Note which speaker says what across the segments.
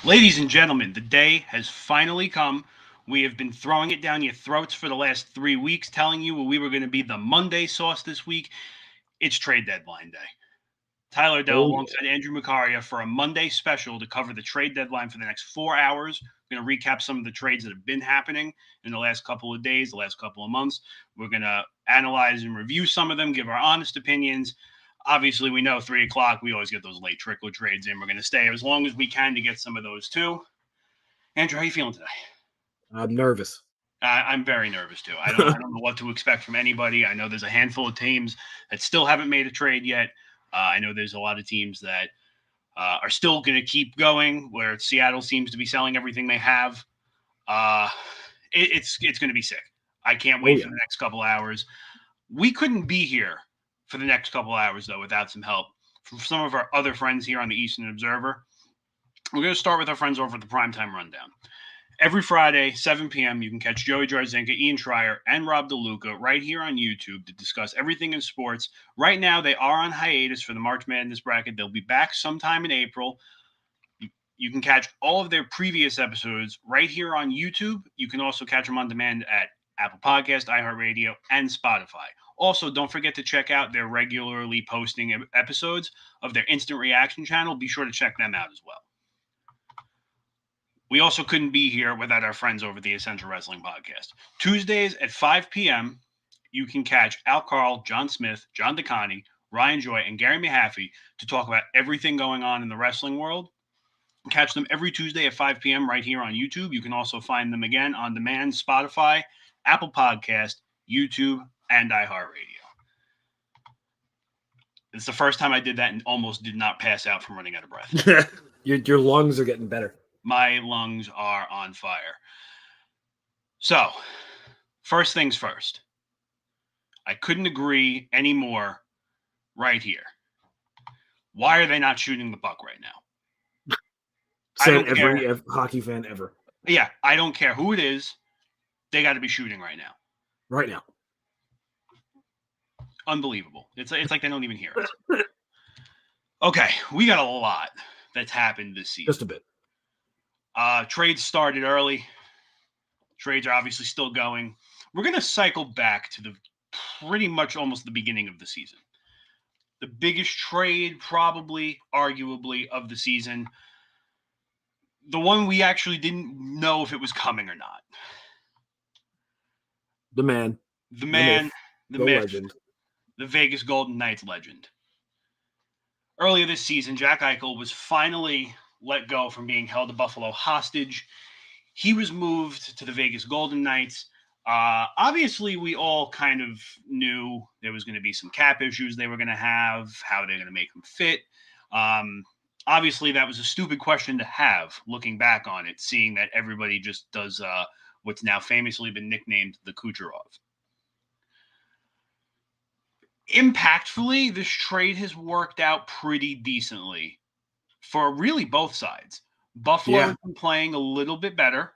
Speaker 1: Ladies and gentlemen, the day has finally come. We have been throwing it down your throats for the last 3 weeks, telling you we were going to be the Monday sauce this week. It's trade deadline day. Tyler Adelle
Speaker 2: Oh yeah.
Speaker 1: alongside Andrew Mucaria for a Monday special to cover the trade deadline for the next 4 hours. We're going to recap some of the trades that have been happening in the last couple of days, the last couple of months. We're going to analyze and review some of them, give our honest opinions. Obviously, we know 3 o'clock, we always get those late trickle trades in. We're going to stay as long as we can to get some of those too. Andrew, how you feeling today?
Speaker 2: I'm nervous.
Speaker 1: I'm very nervous too. I don't know what to expect from anybody. I know there's a handful of teams that still haven't made a trade yet. I know there's a lot of teams that are still going to keep going. Where Seattle seems to be selling everything they have. Uh, it's going to be sick. I can't
Speaker 2: Oh
Speaker 1: wait
Speaker 2: yeah.
Speaker 1: for the next couple hours. We couldn't be here for the next couple hours though without some help from some of our other friends here on the Eastern Observer. We're going to start with our friends over at the Primetime Rundown. Every Friday, 7 p.m., you can catch Joey Jarzinka, Ian Schreier, and Rob DeLuca right here on YouTube to discuss everything in sports. Right now, they are on hiatus for the March Madness bracket. They'll be back sometime in April. You can catch all of their previous episodes right here on YouTube. You can also catch them on demand at Apple Podcast, iHeartRadio, and Spotify. Also, don't forget to check out their regularly posting episodes of their instant reaction channel. Be sure to check them out as well. We also couldn't be here without our friends over the Essential Wrestling Podcast. Tuesdays at 5 p.m., you can catch Al Carl, John Smith, John DeConi, Ryan Joy, and Gary Mahaffey to talk about everything going on in the wrestling world. Catch them every Tuesday at 5 p.m. right here on YouTube. You can also find them again on demand, Spotify, Apple Podcast, YouTube, and iHeartRadio. It's the first time I did that and almost did not pass out from running out of breath.
Speaker 2: your lungs are getting better.
Speaker 1: My lungs are on fire. So, first things first. I couldn't agree anymore right here. Why are they not shooting the puck right now?
Speaker 2: Said every hockey fan ever.
Speaker 1: Yeah, I don't care who it is. They got to be shooting right now.
Speaker 2: Right now.
Speaker 1: Unbelievable. It's like they don't even hear us. Okay, we got a lot that's happened this season.
Speaker 2: Just a bit.
Speaker 1: Trades started early. Trades are obviously still going. We're going to cycle back to the pretty much almost the beginning of the season. The biggest trade, probably, arguably, of the season. The one we actually didn't know if it was coming or not.
Speaker 2: The man.
Speaker 1: The myth,
Speaker 2: legend.
Speaker 1: The Vegas Golden Knights legend. Earlier this season, Jack Eichel was finally let go from being held to Buffalo hostage. He was moved to the Vegas Golden Knights. Obviously, we all kind of knew there was going to be some cap issues they were going to have, how they're going to make them fit. Obviously, that was a stupid question to have, looking back on it, seeing that everybody just does what's now famously been nicknamed the Kucherov. Impactfully, this trade has worked out pretty decently for really both sides. Buffalo has been playing a little bit better.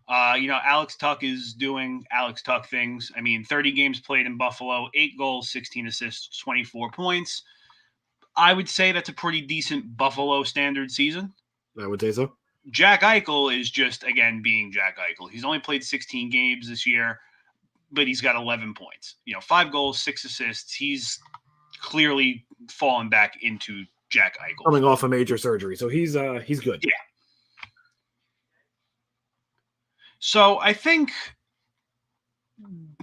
Speaker 1: Alex Tuch is doing Alex Tuch things. I mean, 30 games played in Buffalo, 8 goals, 16 assists, 24 points. I would say that's a pretty decent Buffalo standard season.
Speaker 2: I would say so.
Speaker 1: Jack Eichel is just, again, being Jack Eichel. He's only played 16 games this year, but he's got 11 points. 5 goals, 6 assists. He's clearly fallen back into Jack Eichel.
Speaker 2: Coming off a major surgery, so he's good.
Speaker 1: Yeah. So I think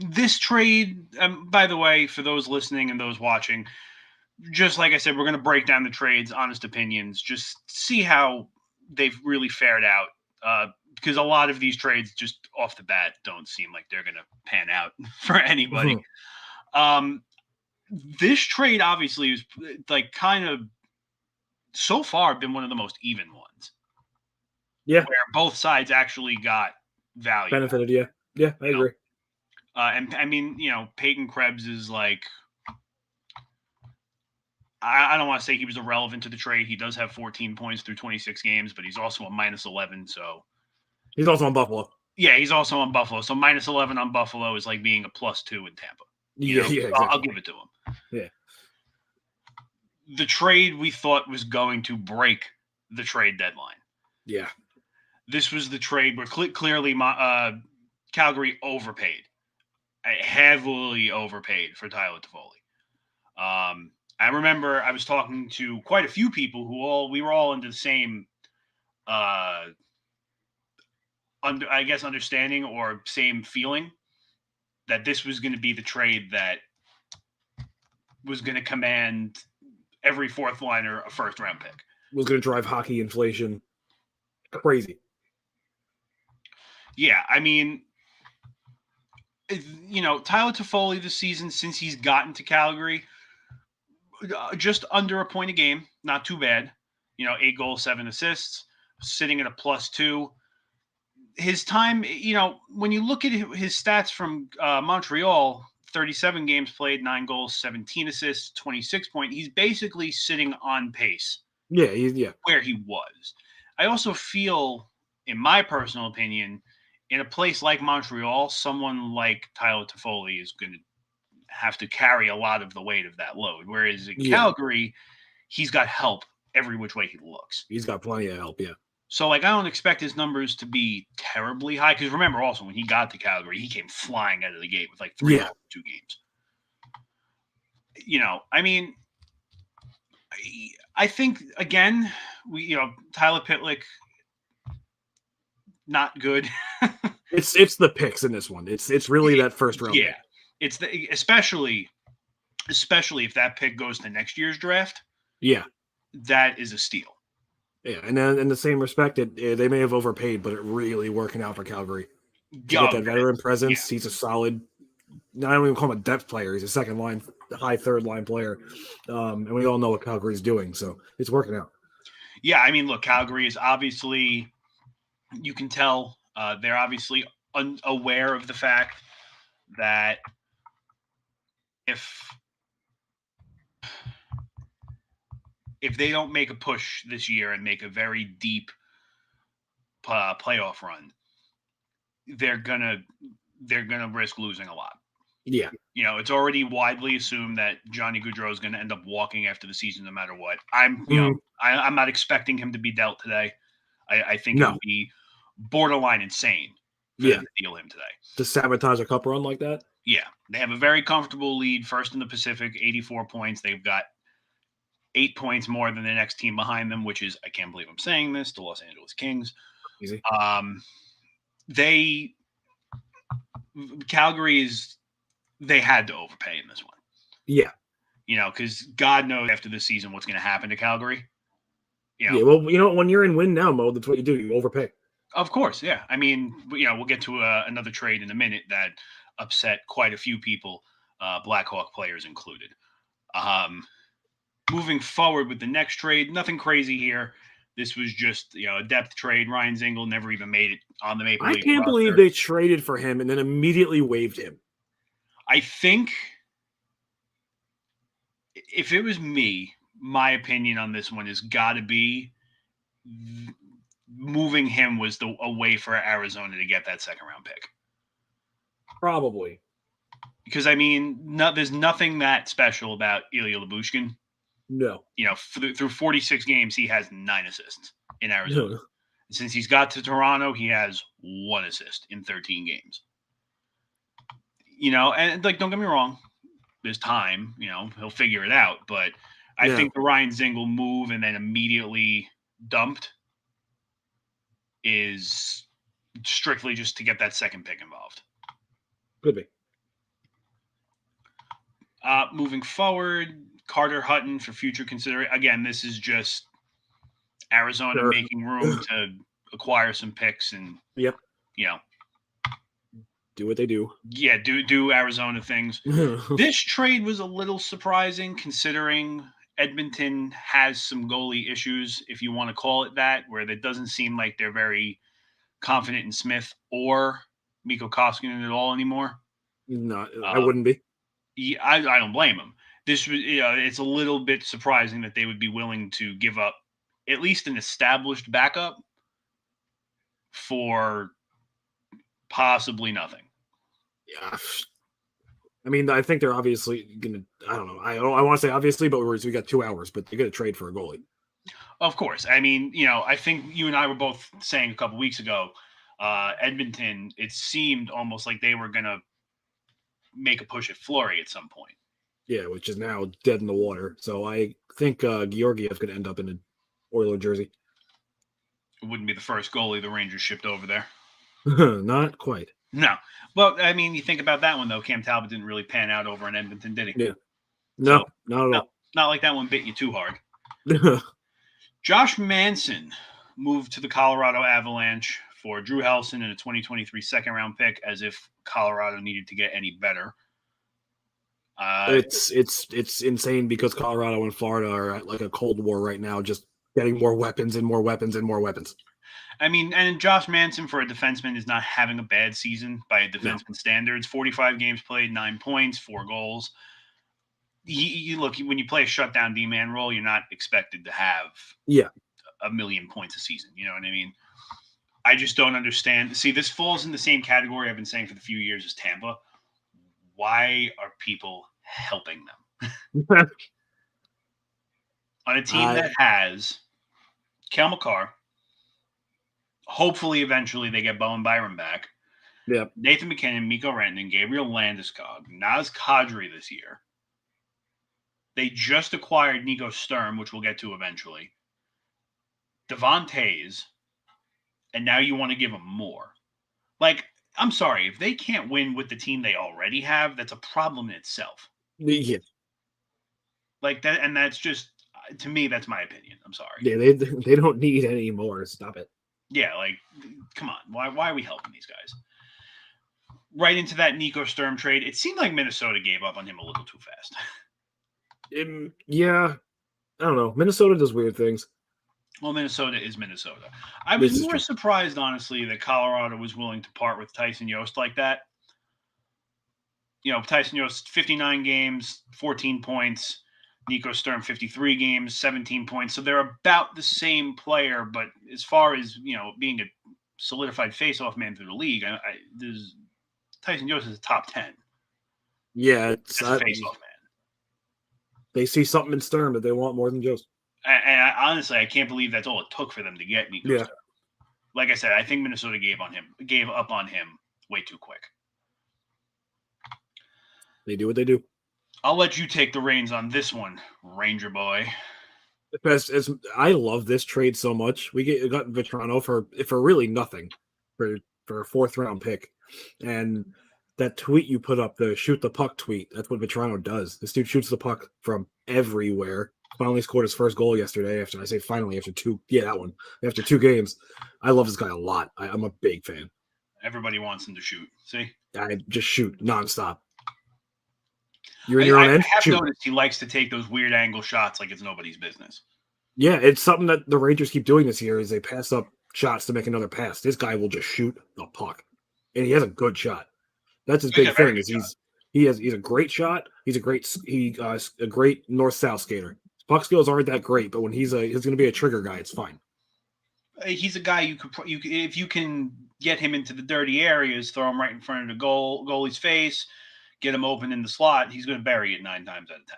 Speaker 1: this trade, by the way, for those listening and those watching, just like I said, we're going to break down the trades, honest opinions, just see how they've really fared out. Because a lot of these trades just off the bat don't seem like they're going to pan out for anybody. Mm-hmm. This trade obviously is like kind of so far been one of the most even ones.
Speaker 2: Yeah.
Speaker 1: Where both sides actually got value.
Speaker 2: Benefited, yeah. Yeah, I agree.
Speaker 1: And I mean, Peyton Krebs is like, I don't want to say he was irrelevant to the trade. He does have 14 points through 26 games, but he's also a minus 11. So
Speaker 2: he's also on Buffalo.
Speaker 1: Yeah, he's also on Buffalo. So minus 11 on Buffalo is like being a plus 2 in Tampa.
Speaker 2: Yeah, exactly.
Speaker 1: I'll give it to him.
Speaker 2: Yeah.
Speaker 1: The trade we thought was going to break the trade deadline.
Speaker 2: Yeah.
Speaker 1: This was the trade where clearly Calgary overpaid, heavily overpaid for Tyler Toffoli. I remember I was talking to quite a few people we were all into the same, understanding or same feeling that this was going to be the trade that was going to command every fourth liner a first round pick.
Speaker 2: Was going to drive hockey inflation crazy.
Speaker 1: Yeah, I mean, Tyler Toffoli this season, since he's gotten to Calgary, just under a point a game, not too bad. 8 goals, 7 assists, sitting at a +2. His time, when you look at his stats from Montreal, 37 games played, 9 goals, 17 assists, 26 points. He's basically sitting on pace.
Speaker 2: Yeah.
Speaker 1: Where he was. I also feel, in my personal opinion, in a place like Montreal, someone like Tyler Toffoli is going to have to carry a lot of the weight of that load. Whereas in Calgary, he's got help every which way he looks.
Speaker 2: He's got plenty of help, yeah.
Speaker 1: So, I don't expect his numbers to be terribly high. Because remember, also, when he got to Calgary, he came flying out of the gate with 3 goals in 2 games. I mean, I think, again, Tyler Pitlick, not good.
Speaker 2: It's the picks in this one. It's really that first round.
Speaker 1: Yeah, it's especially if that pick goes to next year's draft.
Speaker 2: Yeah,
Speaker 1: that is a steal.
Speaker 2: Yeah, and then in the same respect, they may have overpaid, but it really working out for Calgary. To get that veteran presence, he's a solid. I don't even call him a depth player. He's a second line, high third line player, and we all know what Calgary's doing, so it's working out.
Speaker 1: Yeah, I mean, look, Calgary is obviously, you can tell, they're obviously unaware of the fact that if they don't make a push this year and make a very deep playoff run, they're gonna risk losing a lot.
Speaker 2: Yeah,
Speaker 1: it's already widely assumed that Johnny Gaudreau is going to end up walking after the season, no matter what. I'm not expecting him to be dealt today. I think it would be borderline insane for them to deal him today.
Speaker 2: To sabotage a cup run like that?
Speaker 1: Yeah, they have a very comfortable lead, first in the Pacific, 84 points. They've got 8 points more than the next team behind them, which is, I can't believe I'm saying this, the Los Angeles Kings.
Speaker 2: Easy.
Speaker 1: They had to overpay in this one.
Speaker 2: Yeah.
Speaker 1: Because God knows after this season what's going to happen to Calgary.
Speaker 2: Yeah, well, when you're in win now mode, that's what you do. You overpay.
Speaker 1: Of course, yeah. I mean, we'll get to another trade in a minute that upset quite a few people, Blackhawk players included. Moving forward with the next trade, nothing crazy here. This was just a depth trade. Ryan Zingle never even made it on the Maple Leafs.
Speaker 2: I can't believe they traded for him and then immediately waived him. I
Speaker 1: think if it was me, my opinion on this one has got to be moving him was a way for Arizona to get that second round pick.
Speaker 2: Probably.
Speaker 1: Because, I mean, there's nothing that special about Ilya Lyubushkin.
Speaker 2: No.
Speaker 1: Through 46 games, he has 9 assists in Arizona. No. Since he's got to Toronto, he has 1 assist in 13 games. And don't get me wrong, there's time, he'll figure it out. But I think the Ryan Zingle move and then immediately dumped is strictly just to get that second pick involved.
Speaker 2: Could be.
Speaker 1: Moving forward, Carter Hutton for future consideration. Again, this is just Arizona making room to acquire some picks and,
Speaker 2: do what they do.
Speaker 1: Yeah, do Arizona things. This trade was a little surprising considering Edmonton has some goalie issues, if you want to call it that, where it doesn't seem like they're very confident in Smith or Mikko Koskinen at all anymore.
Speaker 2: No, I wouldn't be.
Speaker 1: Yeah, I don't blame them. This was, it's a little bit surprising that they would be willing to give up at least an established backup for possibly nothing.
Speaker 2: Yeah. I mean, I think they're obviously going to, I don't know. I want to say obviously, but we got 2 hours, but they're going to trade for a goalie.
Speaker 1: Of course. I mean, I think you and I were both saying a couple weeks ago, Edmonton, it seemed almost like they were going to make a push at Fleury at some point.
Speaker 2: Yeah, which is now dead in the water. So I think Georgiev's going to end up in an Oilers jersey.
Speaker 1: It wouldn't be the first goalie the Rangers shipped over there.
Speaker 2: Not quite.
Speaker 1: No. Well, I mean, you think about that one, though. Cam Talbot didn't really pan out over in Edmonton, did he?
Speaker 2: Yeah. No,
Speaker 1: So,
Speaker 2: not at all.
Speaker 1: Not like that one bit you too hard. Josh Manson moved to the Colorado Avalanche for Drew Helson and a 2023 second-round pick, as if Colorado needed to get any better.
Speaker 2: It's insane because Colorado and Florida are at like a Cold War right now, just getting more weapons and more weapons and more weapons.
Speaker 1: I mean, and Josh Manson for a defenseman is not having a bad season by defenseman standards. 45 games played, 9 points, 4 goals. You look, when you play a shutdown D-man role, you're not expected to have a million points a season. You know what I mean? I just don't understand. See, this falls in the same category I've been saying for the few years as Tampa. Why are people helping them? On a team that has Cale Makar, hopefully eventually they get Bowen Byram back.
Speaker 2: Yep.
Speaker 1: Nathan McKinnon, Mikko Rantanen, Gabriel Landeskog, Naz Kadri this year. They just acquired Nico Sturm, which we'll get to eventually. Devon Toews, and now you want to give them more. Like, I'm sorry, if they can't win with the team they already have, that's a problem in itself.
Speaker 2: Yeah.
Speaker 1: Like that, and that's just, to me, that's my opinion. I'm sorry.
Speaker 2: Yeah, they don't need any more. Stop it.
Speaker 1: Yeah, like, come on. Why are we helping these guys? Right into that Nico Sturm trade, it seemed like Minnesota gave up on him a little too fast.
Speaker 2: Yeah, I don't know. Minnesota does weird things.
Speaker 1: Well, Minnesota is Minnesota. I was more surprised, honestly, that Colorado was willing to part with Tyson Jost like that. Tyson Jost, 59 games, 14 points. Nico Sturm, 53 games, 17 points. So they're about the same player, but as far as, being a solidified face-off man through the league, Tyson Jost is a top 10.
Speaker 2: Yeah, it's
Speaker 1: a face-off man.
Speaker 2: They see something in Sturm that they want more than Jost.
Speaker 1: And honestly, I can't believe that's all it took for them to get Nico Sturm. Like I said, I think Minnesota gave up on him way too quick.
Speaker 2: They do what they do.
Speaker 1: I'll let you take the reins on this one, Ranger boy.
Speaker 2: I love this trade so much. We got Vetrano for really nothing for a 4th round pick, and that tweet you put up, the shoot the puck tweet, that's what Vetrano does. This dude shoots the puck from everywhere. Finally scored his first goal yesterday. After 2 games. I love this guy a lot. I'm a big fan.
Speaker 1: Everybody wants him to shoot. See,
Speaker 2: I just shoot nonstop. You're in your own end.
Speaker 1: I have noticed he likes to take those weird angle shots like it's nobody's business.
Speaker 2: Yeah, it's something that the Rangers keep doing this year. Is they pass up shots to make another pass. This guy will just shoot the puck, and he has a good shot. That's his big thing. Is he's a great shot. He's a great north-south skater. His puck skills aren't that great, but when he's going to be a trigger guy, it's fine.
Speaker 1: He's a guy you if you can get him into the dirty areas, throw him right in front of the goalie's face, get him open in the slot, he's going to bury it 9 times out of 10.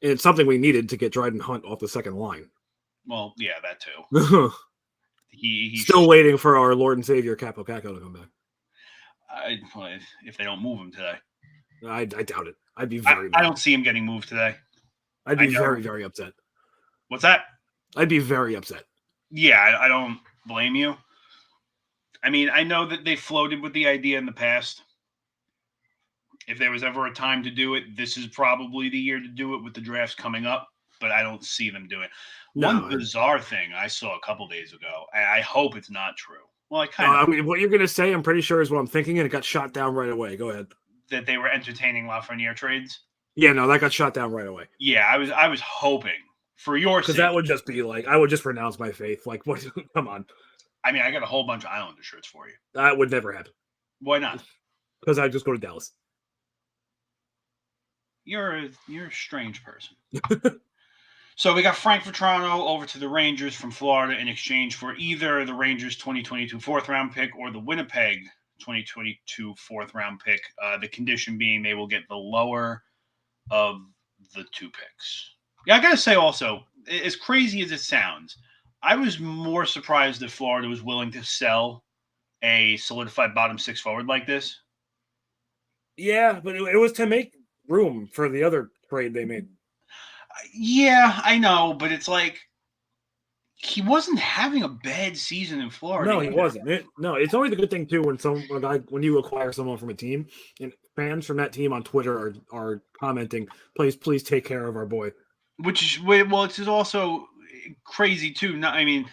Speaker 2: And it's something we needed to get Dryden Hunt off the second line.
Speaker 1: Well, yeah, that too. He's
Speaker 2: still waiting for our Lord and Savior Capo Caco to come back.
Speaker 1: If they don't move him today,
Speaker 2: I doubt it. I'd be very.
Speaker 1: I don't see him getting moved today.
Speaker 2: I'd be very, very upset.
Speaker 1: What's that?
Speaker 2: I'd be very upset.
Speaker 1: Yeah, I don't blame you. I mean, I know that they floated with the idea in the past. If there was ever a time to do it, this is probably the year to do it with the drafts coming up, but I don't see them doing it. One bizarre thing I saw a couple days ago, and I hope it's not true. Well,
Speaker 2: I mean, what you're going to say, I'm pretty sure is what I'm thinking, and it got shot down right away. Go ahead.
Speaker 1: That they were entertaining Lafreniere trades?
Speaker 2: Yeah, no, that got shot down right away.
Speaker 1: Yeah, I was hoping for your sake.
Speaker 2: Because that would just be like, I would just renounce my faith. Like, what? Come on.
Speaker 1: I mean, I got a whole bunch of Islander shirts for you.
Speaker 2: That would never happen.
Speaker 1: Why not?
Speaker 2: Because I'd just go to Dallas.
Speaker 1: You're a strange person. So we got Frank Vetrano over to the Rangers from Florida in exchange for either the Rangers 2022 4th round pick or the Winnipeg 2022 4th round pick. The condition being they will get the lower of the 2 picks. Yeah, I got to say also, as crazy as it sounds, I was more surprised that Florida was willing to sell a solidified bottom six forward like this.
Speaker 2: Yeah, but it was to make room for the other trade they made.
Speaker 1: Yeah, I know, but it's like he wasn't having a bad season in Florida.
Speaker 2: No, he wasn't. It's always a good thing too when you acquire someone from a team and fans from that team on Twitter are commenting, please take care of our boy.
Speaker 1: Which is well, it's also crazy too. I mean,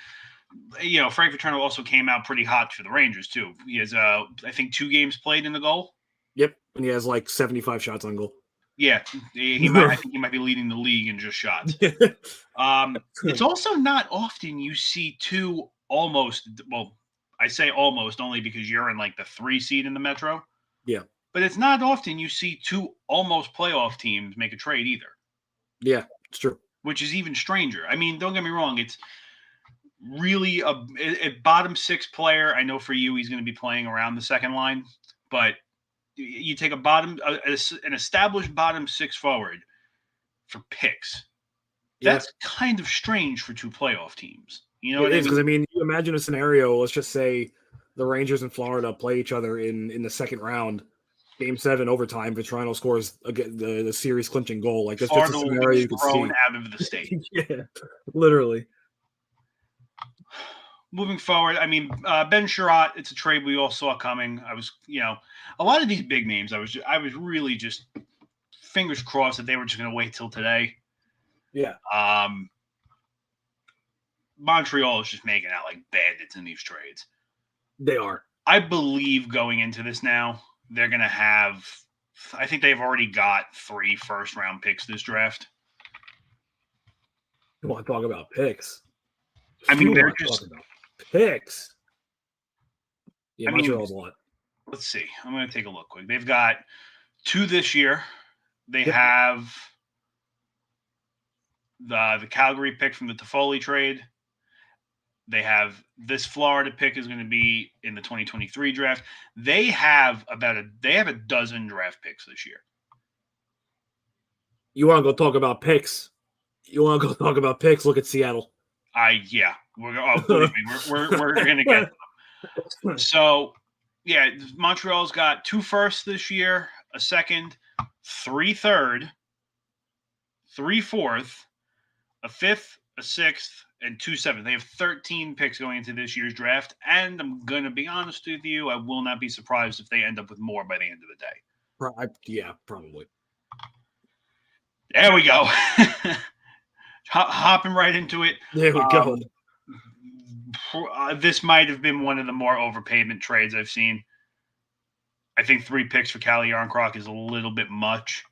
Speaker 1: Frank Vatrano also came out pretty hot for the Rangers too. He has, I think, 2 games played in the goal.
Speaker 2: Yep, and he has like 75 shots on goal.
Speaker 1: Yeah, I think he might be leading the league in just shots. It's also not often you see 2 almost. Well, I say almost only because you're in like the 3 seed in the Metro.
Speaker 2: Yeah,
Speaker 1: but it's not often you see 2 almost playoff teams make a trade either.
Speaker 2: Yeah, it's true.
Speaker 1: Which is even stranger. I mean, don't get me wrong. It's really a bottom 6 player. I know for you, he's going to be playing around the second line, but you take an established bottom 6 forward for picks. That's kind of strange for 2 playoff teams. You know what I mean?
Speaker 2: Because you imagine a scenario. Let's just say the Rangers and Florida play each other in the second round, Game 7 overtime. Vatrano scores the series clinching goal. Like that's just a scenario you could see
Speaker 1: out of the state.
Speaker 2: Yeah, literally.
Speaker 1: Moving forward, Ben Sherratt, it's a trade we all saw coming. I was, a lot of these big names, I was really just fingers crossed that they were just going to wait till today.
Speaker 2: Yeah.
Speaker 1: Montreal is just making out like bandits in these trades.
Speaker 2: They are.
Speaker 1: I believe going into this now, they're going to have, I think they've already got 3 first-round picks this draft.
Speaker 2: You want to talk about picks?
Speaker 1: They're just
Speaker 2: talking about picks. Yeah, Montreal's a lot.
Speaker 1: Let's see. I'm going to take a look quick. They've got 2 this year. They have the Calgary pick from the Toffoli trade. They have this Florida pick is going to be in the 2023 draft. They have a dozen draft picks this year.
Speaker 2: You want to go talk about picks? Look at Seattle.
Speaker 1: Yeah. We're going to get them. So, yeah, Montreal's got 2 firsts this year, a second, 3 third, 3 fourth, a 5th, a 6th, and 2 7th. They have 13 picks going into this year's draft, and I'm going to be honest with you, I will not be surprised if they end up with more by the end of the day.
Speaker 2: Yeah, probably.
Speaker 1: There we go. Hopping right into it.
Speaker 2: There we go.
Speaker 1: This might have been one of the more overpayment trades I've seen. I think 3 picks for Calle Jarnkrok is a little bit much.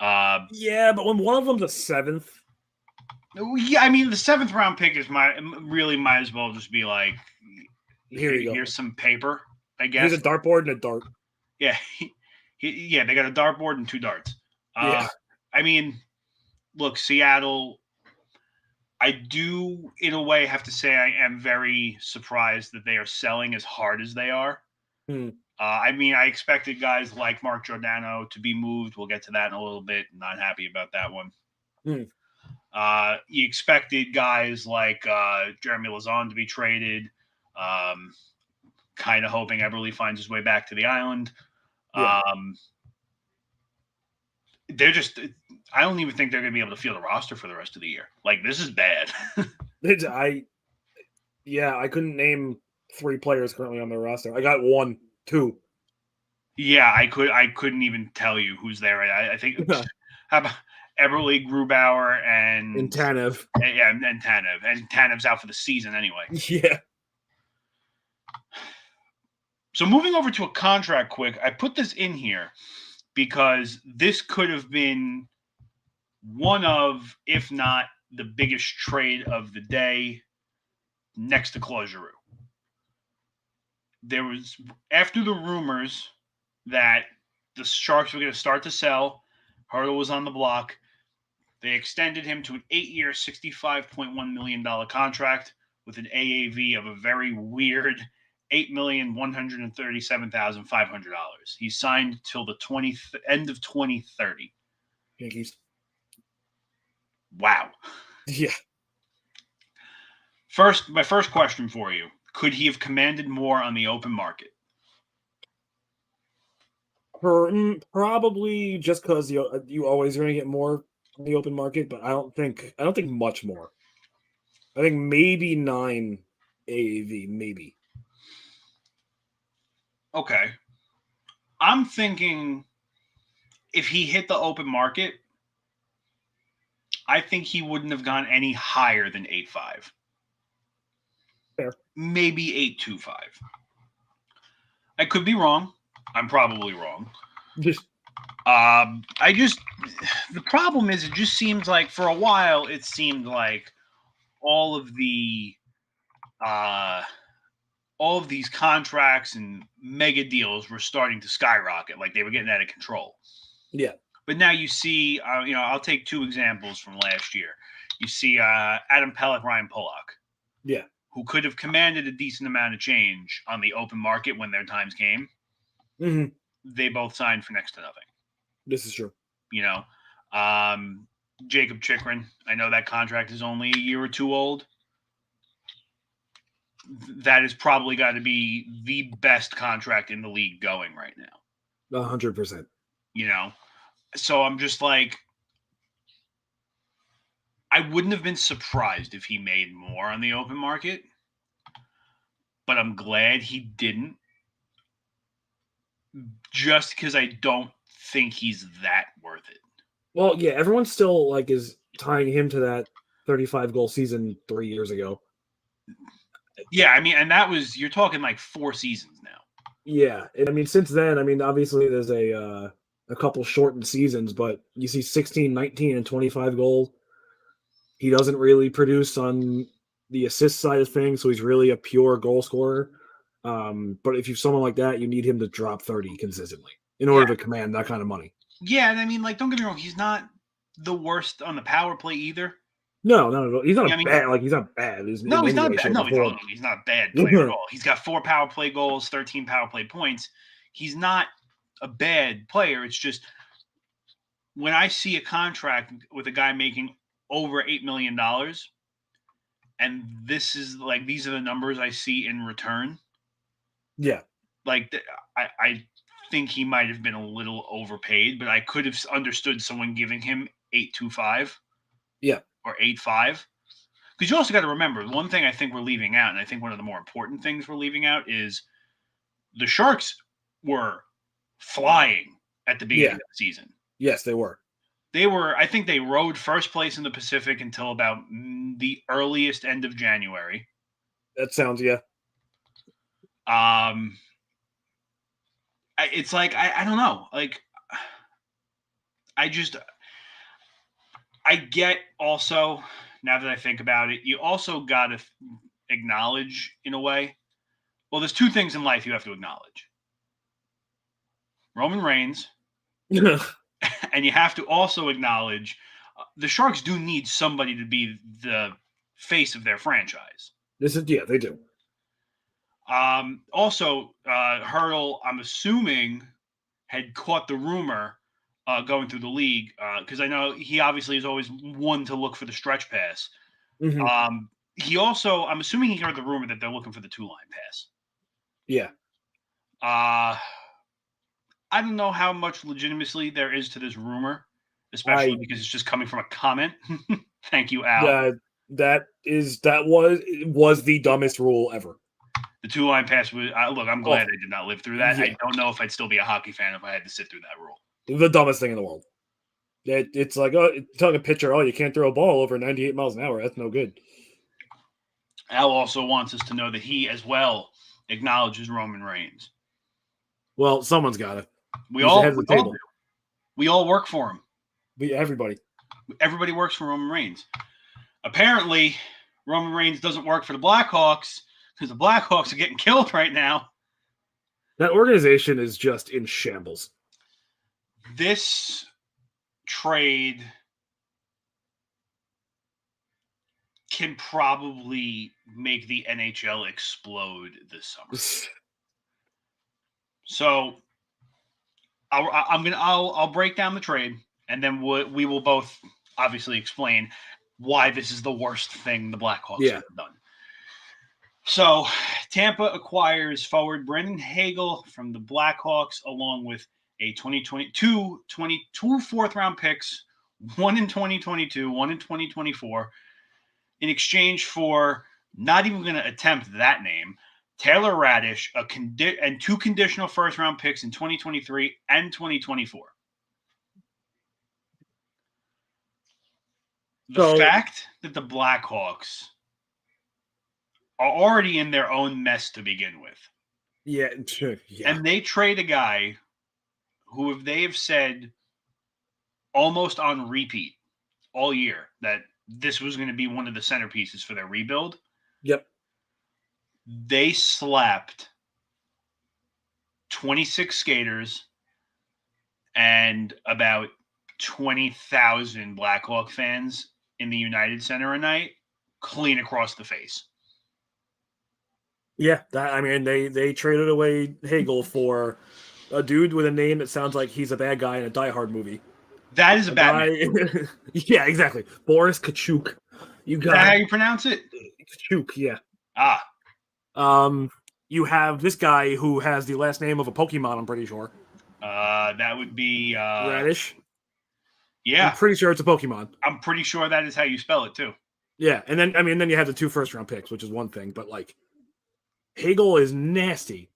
Speaker 2: Yeah, but when one of them's a 7th.
Speaker 1: Yeah, the 7th round pick is might as well just be like, here's some paper, I guess.
Speaker 2: Here's a dartboard and a dart.
Speaker 1: Yeah, they got a dartboard and 2 darts.
Speaker 2: Yeah.
Speaker 1: Look, Seattle, I do, in a way, have to say I am very surprised that they are selling as hard as they are. I expected guys like Mark Giordano to be moved. We'll get to that in a little bit. Not happy about that one. You expected guys like Jeremy Lauzon to be traded. Kind of hoping Eberle finds his way back to the island. Yeah. I don't even think they're going to be able to field a roster for the rest of the year. Like, this is bad.
Speaker 2: I couldn't name 3 players currently on their roster. I got 1, 2.
Speaker 1: Yeah, I couldn't even tell you who's there. I think how about Eberle, Grubauer, and
Speaker 2: Tanev.
Speaker 1: Yeah, and Tanev. And Tanev's out for the season anyway.
Speaker 2: Yeah.
Speaker 1: So moving over to a contract quick, I put this in here because this could have been one of, if not the biggest trade of the day next to Claude Giroux. There was, after the rumors that the Sharks were going to start to sell, Hurdle was on the block. They extended him to an 8-year, $65.1 million contract with an AAV of a very weird $8,137,500. He signed till the end of 2030.
Speaker 2: Yankees.
Speaker 1: Wow.
Speaker 2: Yeah.
Speaker 1: My first question for you. Could he have commanded more on the open market?
Speaker 2: Probably just because you always going to get more in the open market, but I don't think much more. I think maybe 9 AAV, maybe.
Speaker 1: Okay. I'm thinking if he hit the open market, I think he wouldn't have gone any higher than 8.5.
Speaker 2: Fair.
Speaker 1: Maybe 8.25. I could be wrong. I'm probably wrong.
Speaker 2: Just
Speaker 1: The problem is it just seems like for a while it seemed like all of these contracts and mega deals were starting to skyrocket, like they were getting out of control.
Speaker 2: Yeah.
Speaker 1: But now you see, I'll take two examples from last year. You see Adam Pelech, Ryan Pulock.
Speaker 2: Yeah.
Speaker 1: Who could have commanded a decent amount of change on the open market when their times came.
Speaker 2: Mm-hmm.
Speaker 1: They both signed for next to nothing.
Speaker 2: This is true.
Speaker 1: Jacob Chikrin, I know that contract is only a year or two old. That has probably got to be the best contract in the league going right now.
Speaker 2: 100%.
Speaker 1: So I'm just like, I wouldn't have been surprised if he made more on the open market, but I'm glad he didn't, just because I don't think he's that worth it.
Speaker 2: Well, yeah, everyone still is tying him to that 35 goal season 3 years ago.
Speaker 1: Yeah, I mean, and that was, you're talking like 4 seasons now.
Speaker 2: Yeah, and I mean, since then, I mean, obviously there's a couple shortened seasons, but you see 16, 19, and 25 goals. He doesn't really produce on the assist side of things, so he's really a pure goal scorer. But if you're someone like that, you need him to drop 30 consistently in order to command that kind of money.
Speaker 1: Yeah, and I mean, don't get me wrong, he's not the worst on the power play either.
Speaker 2: No, not at all. He's not bad. He's not bad.
Speaker 1: He's not bad. No, he's not a bad player at all. He's got 4 power play goals, 13 power play points. He's not a bad player. It's just when I see a contract with a guy making over $8 million, and these are the numbers I see in return.
Speaker 2: Yeah.
Speaker 1: I think he might have been a little overpaid, but I could have understood someone giving him 8.25.
Speaker 2: Yeah.
Speaker 1: Or 8.5. Because you also got to remember, one thing I think we're leaving out, and I think one of the more important things we're leaving out, is the Sharks were flying at the beginning of the season.
Speaker 2: Yes, they were.
Speaker 1: I think they rode first place in the Pacific until about the earliest end of January.
Speaker 2: That sounds, yeah.
Speaker 1: It's like, I don't know. I get also, now that I think about it, you also got to acknowledge in a way. Well, there's 2 things in life you have to acknowledge. Roman Reigns. And you have to also acknowledge the Sharks do need somebody to be the face of their franchise.
Speaker 2: They do.
Speaker 1: Also, Hurdle, I'm assuming, had caught the rumor going through the league, because I know he obviously is always one to look for the stretch pass.
Speaker 2: Mm-hmm.
Speaker 1: He also, I'm assuming he heard the rumor that they're looking for the 2-line pass.
Speaker 2: Yeah.
Speaker 1: I don't know how much legitimacy there is to this rumor, especially because it's just coming from a comment. Thank you, Al.
Speaker 2: That was the dumbest rule ever.
Speaker 1: The 2-line pass was, look, I'm glad I did not live through that. Yeah. I don't know if I'd still be a hockey fan if I had to sit through that rule.
Speaker 2: The dumbest thing in the world. It's like, telling a pitcher, you can't throw a ball over 98 miles an hour. That's no good.
Speaker 1: Al also wants us to know that he as well acknowledges Roman Reigns.
Speaker 2: Well, someone's got it.
Speaker 1: We all do. We all work for him.
Speaker 2: Everybody
Speaker 1: works for Roman Reigns. Apparently, Roman Reigns doesn't work for the Blackhawks because the Blackhawks are getting killed right now.
Speaker 2: That organization is just in shambles.
Speaker 1: This trade can probably make the NHL explode this summer. So I'll break down the trade, and then we will both obviously explain why this is the worst thing the Blackhawks have done. So Tampa acquires forward Brandon Hagel from the Blackhawks along with a 22 fourth-round picks, one in 2022, one in 2024, in exchange for not even going to attempt that name, Taylor Radish, and 2 conditional first-round picks in 2023 and 2024. The fact that the Blackhawks are already in their own mess to begin with.
Speaker 2: Yeah.
Speaker 1: And they trade a guy who they have said almost on repeat all year that this was going to be one of the centerpieces for their rebuild.
Speaker 2: Yep.
Speaker 1: They slapped 26 skaters and about 20,000 Blackhawk fans in the United Center a night clean across the face.
Speaker 2: Yeah, they traded away Hagel for a dude with a name that sounds like he's a bad guy in a Die Hard movie.
Speaker 1: That is a Batman.
Speaker 2: Yeah, exactly. Boris Kachuk.
Speaker 1: Is that how you pronounce it?
Speaker 2: Kachuk, yeah. You have this guy who has the last name of a Pokemon, I'm pretty sure.
Speaker 1: That would be
Speaker 2: Radish.
Speaker 1: Yeah.
Speaker 2: I'm pretty sure it's a Pokemon.
Speaker 1: I'm pretty sure that is how you spell it too.
Speaker 2: Yeah, and then you have the 2 first-round picks, which is one thing, but like Hagel is nasty.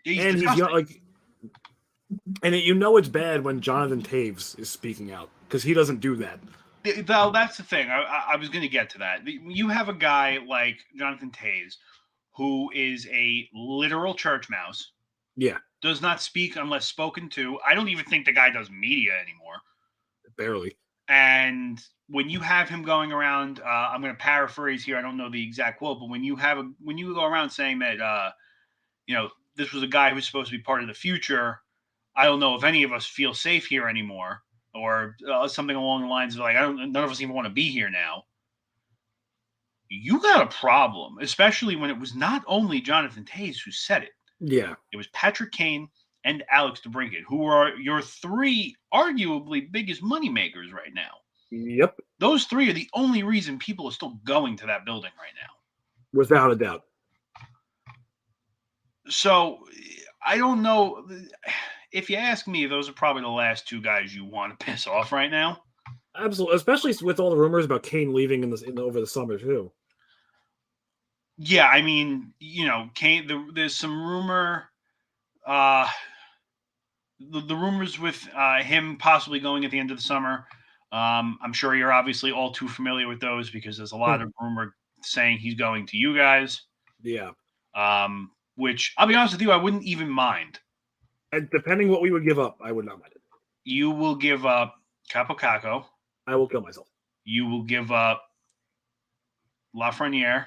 Speaker 2: He's young, and it's bad when Jonathan Taves is speaking out because he doesn't do that.
Speaker 1: Well, that's the thing. I was going to get to that. You have a guy like Jonathan Taves who is a literal church mouse.
Speaker 2: Yeah.
Speaker 1: Does not speak unless spoken to. I don't even think the guy does media anymore.
Speaker 2: Barely.
Speaker 1: And when you have him going around, I'm going to paraphrase here. I don't know the exact quote, but when you go around saying that, this was a guy who's supposed to be part of the future, I don't know if any of us feel safe here anymore, or something along the lines of like, none of us even want to be here now. You got a problem, especially when it was not only Jonathan Taves who said it.
Speaker 2: Yeah.
Speaker 1: It was Patrick Kane and Alex DeBrincat, who are your 3 arguably biggest moneymakers right now.
Speaker 2: Yep.
Speaker 1: Those 3 are the only reason people are still going to that building right now.
Speaker 2: Without a doubt.
Speaker 1: So, I don't know. If you ask me, those are probably the last 2 guys you want to piss off right now.
Speaker 2: Absolutely. Especially with all the rumors about Kane leaving over the summer, too.
Speaker 1: Yeah, I mean, Kane, there's some rumor. The rumors with him possibly going at the end of the summer. I'm sure you're obviously all too familiar with those because there's a lot of rumor saying he's going to you guys.
Speaker 2: Yeah.
Speaker 1: Which, I'll be honest with you, I wouldn't even mind.
Speaker 2: And depending what we would give up, I would not mind it. You
Speaker 1: will give up Capo Caco.
Speaker 2: I will kill myself.
Speaker 1: You will give up Lafreniere.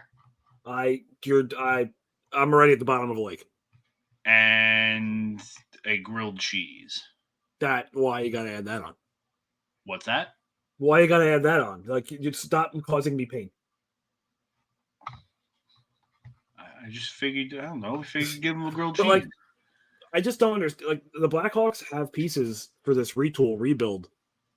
Speaker 2: I'm already at the bottom of the lake.
Speaker 1: And a grilled cheese.
Speaker 2: Why you gotta add that on?
Speaker 1: What's that?
Speaker 2: Why you gotta add that on? Like, you'd stop causing me pain.
Speaker 1: I just figured, I don't know, we figured give him a grilled cheese.
Speaker 2: Like, I just don't understand. Like, the Blackhawks have pieces for this rebuild.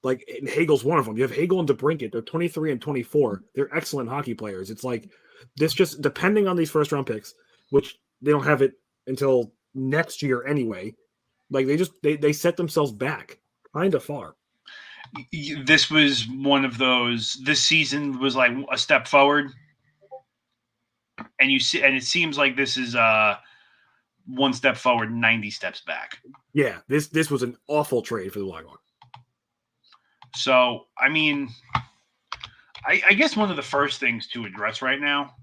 Speaker 2: Like, Hagel's one of them. You have Hagel and DeBrincat. They're 23 and 24. They're excellent hockey players. It's like, this just, depending on these first-round picks, which they don't have it until next year anyway, like, they set themselves back kind of far.
Speaker 1: This was one of those, this season was like a step forward. And it seems like this is one step forward, 90 steps back.
Speaker 2: Yeah, this was an awful trade for the Blackhawks.
Speaker 1: So, I mean, I guess one of the first things to address right now,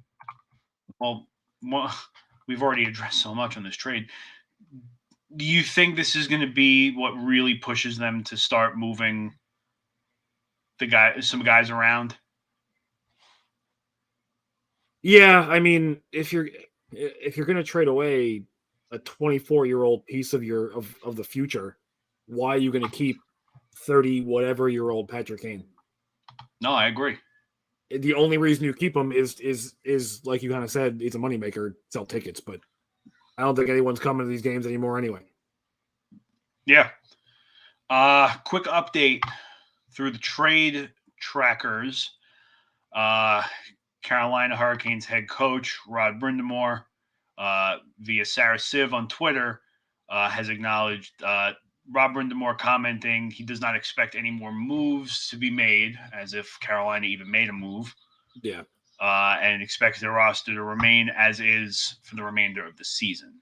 Speaker 1: well, we've already addressed so much on this trade. Do you think this is going to be what really pushes them to start moving some guys around?
Speaker 2: Yeah, I mean, if you're going to trade away a 24-year-old piece of the future, why are you going to keep 30-whatever-year-old Patrick Kane?
Speaker 1: No, I agree.
Speaker 2: The only reason you keep him is like you kind of said, he's a moneymaker, sell tickets, but I don't think anyone's coming to these games anymore anyway.
Speaker 1: Yeah. Quick update through the trade trackers. Carolina Hurricanes head coach Rod Brindamore, via Sarah Siv on Twitter, has acknowledged Rob Brindamore commenting he does not expect any more moves to be made, as if Carolina even made a move.
Speaker 2: Yeah.
Speaker 1: And expects their roster to remain as is for the remainder of the season.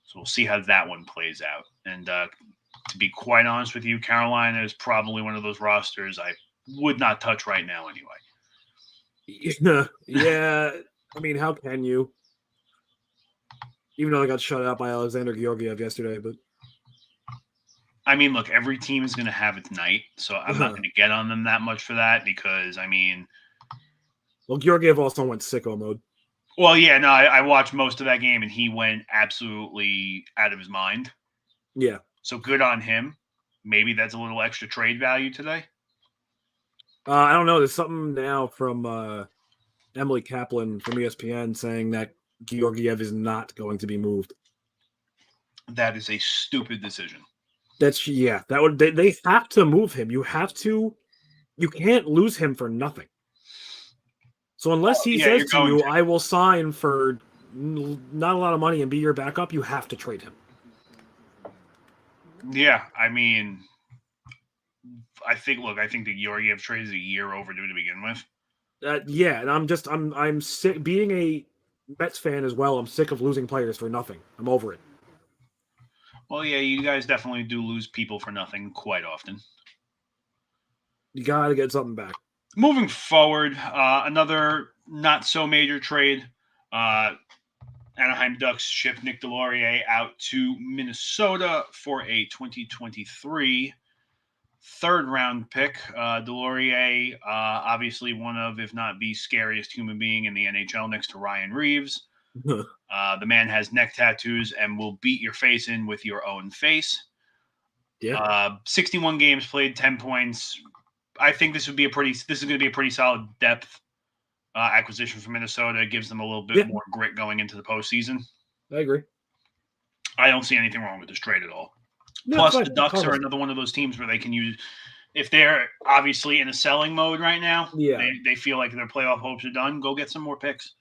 Speaker 1: So we'll see how that one plays out. And to be quite honest with you, Carolina is probably one of those rosters I would not touch right now anyway.
Speaker 2: Yeah. I mean, how can you? Even though they got shut out by Alexander Georgiev yesterday, but
Speaker 1: I mean, look, every team is going to have its night, so I'm not going to get on them that much for that because, I mean...
Speaker 2: Well, Georgiev also went sicko mode.
Speaker 1: Well, yeah, no, I watched most of that game, and he went absolutely out of his mind.
Speaker 2: Yeah.
Speaker 1: So good on him. Maybe that's a little extra trade value today.
Speaker 2: I don't know. There's something now from Emily Kaplan from ESPN saying that Georgiev is not going to be moved.
Speaker 1: That is a stupid decision.
Speaker 2: They have to move him. You can't lose him for nothing. So unless he says to you, I will sign for not a lot of money and be your backup, you have to trade him.
Speaker 1: Yeah, I mean, I think the Georgiev trade is a year overdue to begin with.
Speaker 2: And I'm sick being a Mets fan as well. I'm sick of losing players for nothing. I'm over it.
Speaker 1: Well, yeah, you guys definitely do lose people for nothing quite often.
Speaker 2: You got to get something back.
Speaker 1: Moving forward, another not so major trade. Anaheim Ducks shipped Nick Delorier out to Minnesota for a 2023 third-round pick. Delorier, obviously one of, if not the scariest human being in the NHL next to Ryan Reeves. The man has neck tattoos and will beat your face in with your own face.
Speaker 2: Yeah.
Speaker 1: 61 games played, 10 points. I think this is going to be a pretty solid depth acquisition for Minnesota. It gives them a little bit more grit going into the postseason.
Speaker 2: I agree.
Speaker 1: I don't see anything wrong with this trade at all. Plus, the Ducks are another one of those teams where they can use, if they're obviously in a selling mode right now, they feel like their playoff hopes are done, go get some more picks.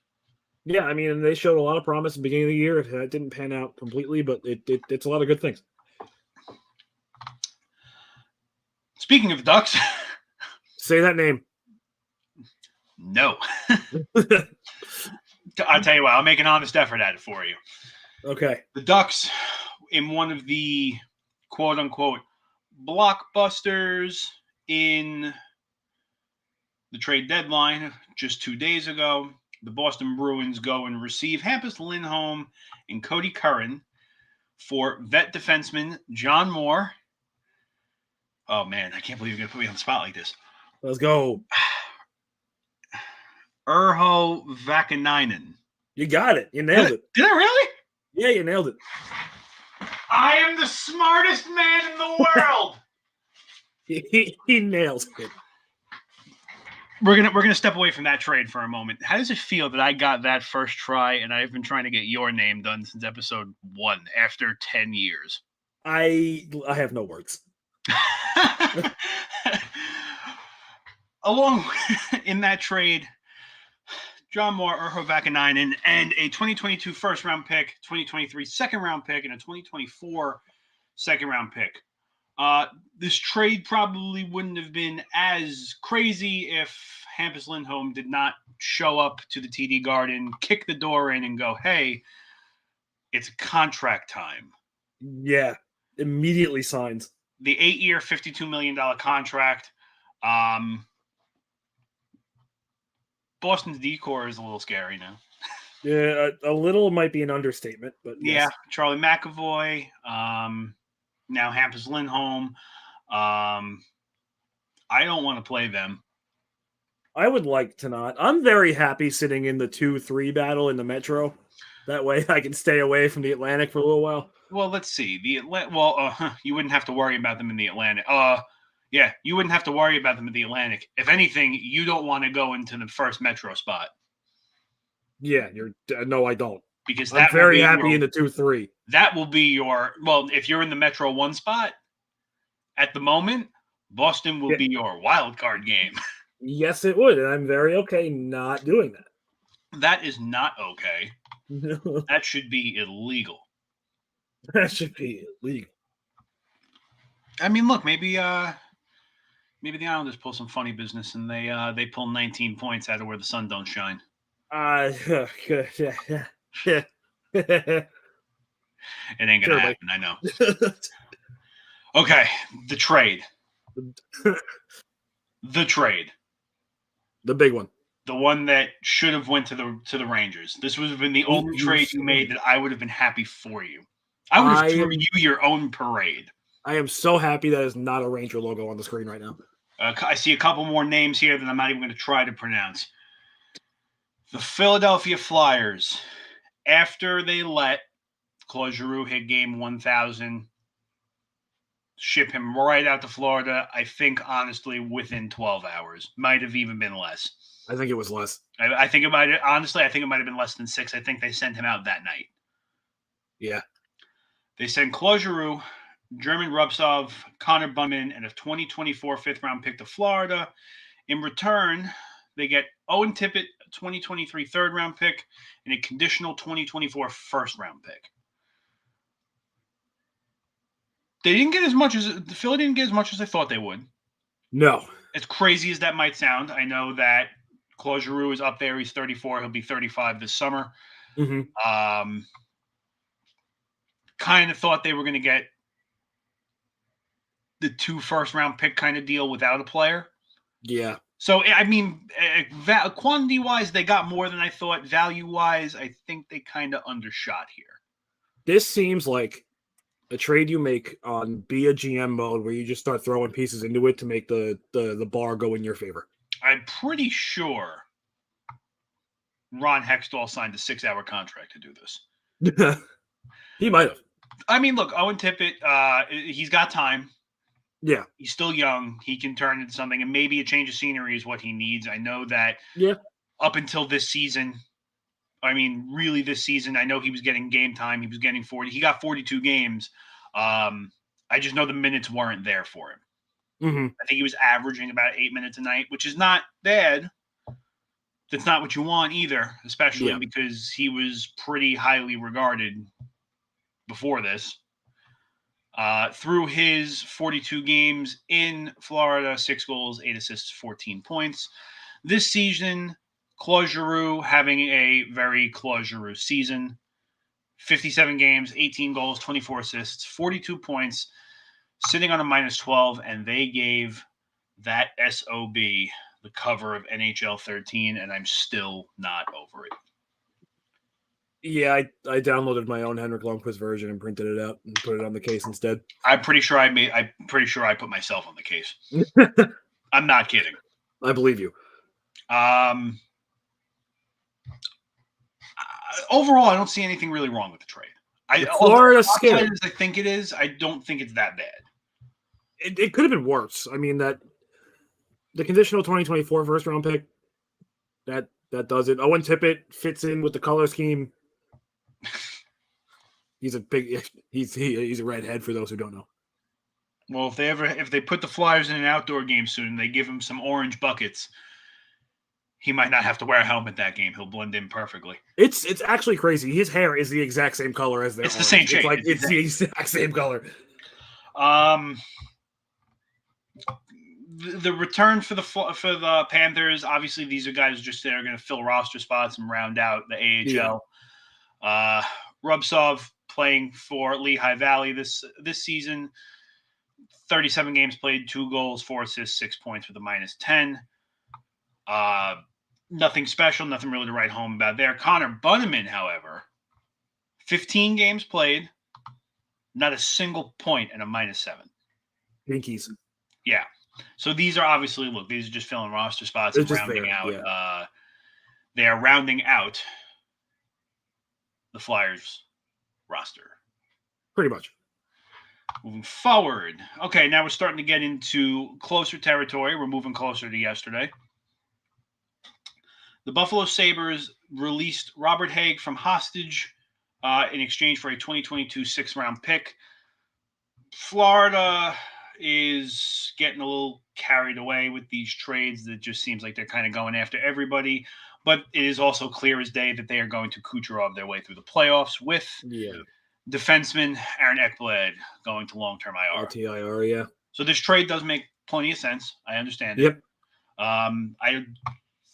Speaker 2: Yeah, I mean, they showed a lot of promise at the beginning of the year. It didn't pan out completely, but it's a lot of good things.
Speaker 1: Speaking of Ducks...
Speaker 2: Say that name.
Speaker 1: No. I'll tell you what, I'll make an honest effort at it for you.
Speaker 2: Okay.
Speaker 1: The Ducks, in one of the quote-unquote blockbusters in the trade deadline just 2 days ago, the Boston Bruins go and receive Hampus Lindholm and Cody Curran for vet defenseman John Moore. Oh, man, I can't believe you're going to put me on the spot like this.
Speaker 2: Let's go.
Speaker 1: Urho Vakanainen.
Speaker 2: You got it. You nailed it.
Speaker 1: Did I really?
Speaker 2: Yeah, you nailed it.
Speaker 1: I am the smartest man in the world.
Speaker 2: He nails it.
Speaker 1: We're gonna step away from that trade for a moment. How does it feel that I got that first try and I've been trying to get your name done since episode 1 after 10 years?
Speaker 2: I have no words.
Speaker 1: Along in that trade, John Moore, Urho Vakanainen, and a 2022 first-round pick, 2023 second-round pick, and a 2024 second-round pick. This trade probably wouldn't have been as crazy if Hampus Lindholm did not show up to the TD Garden, kick the door in, and go, hey, it's contract time.
Speaker 2: Yeah, immediately signs.
Speaker 1: The 8-year, $52 million contract. Boston's decor is a little scary now.
Speaker 2: Yeah, a little might be an understatement, but yes.
Speaker 1: Yeah, Charlie McAvoy, now Hampus Lindholm. I don't want to play them.
Speaker 2: I would like to not. I'm very happy sitting in the 2-3 battle in the Metro. That way I can stay away from the Atlantic for a little while.
Speaker 1: Well, let's see. You wouldn't have to worry about them in the Atlantic. Yeah, you wouldn't have to worry about them in the Atlantic. If anything, you don't want to go into the first Metro spot.
Speaker 2: Yeah, no, I don't.
Speaker 1: Because
Speaker 2: I'm very happy in the 2-3.
Speaker 1: That will be if you're in the Metro 1 spot, at the moment, Boston will be your wild card game.
Speaker 2: Yes, it would, and I'm very okay not doing that.
Speaker 1: That is not okay.
Speaker 2: No,
Speaker 1: That should be illegal.
Speaker 2: that should be illegal.
Speaker 1: I mean, look, maybe the Islanders pull some funny business and they pull 19 points out of where the sun don't shine.
Speaker 2: Yeah.
Speaker 1: It ain't gonna
Speaker 2: Sure,
Speaker 1: happen, I know. Okay, the trade. The trade.
Speaker 2: The big one.
Speaker 1: The one that should have went to the Rangers. This would have been the only trade you made that I would have been happy for you. I would have threw you your own parade.
Speaker 2: I am so happy that is not a Ranger logo on the screen right now.
Speaker 1: I see a couple more names here that I'm not even going to try to pronounce. The Philadelphia Flyers, after they let Claude Giroux hit game 1,000, ship him right out to Florida, I think, honestly, within 12 hours. Might have even been less.
Speaker 2: I think it was less.
Speaker 1: I think it might have been less than 6. I think they sent him out that night.
Speaker 2: Yeah.
Speaker 1: They sent Claude Giroux, German Rubtsov, Connor Bunman, and a 2024 fifth-round pick to Florida. In return, they get Owen Tippett, a 2023 third-round pick, and a conditional 2024 first-round pick. They didn't get as much as the Philly didn't get as much as they thought they would.
Speaker 2: No.
Speaker 1: As crazy as that might sound, I know that Claude Giroux is up there. He's 34. He'll be 35 this summer.
Speaker 2: Mm-hmm.
Speaker 1: Kind of thought they were going to get the 2 first-round pick kind of deal without a player.
Speaker 2: Yeah.
Speaker 1: So, I mean, quantity-wise, they got more than I thought. Value-wise, I think they kind of undershot here.
Speaker 2: This seems like a trade you make on be a GM mode where you just start throwing pieces into it to make the bar go in your favor.
Speaker 1: I'm pretty sure Ron Hextall signed a 6-hour contract to do this.
Speaker 2: He might have.
Speaker 1: I mean, look, Owen Tippett, he's got time.
Speaker 2: Yeah.
Speaker 1: He's still young. He can turn into something, and maybe a change of scenery is what he needs. I know that up until this season, I mean, really this season, I know he was getting game time. He was getting 40. He got 42 games. I just know the minutes weren't there for him.
Speaker 2: Mm-hmm.
Speaker 1: I think he was averaging about 8 minutes a night, which is not bad. That's not what you want either, especially because he was pretty highly regarded before this. Through his 42 games in Florida, 6 goals, 8 assists, 14 points. This season, Claude Giroux having a very Claude Giroux season. 57 games, 18 goals, 24 assists, 42 points, sitting on a -12, and they gave that SOB the cover of NHL 13, and I'm still not over it.
Speaker 2: Yeah, I downloaded my own Henrik Lundqvist version and printed it out and put it on the case instead.
Speaker 1: I'm pretty sure I put myself on the case. I'm not kidding.
Speaker 2: I believe you.
Speaker 1: Overall, I don't see anything really wrong with the trade.
Speaker 2: Florida scale,
Speaker 1: as I think it is, I don't think it's that bad.
Speaker 2: It could have been worse. I mean, that the conditional 2024 first round pick that does it. Owen Tippett fits in with the color scheme. He's a redhead for those who don't know.
Speaker 1: Well, if they put the Flyers in an outdoor game soon, they give him some orange buckets, he might not have to wear a helmet that game. He'll blend in perfectly.
Speaker 2: It's actually crazy. His hair is the exact same color as their
Speaker 1: It's orange. The same shade.
Speaker 2: It's the exact same color.
Speaker 1: The return for the Panthers, obviously these are guys just that are going to fill roster spots and round out the AHL. Yeah. Rubtsov playing for Lehigh Valley this season. 37 games played, 2 goals, 4 assists, 6 points with a -10. Nothing special, nothing really to write home about there. Connor Bunnaman, however, 15 games played, not a single point and a -7.
Speaker 2: Pinkies.
Speaker 1: Yeah. So these are obviously, these are just filling roster spots and rounding out.
Speaker 2: Yeah.
Speaker 1: They are rounding out the Flyers roster.
Speaker 2: Pretty much.
Speaker 1: Moving forward. Okay, now we're starting to get into closer territory. We're moving closer to yesterday. The Buffalo Sabres released Robert Haig from hostage in exchange for a 2022 6th-round pick. Florida is getting a little carried away with these trades. That just seems like they're kind of going after everybody. But it is also clear as day that they are going to Kucherov their way through the playoffs with defenseman Aaron Ekblad going to long-term IR.
Speaker 2: LTIR, yeah.
Speaker 1: So this trade does make plenty of sense. I understand
Speaker 2: it.
Speaker 1: I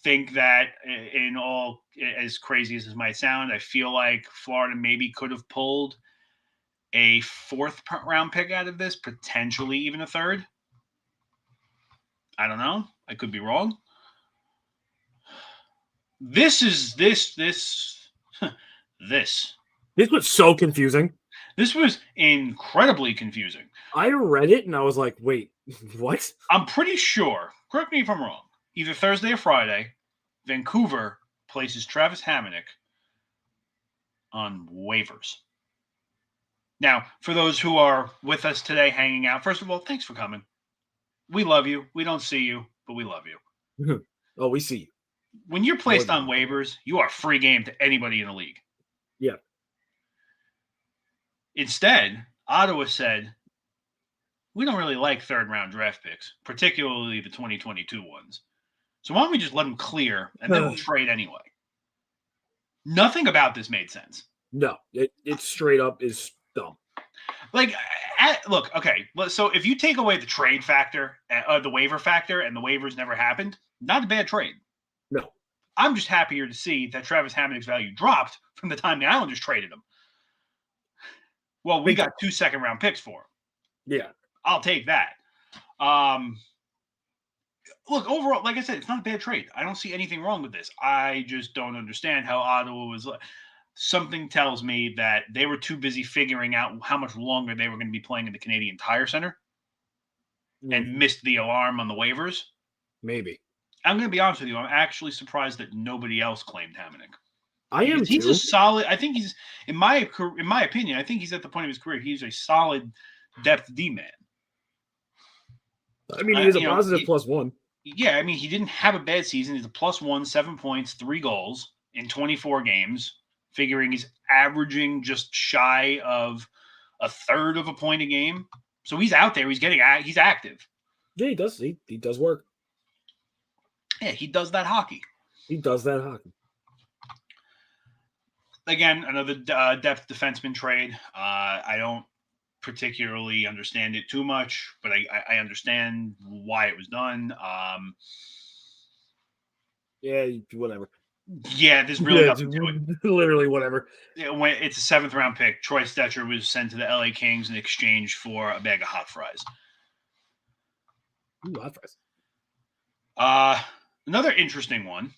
Speaker 1: think that in all, as crazy as this might sound, I feel like Florida maybe could have pulled a 4th round pick out of this, potentially even a 3rd. I don't know. I could be wrong. This
Speaker 2: was so confusing.
Speaker 1: This was incredibly confusing.
Speaker 2: I read it and I was like, wait, what?
Speaker 1: I'm pretty sure, correct me if I'm wrong, either Thursday or Friday, Vancouver places Travis Hammond on waivers. Now, for those who are with us today hanging out, first of all, thanks for coming. We love you. We don't see you, but we love you.
Speaker 2: Oh, we see you.
Speaker 1: When you're placed on waivers, you are free game to anybody in the league.
Speaker 2: Yeah.
Speaker 1: Instead, Ottawa said, we don't really like 3rd-round draft picks, particularly the 2022 ones. So why don't we just let them clear, and then we'll trade anyway? Nothing about this made sense.
Speaker 2: No, it straight up is dumb.
Speaker 1: Like, look, okay, so if you take away the trade factor, the waiver factor, and the waivers never happened, not a bad trade.
Speaker 2: No.
Speaker 1: I'm just happier to see that Travis Hammond's value dropped from the time the Islanders traded him. Well, we got 2 second-round picks for him.
Speaker 2: Yeah.
Speaker 1: I'll take that. Look, overall, like I said, it's not a bad trade. I don't see anything wrong with this. I just don't understand how Ottawa was. Something tells me that they were too busy figuring out how much longer they were going to be playing in the Canadian Tire Center and missed the alarm on the waivers.
Speaker 2: Maybe.
Speaker 1: I'm going to be honest with you. I'm actually surprised that nobody else claimed Hammond.
Speaker 2: I am
Speaker 1: He's a solid. I think he's, in my opinion, I think he's at the point of his career. He's a solid depth D man.
Speaker 2: I mean, he is a positive +1.
Speaker 1: Yeah, I mean, he didn't have a bad season. He's a +1, 7 points, 3 goals in 24 games. Figuring he's averaging just shy of a 1/3 of a point a game. So he's out there. He's active.
Speaker 2: Yeah, he does. He does work.
Speaker 1: Yeah, he does that hockey.
Speaker 2: He does that hockey.
Speaker 1: Again, another depth defenseman trade. I don't particularly understand it too much, but I understand why it was done.
Speaker 2: Yeah, whatever.
Speaker 1: Yeah, there's really nothing to it.
Speaker 2: Literally whatever.
Speaker 1: It's a 7th-round pick. Troy Stetcher was sent to the LA Kings in exchange for a bag of hot fries.
Speaker 2: Ooh, hot fries.
Speaker 1: Another interesting one.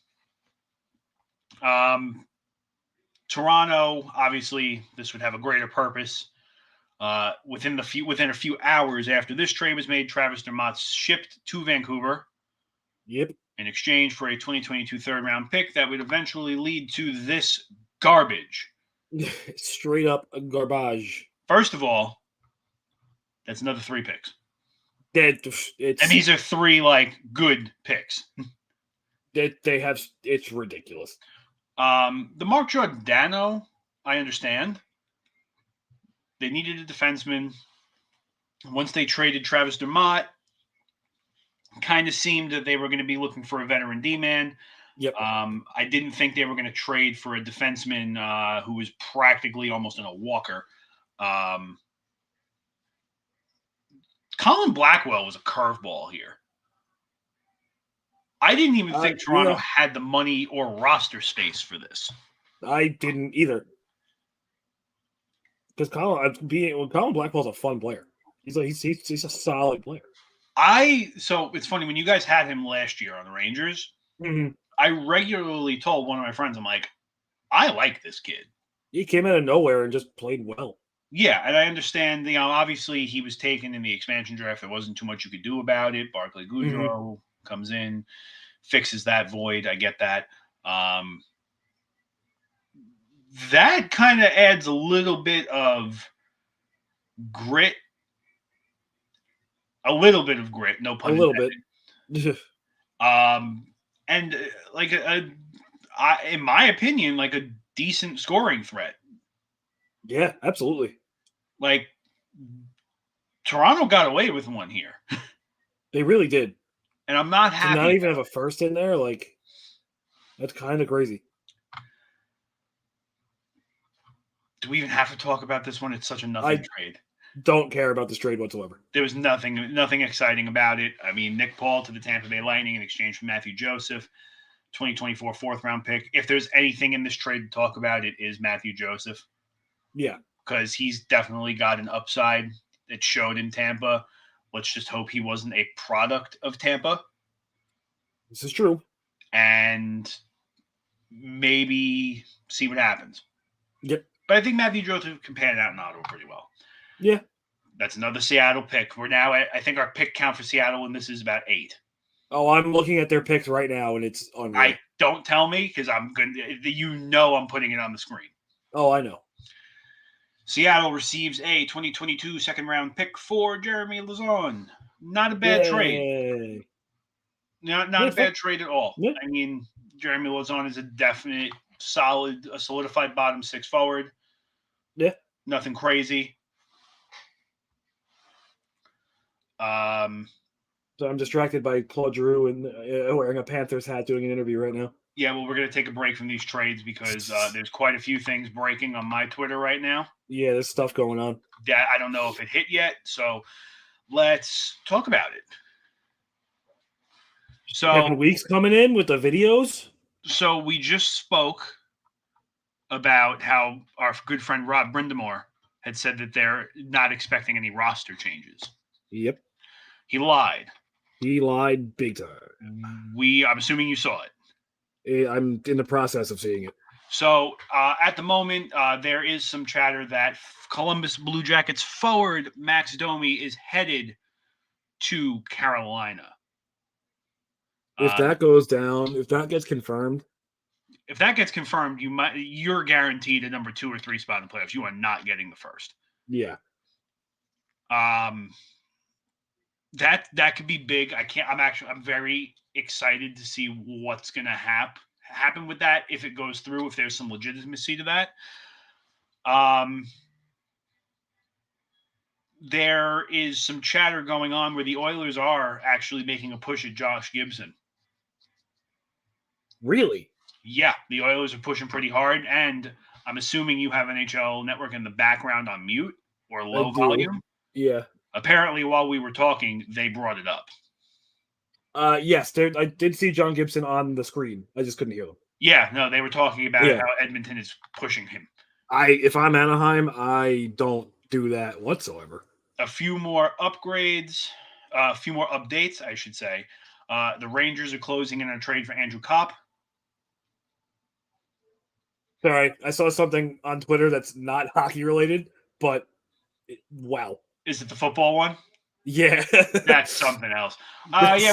Speaker 1: Toronto, obviously, this would have a greater purpose. Within a few hours after this trade was made, Travis Dermott's shipped to Vancouver.
Speaker 2: Yep.
Speaker 1: In exchange for a 2022 3rd-round pick that would eventually lead to this garbage.
Speaker 2: Straight up garbage.
Speaker 1: First of all, that's another 3 picks.
Speaker 2: And
Speaker 1: these are 3 good picks.
Speaker 2: It's ridiculous.
Speaker 1: The Mark Giordano, I understand. They needed a defenseman. Once they traded Travis Dermott, kind of seemed that they were going to be looking for a veteran D-man.
Speaker 2: Yep.
Speaker 1: I didn't think they were going to trade for a defenseman who was practically almost in a walker. Colin Blackwell was a curveball here. I didn't even think Toronto had the money or roster space for this.
Speaker 2: I didn't either. Because Colin Blackwell's a fun player. He's a solid player.
Speaker 1: So it's funny when you guys had him last year on the Rangers.
Speaker 2: Mm-hmm.
Speaker 1: I regularly told one of my friends, I'm like, I like this kid.
Speaker 2: He came out of nowhere and just played well.
Speaker 1: Yeah, and I understand. Obviously he was taken in the expansion draft. There wasn't too much you could do about it. Barclay Goodrow comes in, fixes that void. I get that. That kind of adds a little bit of grit. A little bit of grit, no pun intended.
Speaker 2: A little bit.
Speaker 1: And in my opinion, like a decent scoring threat.
Speaker 2: Yeah, absolutely.
Speaker 1: Like Toronto got away with one here.
Speaker 2: They really did.
Speaker 1: And I'm not happy.
Speaker 2: To not even have a first in there, like, that's kind of crazy.
Speaker 1: Do we even have to talk about this one? It's such a nothing trade.
Speaker 2: Don't care about this trade whatsoever.
Speaker 1: There was nothing exciting about it. I mean, Nick Paul to the Tampa Bay Lightning in exchange for Matthew Joseph, 2024 fourth-round pick. If there's anything in this trade to talk about, it is Matthew Joseph.
Speaker 2: Yeah.
Speaker 1: Because he's definitely got an upside that showed in Tampa. Let's just hope he wasn't a product of Tampa.
Speaker 2: This is true.
Speaker 1: And maybe see what happens.
Speaker 2: Yep.
Speaker 1: But I think Matthew Joseph can pan out in Ottawa pretty well.
Speaker 2: Yeah.
Speaker 1: That's another Seattle pick. We're now at, I think our pick count for Seattle, and this is about 8.
Speaker 2: Oh, I'm looking at their picks right now, and it's unreal.
Speaker 1: Don't tell me, because I'm good. I'm putting it on the screen.
Speaker 2: Oh, I know.
Speaker 1: Seattle receives a 2022 second-round pick for Jeremy Lauzon. Not a bad trade. Not a bad trade at all.
Speaker 2: Yeah.
Speaker 1: I mean, Jeremy Lauzon is a definite a solidified bottom 6 forward.
Speaker 2: Yeah.
Speaker 1: Nothing crazy.
Speaker 2: So I'm distracted by Claude Giroux and wearing a Panthers hat doing an interview right now.
Speaker 1: Yeah, well, we're going to take a break from these trades because there's quite a few things breaking on my Twitter right now.
Speaker 2: Yeah, there's stuff going on.
Speaker 1: That I don't know if it hit yet, so let's talk about it. So
Speaker 2: Kevin Weeks coming in with the videos.
Speaker 1: So we just spoke about how our good friend Rob Brindamore had said that they're not expecting any roster changes.
Speaker 2: Yep.
Speaker 1: He lied.
Speaker 2: He lied big time.
Speaker 1: I'm assuming you saw it.
Speaker 2: I'm in the process of seeing it.
Speaker 1: So at the moment, there is some chatter that Columbus Blue Jackets forward Max Domi is headed to Carolina.
Speaker 2: If that goes down, if that gets confirmed,
Speaker 1: you're guaranteed a number 2 or 3 spot in the playoffs. You are not getting the first.
Speaker 2: Yeah.
Speaker 1: That could be big. I'm very excited to see what's going to happen with that if it goes through, if there's some legitimacy to that. There is some chatter going on where the Oilers are actually making a push at Josh Gibson.
Speaker 2: Really?
Speaker 1: Yeah, the Oilers are pushing pretty hard, and I'm assuming you have NHL Network in the background on mute or low volume.
Speaker 2: Yeah.
Speaker 1: Apparently, while we were talking, they brought it up.
Speaker 2: Yes, I did see John Gibson on the screen. I just couldn't hear them.
Speaker 1: Yeah, no, they were talking about how Edmonton is pushing him.
Speaker 2: If I'm Anaheim, I don't do that whatsoever.
Speaker 1: A few more updates, I should say. The Rangers are closing in on a trade for Andrew Kopp.
Speaker 2: Sorry, I saw something on Twitter that's not hockey related, but wow.
Speaker 1: Is it the football one?
Speaker 2: Yeah.
Speaker 1: That's something else.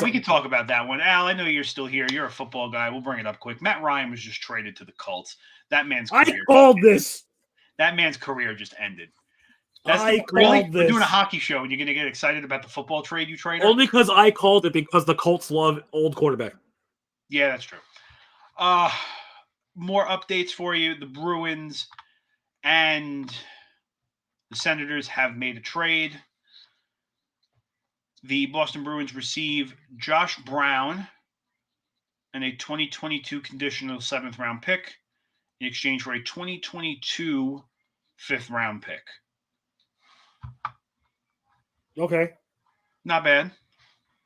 Speaker 1: We can talk about that one. Al, I know you're still here. You're a football guy. We'll bring it up quick. Matt Ryan was just traded to the Colts. That man's career.
Speaker 2: I called this.
Speaker 1: That man's career just ended.
Speaker 2: We're
Speaker 1: doing a hockey show, and you're going to get excited about the football trade you traded?
Speaker 2: Only because I called it because the Colts love old quarterback.
Speaker 1: Yeah, that's true. More updates for you. The Bruins and the Senators have made a trade. The Boston Bruins receive Josh Braun and a 2022 conditional 7th-round pick in exchange for a 2022 5th-round pick.
Speaker 2: Okay.
Speaker 1: Not bad.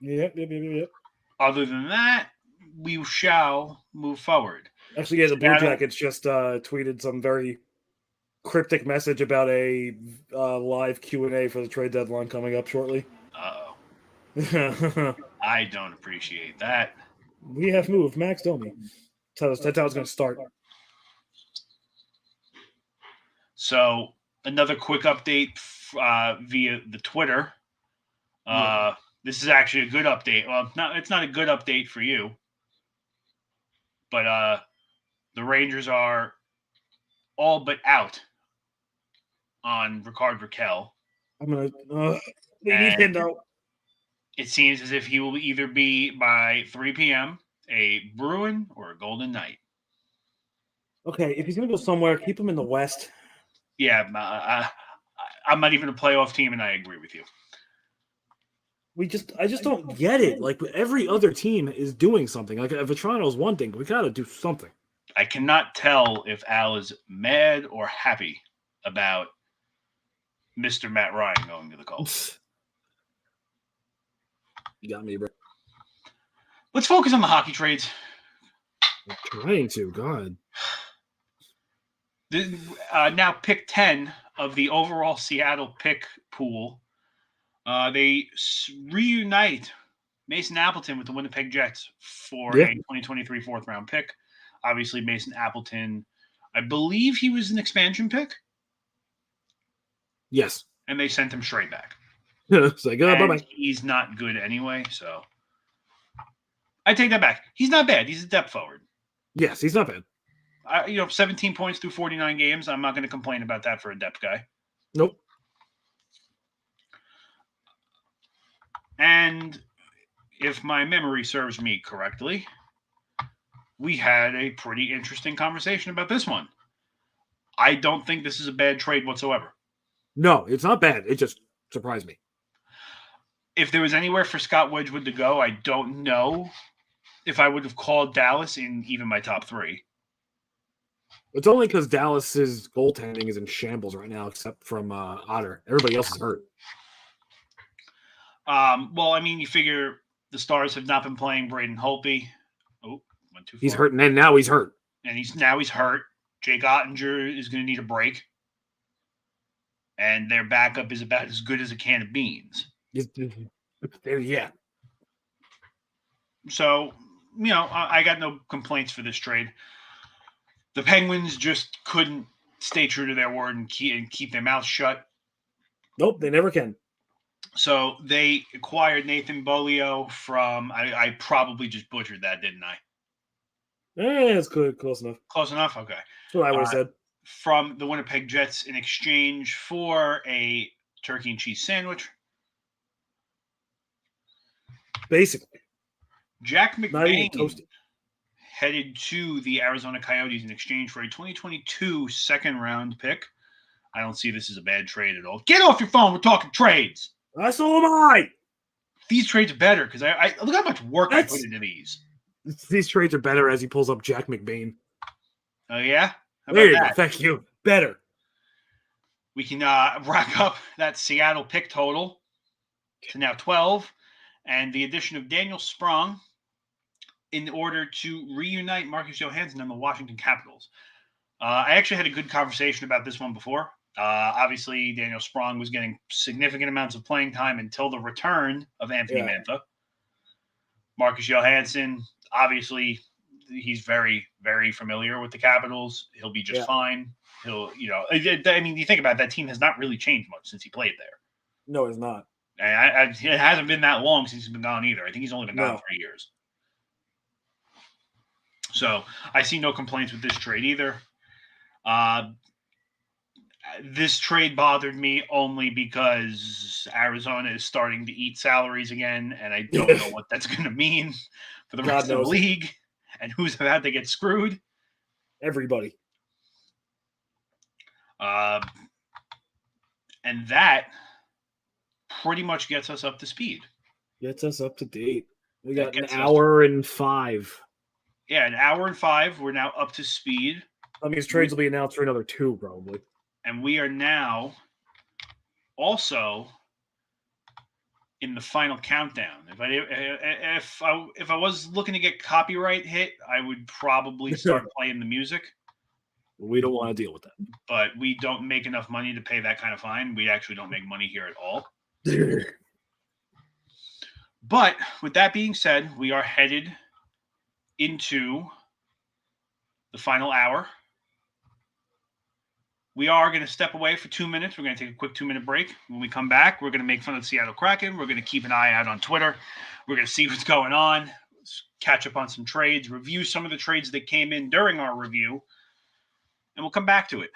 Speaker 2: Yep.
Speaker 1: Other than that, we shall move forward.
Speaker 2: Actually, yeah, the Blue Jackets just tweeted some very cryptic message about a live Q&A for the trade deadline coming up shortly.
Speaker 1: Uh-oh. I don't appreciate that.
Speaker 2: We have moved Max Domi. That's how it's going to start.
Speaker 1: So, another quick update via the Twitter. This is actually a good update. Well, it's not a good update for you. But the Rangers are all but out on Ricard Raquel.
Speaker 2: They need him though.
Speaker 1: It seems as if he will either be by 3 p.m. a Bruin or a Golden Knight.
Speaker 2: Okay, if he's going to go somewhere, keep him in the West.
Speaker 1: Yeah, I'm not even a playoff team, and I agree with you.
Speaker 2: I just don't get it. Like every other team is doing something. Like if Toronto's one thing, we gotta do something.
Speaker 1: I cannot tell if Al is mad or happy about Mr. Matt Ryan going to the Colts.
Speaker 2: You got me, bro.
Speaker 1: Let's focus on the hockey trades.
Speaker 2: I'm trying to. God.
Speaker 1: Now pick 10 of the overall Seattle pick pool. They reunite Mason Appleton with the Winnipeg Jets for a 2023 fourth-round pick. Obviously, Mason Appleton, I believe he was an expansion pick.
Speaker 2: Yes.
Speaker 1: And they sent him straight back.
Speaker 2: It's like, bye-bye.
Speaker 1: He's not good anyway, so I take that back. He's not bad. He's a depth forward.
Speaker 2: Yes, he's not bad.
Speaker 1: 17 points through 49 games. I'm not going to complain about that for a depth guy.
Speaker 2: Nope.
Speaker 1: And if my memory serves me correctly, we had a pretty interesting conversation about this one. I don't think this is a bad trade whatsoever.
Speaker 2: No, it's not bad. It just surprised me.
Speaker 1: If there was anywhere for Scott Wedgwood to go, I don't know if I would have called Dallas in even my top three.
Speaker 2: It's only because Dallas's goaltending is in shambles right now, except from Otter. Everybody else is hurt.
Speaker 1: Well, I mean, you figure the Stars have not been playing Braden Holtby. Oh, went too far.
Speaker 2: He's hurt, and now he's hurt.
Speaker 1: And he's hurt. Jake Ottinger is going to need a break. And their backup is about as good as a can of beans.
Speaker 2: Yeah.
Speaker 1: So, I got no complaints for this trade. The Penguins just couldn't stay true to their word and keep their mouths shut.
Speaker 2: Nope, they never can. So
Speaker 1: they acquired Nathan Beaulieu from, I probably just butchered that, didn't I?
Speaker 2: Yeah, it's good. Close enough.
Speaker 1: Close enough? Okay.
Speaker 2: That's what I would have said.
Speaker 1: From the Winnipeg Jets in exchange for a turkey and cheese sandwich.
Speaker 2: Basically.
Speaker 1: Jack McBain headed to the Arizona Coyotes in exchange for a 2022 second-round pick. I don't see this as a bad trade at all. Get off your phone. We're talking trades.
Speaker 2: So am I.
Speaker 1: These trades are better because I look how much work I put into these.
Speaker 2: These trades are better as he pulls up Jack McBain.
Speaker 1: Oh, yeah?
Speaker 2: There you go. Thank you. Better.
Speaker 1: We can rack up that Seattle pick total to now 12, and the addition of Daniel Sprong in order to reunite Marcus Johansson and the Washington Capitals. I actually had a good conversation about this one before. Obviously, Daniel Sprong was getting significant amounts of playing time until the return of Anthony Mantha. Marcus Johansson, obviously, he's very, very familiar with the Capitals. He'll be just fine. He'll, I mean, you think about it, that team has not really changed much since he played there.
Speaker 2: No, it's not.
Speaker 1: And it hasn't been that long since he's been gone either. I think he's only been gone 3 years. So I see no complaints with this trade either. This trade bothered me only because Arizona is starting to eat salaries again, and I don't know what that's going to mean for the rest of the league and who's about to get screwed.
Speaker 2: Everybody.
Speaker 1: And that pretty much gets us up to speed.
Speaker 2: Gets us up to date. We got an hour and 5.
Speaker 1: Yeah, an hour and 5. We're now up to speed.
Speaker 2: That means trades will be announced for another 2, probably.
Speaker 1: And we are now also in the final countdown. If I was looking to get copyright hit, I would probably start playing the music.
Speaker 2: We don't want to deal with that.
Speaker 1: But we don't make enough money to pay that kind of fine. We actually don't make money here at all. But with that being said, we are headed into the final hour. We are going to step away for 2 minutes. We're going to take a quick 2-minute break. When we come back, we're going to make fun of the Seattle Kraken. We're going to keep an eye out on Twitter. We're going to see what's going on, catch up on some trades, review some of the trades that came in during our review, and we'll come back to it.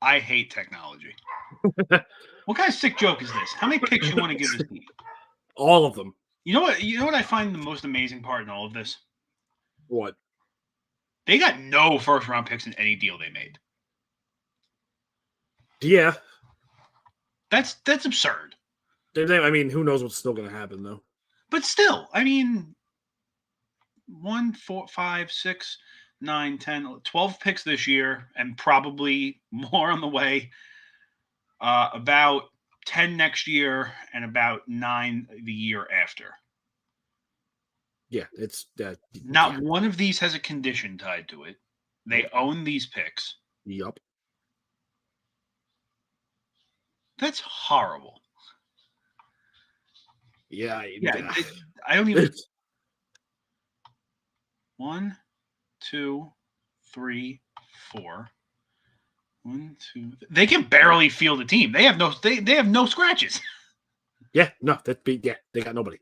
Speaker 1: I hate technology. What kind of sick joke is this? How many picks you want to give this team?
Speaker 2: All of them.
Speaker 1: You know what? You know what I find the most amazing part in all of this?
Speaker 2: What?
Speaker 1: They got no first-round picks in any deal they made.
Speaker 2: Yeah.
Speaker 1: That's absurd.
Speaker 2: I mean, who knows what's still going to happen, though.
Speaker 1: But still, I mean, 1, 4, 5, 6, 9, 10, 12 picks this year, and probably more on the way. About 10 next year, and about 9 the year after.
Speaker 2: Yeah, it's that.
Speaker 1: Not one of these has a condition tied to it. They own these picks.
Speaker 2: Yup.
Speaker 1: That's horrible.
Speaker 2: Yeah.
Speaker 1: I don't even. 1, 2, 3, 4. 1, 2. They can barely field a team. They have no scratches.
Speaker 2: Yeah, no, they got nobody.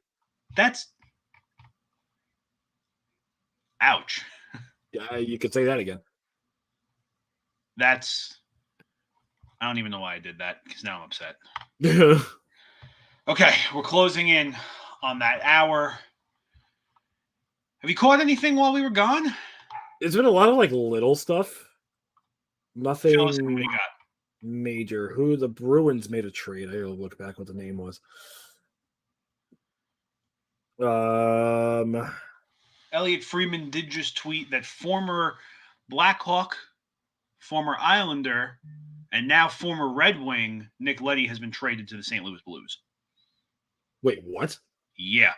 Speaker 1: That's ouch.
Speaker 2: You could say that again.
Speaker 1: I don't even know why I did that because now I'm upset. Okay, we're closing in on that hour. Have you caught anything while we were gone?
Speaker 2: It's been a lot of little stuff. Nothing major. Who the Bruins made a trade. I gotta look back what the name was.
Speaker 1: Elliot Friedman did just tweet that former Blackhawk, former Islander, and now former Red Wing Nick Leddy has been traded to the St. Louis Blues.
Speaker 2: Wait, what?
Speaker 1: Yeah.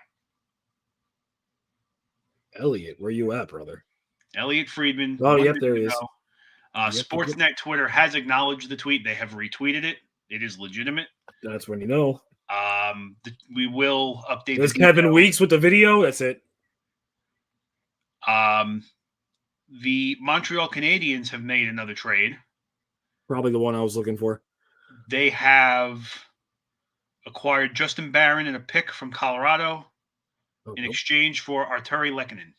Speaker 2: Elliot, where you at, brother?
Speaker 1: Elliot Friedman.
Speaker 2: Oh, yep, there he is.
Speaker 1: Sportsnet Twitter has acknowledged the tweet. They have retweeted it. It is legitimate.
Speaker 2: That's when you know.
Speaker 1: We will update.
Speaker 2: There's Kevin Weeks with the video. That's it.
Speaker 1: The Montreal Canadiens have made another trade.
Speaker 2: Probably the one I was looking for.
Speaker 1: They have acquired Justin Barron and a pick from Colorado in exchange for Arturi Lehkonen.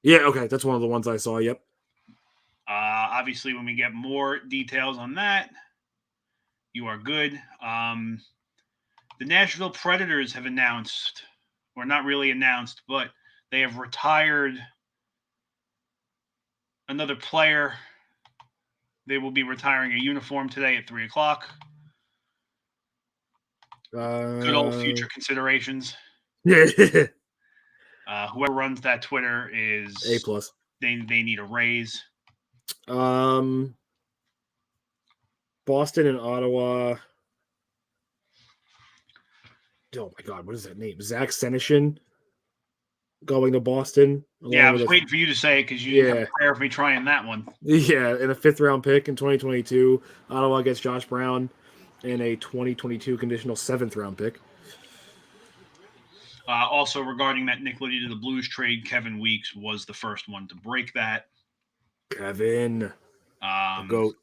Speaker 2: Yeah, okay. That's one of the ones I saw. Yep.
Speaker 1: Obviously, when we get more details on that, you are good. The Nashville Predators have announced, or not really announced, but they have retired another player. They will be retiring a uniform today at 3:00. Good old future considerations.
Speaker 2: Yeah.
Speaker 1: Whoever runs that Twitter is
Speaker 2: A+.
Speaker 1: They need a raise.
Speaker 2: Boston and Ottawa. Oh my God, what is that name? Zach Senyshyn going to Boston.
Speaker 1: Yeah, I was waiting for you to say it because you didn't prepare for me trying that one.
Speaker 2: Yeah, and a 5th-round pick in 2022. Ottawa gets Josh Braun and a 2022 conditional 7th-round pick.
Speaker 1: Also, regarding that Nick Leddy to the Blues trade, Kevin Weeks was the first one to break that.
Speaker 2: Kevin. GOAT.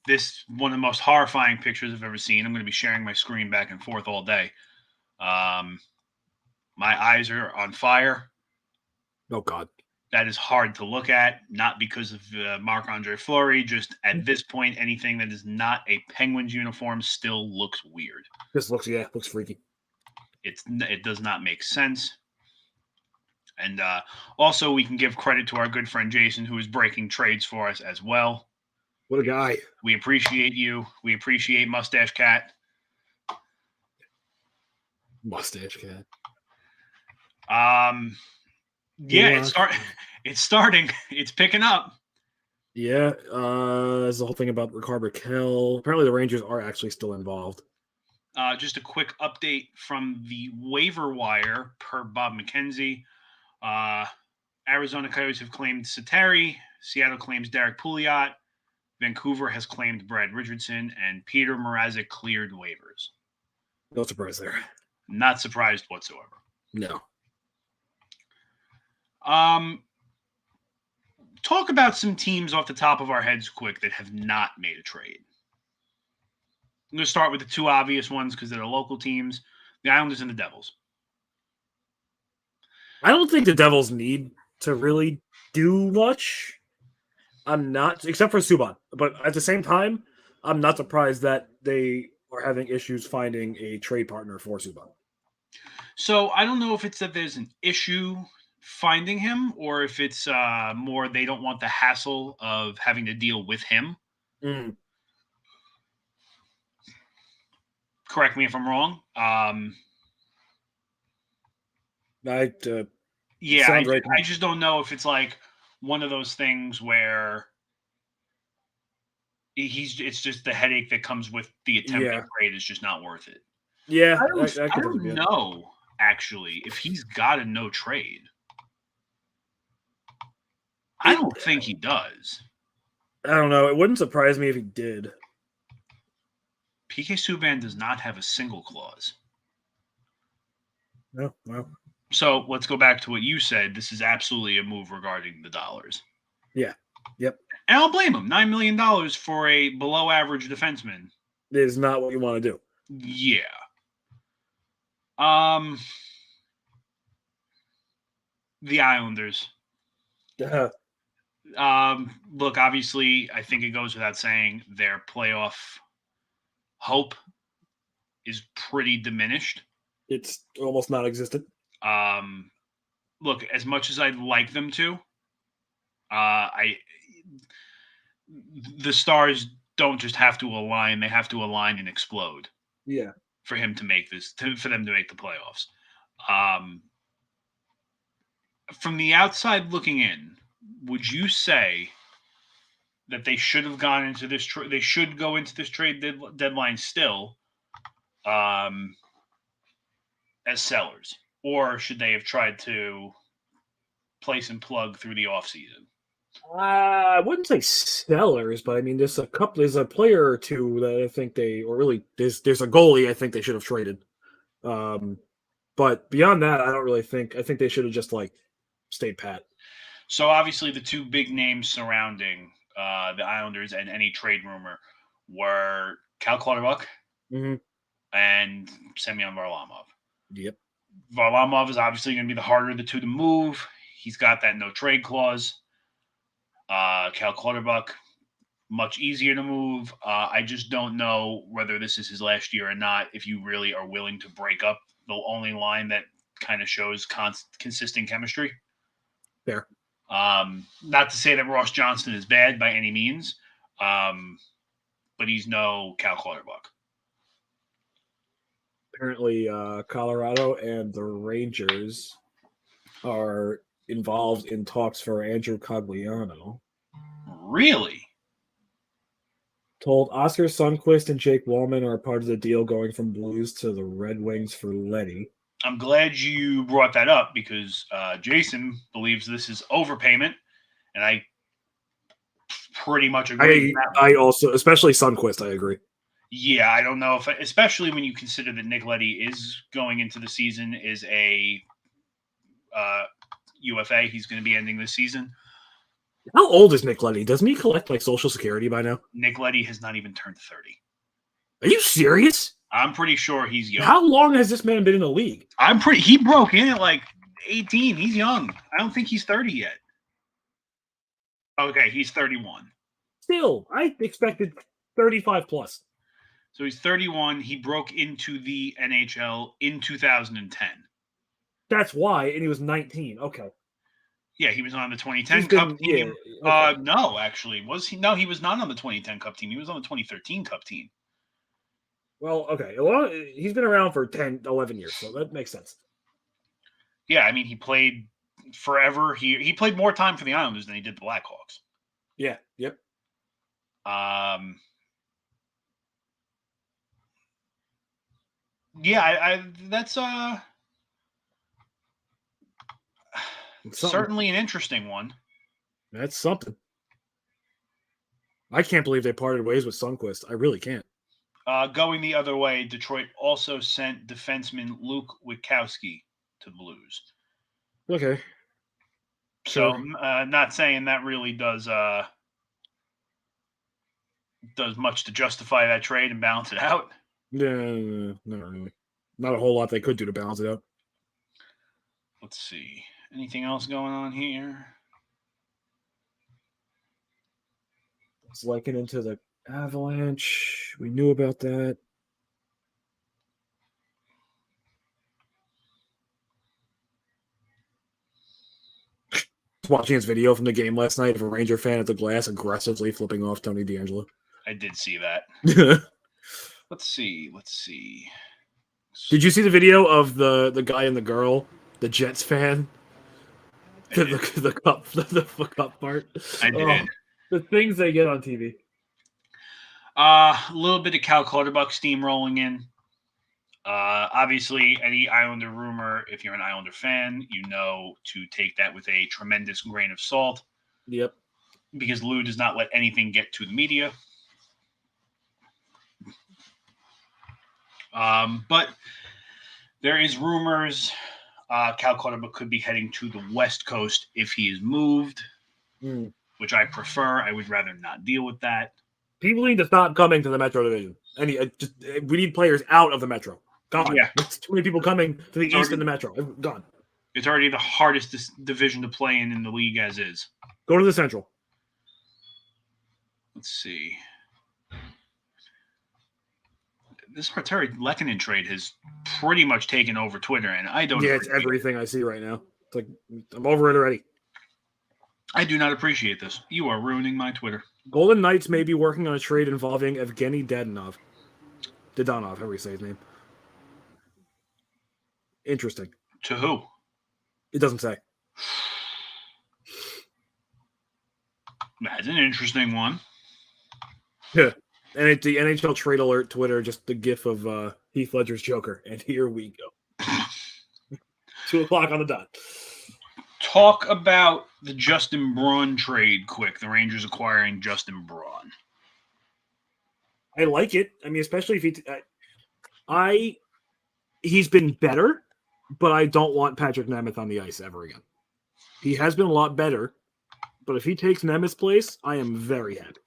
Speaker 1: This one of the most horrifying pictures I've ever seen. I'm going to be sharing my screen back and forth all day. My eyes are on fire.
Speaker 2: Oh, God.
Speaker 1: That is hard to look at, not because of Marc-Andre Fleury. Just at this point, anything that is not a Penguins uniform still looks weird.
Speaker 2: This looks freaky.
Speaker 1: It does not make sense. And also, we can give credit to our good friend Jason, who is breaking trades for us as well.
Speaker 2: What a guy. We
Speaker 1: appreciate you. We appreciate Mustache Cat.
Speaker 2: Mustache Cat.
Speaker 1: Yeah, it's starting. It's picking up.
Speaker 2: Yeah. There's the whole thing about Ricard Raquel. Apparently the Rangers are actually still involved.
Speaker 1: Just a quick update from the waiver wire per Bob McKenzie. Arizona Coyotes have claimed Sateri. Seattle claims Derek Pouliot. Vancouver has claimed Brad Richardson. And Peter Mrazek cleared waivers.
Speaker 2: No surprise there.
Speaker 1: Not surprised whatsoever.
Speaker 2: No.
Speaker 1: Talk about some teams off the top of our heads quick that have not made a trade. I'm going to start with the two obvious ones because they're the local teams, the Islanders and the Devils.
Speaker 2: I don't think the Devils need to really do much. I'm not, except for Subban. But at the same time, I'm not surprised that they are having issues finding a trade partner for Subban.
Speaker 1: So I don't know if it's that there's an issue finding him, or if it's more they don't want the hassle of having to deal with him.
Speaker 2: Mm.
Speaker 1: Correct me if I'm wrong. Yeah,
Speaker 2: sounds right.
Speaker 1: I just don't know if it's like one of those things where it's just the headache that comes with the attempted trade is just not worth it.
Speaker 2: Yeah,
Speaker 1: I don't know actually if he's got a no trade. I don't think he does.
Speaker 2: I don't know. It wouldn't surprise me if he did.
Speaker 1: PK Subban does not have a single clause.
Speaker 2: No, well.
Speaker 1: So let's go back to what you said. This is absolutely a move regarding the dollars.
Speaker 2: Yeah. Yep.
Speaker 1: And I'll blame him. $9 million for a below average defenseman
Speaker 2: is not what you want to do.
Speaker 1: Yeah. The Islanders. Look, obviously, I think it goes without saying their playoff hope is pretty diminished.
Speaker 2: It's almost non-existent.
Speaker 1: Look, as much as I'd like them to, the stars don't just have to align; they have to align and explode.
Speaker 2: Yeah.
Speaker 1: For him to make for them to make the playoffs. From the outside looking in, would you say that they should have gone into this? They should go into this trade deadline still, as sellers, or should they have tried to place and plug through the offseason?
Speaker 2: I wouldn't say sellers, but I mean, there's a player or two that I think there's a goalie I think they should have traded. But beyond that, I don't really think. I think they should have just stayed pat.
Speaker 1: So obviously, the two big names surrounding the Islanders and any trade rumor were Cal Clutterbuck and Semyon Varlamov.
Speaker 2: Yep.
Speaker 1: Varlamov is obviously going to be the harder of the two to move. He's got that no trade clause. Cal Clutterbuck, much easier to move. I just don't know whether this is his last year or not. If you really are willing to break up the only line that kind of shows consistent chemistry.
Speaker 2: Fair.
Speaker 1: Not to say that Ross Johnston is bad by any means, but he's no Cal Clutterbuck.
Speaker 2: Apparently, Colorado and the Rangers are involved in talks for Andrew Cogliano.
Speaker 1: Really?
Speaker 2: Told Oscar Sundquist and Jake Wallman are part of the deal going from Blues to the Red Wings for Leddy.
Speaker 1: I'm glad you brought that up because Jason believes this is overpayment, and I pretty much agree.
Speaker 2: I also, especially Sundquist, I agree.
Speaker 1: Yeah, I don't know if, especially when you consider that Nick Leddy is going into the season is a UFA. He's going to be ending this season.
Speaker 2: How old is Nick Leddy? Doesn't he collect Social Security by now?
Speaker 1: Nick Leddy has not even turned 30.
Speaker 2: Are you serious?
Speaker 1: I'm pretty sure he's young.
Speaker 2: How long has this man been in the league?
Speaker 1: He broke in at 18. He's young. I don't think he's 30 yet. Okay, he's 31.
Speaker 2: Still, I expected 35 plus.
Speaker 1: So he's 31. He broke into the NHL in 2010.
Speaker 2: That's why, and he was 19. Okay.
Speaker 1: Yeah, he was on the 2010 Cup team. Yeah, okay. No, actually. Was he? No, he was not on the 2010 Cup team. He was on the 2013 Cup team.
Speaker 2: Well, okay. Well, he's been around for 10, 11 years, so that makes sense.
Speaker 1: Yeah, I mean, he played forever. He played more time for the Islanders than he did the Blackhawks.
Speaker 2: Yeah, yep.
Speaker 1: Yeah, that's certainly an interesting one.
Speaker 2: That's something. I can't believe they parted ways with Sundquist. I really can't.
Speaker 1: Going the other way, Detroit also sent defenseman Luke Witkowski to the Blues.
Speaker 2: Okay.
Speaker 1: So, not saying that really does much to justify that trade and balance it out.
Speaker 2: Yeah, not really. Not a whole lot they could do to balance it out.
Speaker 1: Let's see. Anything else going on here?
Speaker 2: It's likened into the Avalanche. We knew about that. Watching his video from the game last night of a Ranger fan at the glass aggressively flipping off Tony DeAngelo.
Speaker 1: I did see that. Let's see.
Speaker 2: Did you see the video of the guy and the girl, the Jets fan? The cup part.
Speaker 1: I did.
Speaker 2: The things they get on TV.
Speaker 1: A little bit of Cal Clutterbuck steamrolling in. Obviously, any Islander rumor, if you're an Islander fan, you know to take that with a tremendous grain of salt.
Speaker 2: Yep.
Speaker 1: Because Lou does not let anything get to the media. But there is rumors Cal Clutterbuck could be heading to the West Coast if he is moved, which I prefer. I would rather not deal with that.
Speaker 2: People need to stop coming to the Metro Division. We need players out of the Metro. Gone. Yeah. There's too many people coming to the East and the Metro. Gone.
Speaker 1: It's already the hardest division to play in the league as is.
Speaker 2: Go to the Central.
Speaker 1: Let's see. This Arturi Lehkonen trade has pretty much taken over Twitter, and I don't.
Speaker 2: Yeah, it's everything I see right now. It's like I'm over it already.
Speaker 1: I do not appreciate this. You are ruining my Twitter.
Speaker 2: Golden Knights may be working on a trade involving Evgeny Dadonov, however you say his name. Interesting.
Speaker 1: To who?
Speaker 2: It doesn't say.
Speaker 1: That's an interesting one.
Speaker 2: Yeah. And the NHL Trade Alert Twitter, just the gif of Heath Ledger's Joker. And here we go. 2:00 on the dot.
Speaker 1: Talk about the Justin Braun trade quick. The Rangers acquiring Justin Braun.
Speaker 2: I like it. I mean, especially if he's been better, but I don't want Patrick Nemeth on the ice ever again. He has been a lot better, but if he takes Nemeth's place, I am very happy.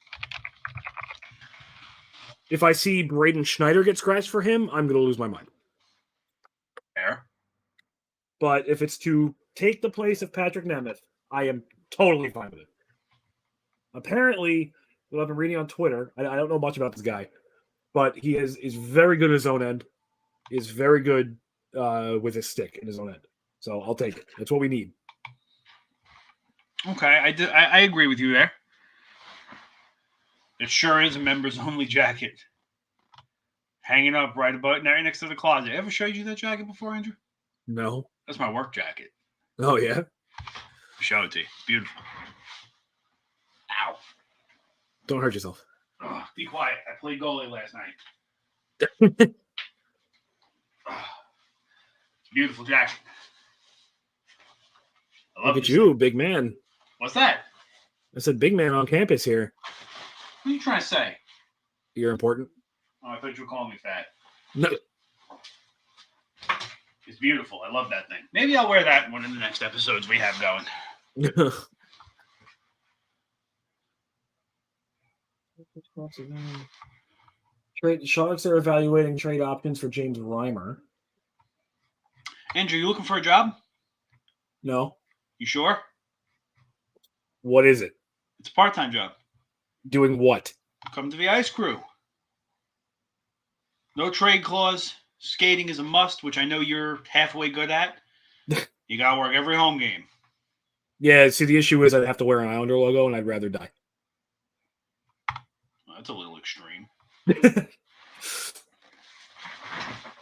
Speaker 2: If I see Braden Schneider get scratched for him, I'm going to lose my mind.
Speaker 1: Fair.
Speaker 2: But if it's to take the place of Patrick Nemeth, I am totally fine with it. Apparently, what I've been reading on Twitter, I don't know much about this guy, but he is very good at his own end, is very good with his stick in his own end. So I'll take it. That's what we need.
Speaker 1: Okay, I agree with you there. It sure is a members-only jacket. Hanging up right next to the closet. Ever showed you that jacket before, Andrew?
Speaker 2: No.
Speaker 1: That's my work jacket.
Speaker 2: Oh, yeah?
Speaker 1: Show it to you. It's beautiful. Ow.
Speaker 2: Don't hurt yourself.
Speaker 1: Oh, be quiet. I played goalie last night. Beautiful jacket.
Speaker 2: Look at you, big man.
Speaker 1: What's that?
Speaker 2: I said big man on campus here.
Speaker 1: What are you trying to say?
Speaker 2: You're important.
Speaker 1: Oh, I thought you were calling me fat.
Speaker 2: No.
Speaker 1: It's beautiful. I love that thing. Maybe I'll wear that in one of the next episodes we have going.
Speaker 2: Sharks are evaluating trade options for James Reimer.
Speaker 1: Andrew, you looking for a job?
Speaker 2: No.
Speaker 1: You sure?
Speaker 2: What is it?
Speaker 1: It's a part-time job.
Speaker 2: Doing what?
Speaker 1: Come to the ice crew. No trade clause. Skating is a must, which I know you're halfway good at. You got to work every home game.
Speaker 2: Yeah, see, the issue is I'd have to wear an Islander logo, and I'd rather die.
Speaker 1: Well, that's a little extreme.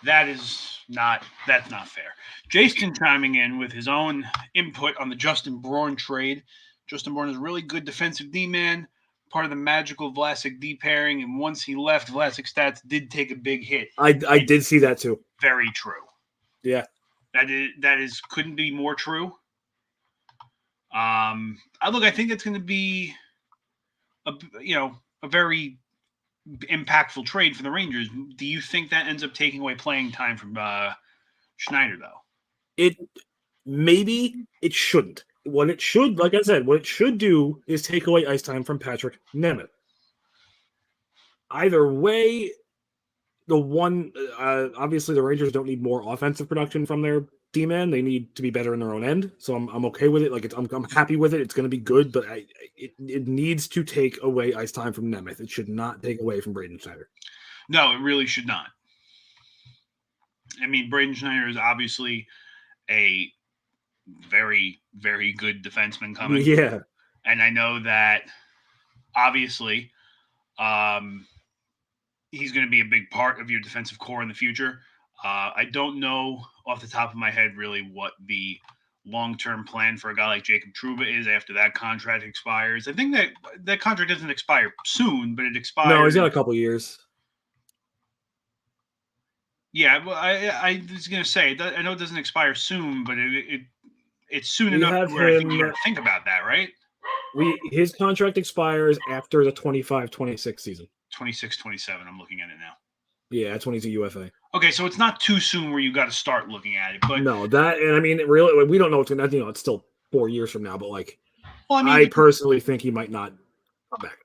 Speaker 1: That's not fair. Jason chiming in with his own input on the Justin Braun trade. Justin Braun is a really good defensive D-man, part of the magical Vlasic D pairing, and once he left, Vlasic's stats did take a big hit.
Speaker 2: I did see that too.
Speaker 1: Very true.
Speaker 2: Yeah.
Speaker 1: That is couldn't be more true. I think it's going to be a very impactful trade for the Rangers. Do you think that ends up taking away playing time from Schneider, though?
Speaker 2: Maybe it shouldn't. What it should do is take away ice time from Patrick Nemeth. Either way, obviously the Rangers don't need more offensive production from their D-man. They need to be better in their own end. So I'm okay with it. Like I'm happy with it. It's going to be good, but it needs to take away ice time from Nemeth. It should not take away from Braden Schneider.
Speaker 1: No, it really should not. I mean, Braden Schneider is obviously a very, very good defenseman coming.
Speaker 2: Yeah.
Speaker 1: And I know that obviously he's going to be a big part of your defensive core in the future. I don't know off the top of my head really what the long-term plan for a guy like Jacob Trouba is after that contract expires. I think that contract doesn't expire soon, but it expires.
Speaker 2: No, he's got a couple years.
Speaker 1: Yeah, well, I was going to say, I know it doesn't expire soon, but it's soon enough where I think you got to think about that, right?
Speaker 2: His contract expires after the 25-26 season.
Speaker 1: 26-27, I'm looking at it now.
Speaker 2: Yeah, 22 UFA.
Speaker 1: Okay, so it's not too soon where you got to start looking at it, but
Speaker 2: no, and I mean, really, we don't know what's going to. It's still 4 years from now, but I personally think he might not come back.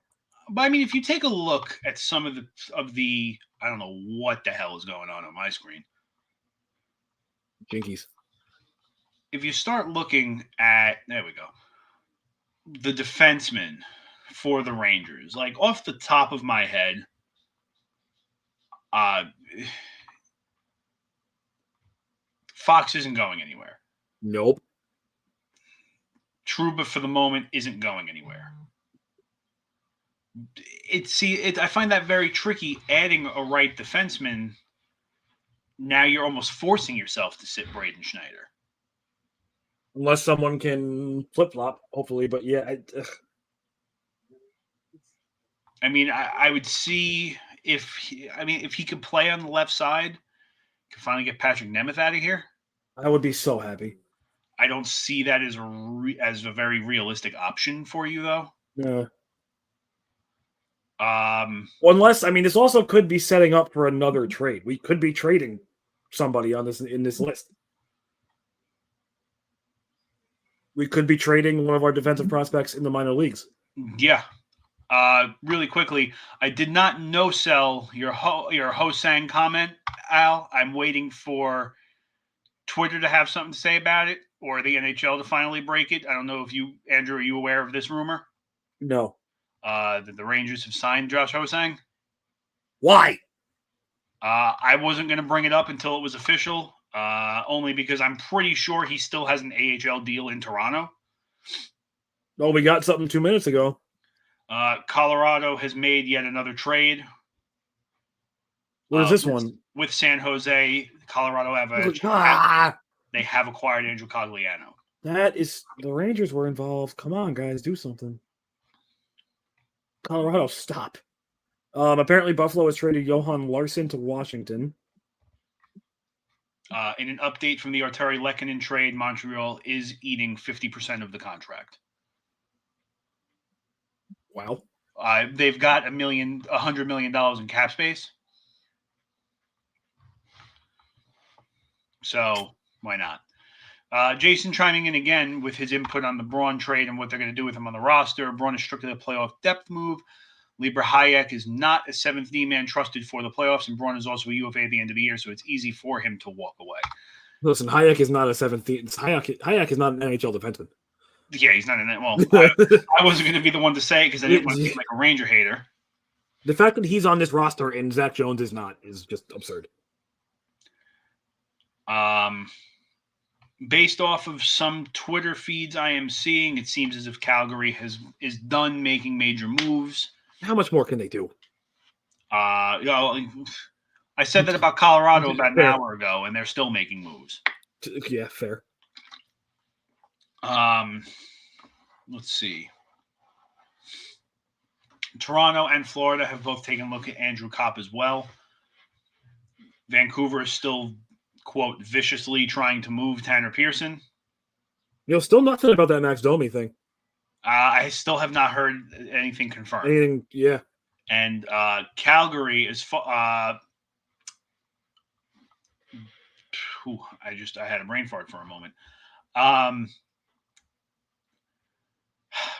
Speaker 1: But I mean, if you take a look at some of the I don't know what the hell is going on my screen.
Speaker 2: Jinkies.
Speaker 1: If you start looking at, there we go, the defensemen for the Rangers, like off the top of my head, Fox isn't going anywhere.
Speaker 2: Nope.
Speaker 1: Trouba for the moment isn't going anywhere. I find that very tricky. Adding a right defenseman, now you're almost forcing yourself to sit Braden Schneider.
Speaker 2: Unless someone can flip-flop, hopefully. But yeah.
Speaker 1: I mean, I would see if he could play on the left side, can finally get Patrick Nemeth out of here.
Speaker 2: I would be so happy.
Speaker 1: I don't see that as a very realistic option for you, though.
Speaker 2: Yeah.
Speaker 1: Unless,
Speaker 2: I mean, this also could be setting up for another trade. We could be trading somebody in this list. We could be trading one of our defensive prospects in the minor leagues.
Speaker 1: Yeah. Really quickly, I did not no-sell your Hosang comment, Al. I'm waiting for Twitter to have something to say about it or the NHL to finally break it. I don't know if Andrew, are you aware of this rumor?
Speaker 2: No.
Speaker 1: That the Rangers have signed Josh Hosang.
Speaker 2: Why?
Speaker 1: I wasn't going to bring it up until it was official, only because I'm pretty sure he still has an AHL deal in Toronto.
Speaker 2: Oh, we got something 2 minutes ago.
Speaker 1: Colorado has made yet another trade.
Speaker 2: What is this one?
Speaker 1: With San Jose, Colorado they have acquired Andrew Cogliano.
Speaker 2: That is, the Rangers were involved. Come on, guys, do something. Colorado, stop. Apparently, Buffalo has traded Johan Larsson to Washington.
Speaker 1: In an update from the Arturi Lehkonen trade, Montreal is eating 50% of the contract.
Speaker 2: Wow.
Speaker 1: They've got $100 million in cap space. So why not? Jason chiming in again with his input on the Braun trade and what they're going to do with him on the roster. Braun is strictly a playoff depth move. Libra Hayek is not a seventh D-man trusted for the playoffs, and Braun is also a UFA at the end of the year, so it's easy for him to walk away.
Speaker 2: Listen, Hayek is not a seventh. Hayek is not an NHL defenseman.
Speaker 1: Yeah, he's not in that. Well, I wasn't going to be the one to say it because I didn't want to seem like a Ranger hater.
Speaker 2: The fact that he's on this roster and Zach Jones is not is just absurd.
Speaker 1: Based off of some Twitter feeds I am seeing, it seems as if Calgary is done making major moves.
Speaker 2: How much more can they do?
Speaker 1: I said that about Colorado about an hour ago, and they're still making moves.
Speaker 2: Yeah, fair.
Speaker 1: Let's see. Toronto and Florida have both taken a look at Andrew Kopp as well. Vancouver is still, quote, viciously trying to move Tanner Pearson.
Speaker 2: Still nothing about that Max Domi thing.
Speaker 1: I still have not heard anything confirmed.
Speaker 2: Yeah.
Speaker 1: And Calgary is I had a brain fart for a moment.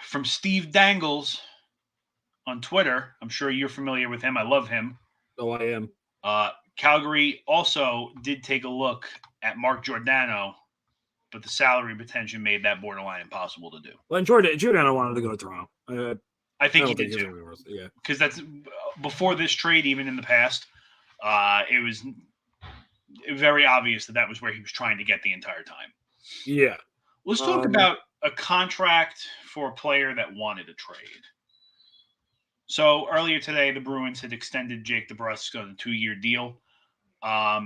Speaker 1: From Steve Dangles on Twitter, I'm sure you're familiar with him. I love him.
Speaker 2: Oh, I am.
Speaker 1: Calgary also did take a look at Mark Giordano, but the salary potential made that borderline impossible to do.
Speaker 2: Well, and Giordano wanted to go to Toronto.
Speaker 1: I think he did too.
Speaker 2: Yeah,
Speaker 1: because that's before this trade. Even in the past, it was very obvious that was where he was trying to get the entire time.
Speaker 2: Yeah.
Speaker 1: Let's talk about a contract for a player that wanted a trade. So earlier today, the Bruins had extended Jake DeBrusk on a 2-year deal. How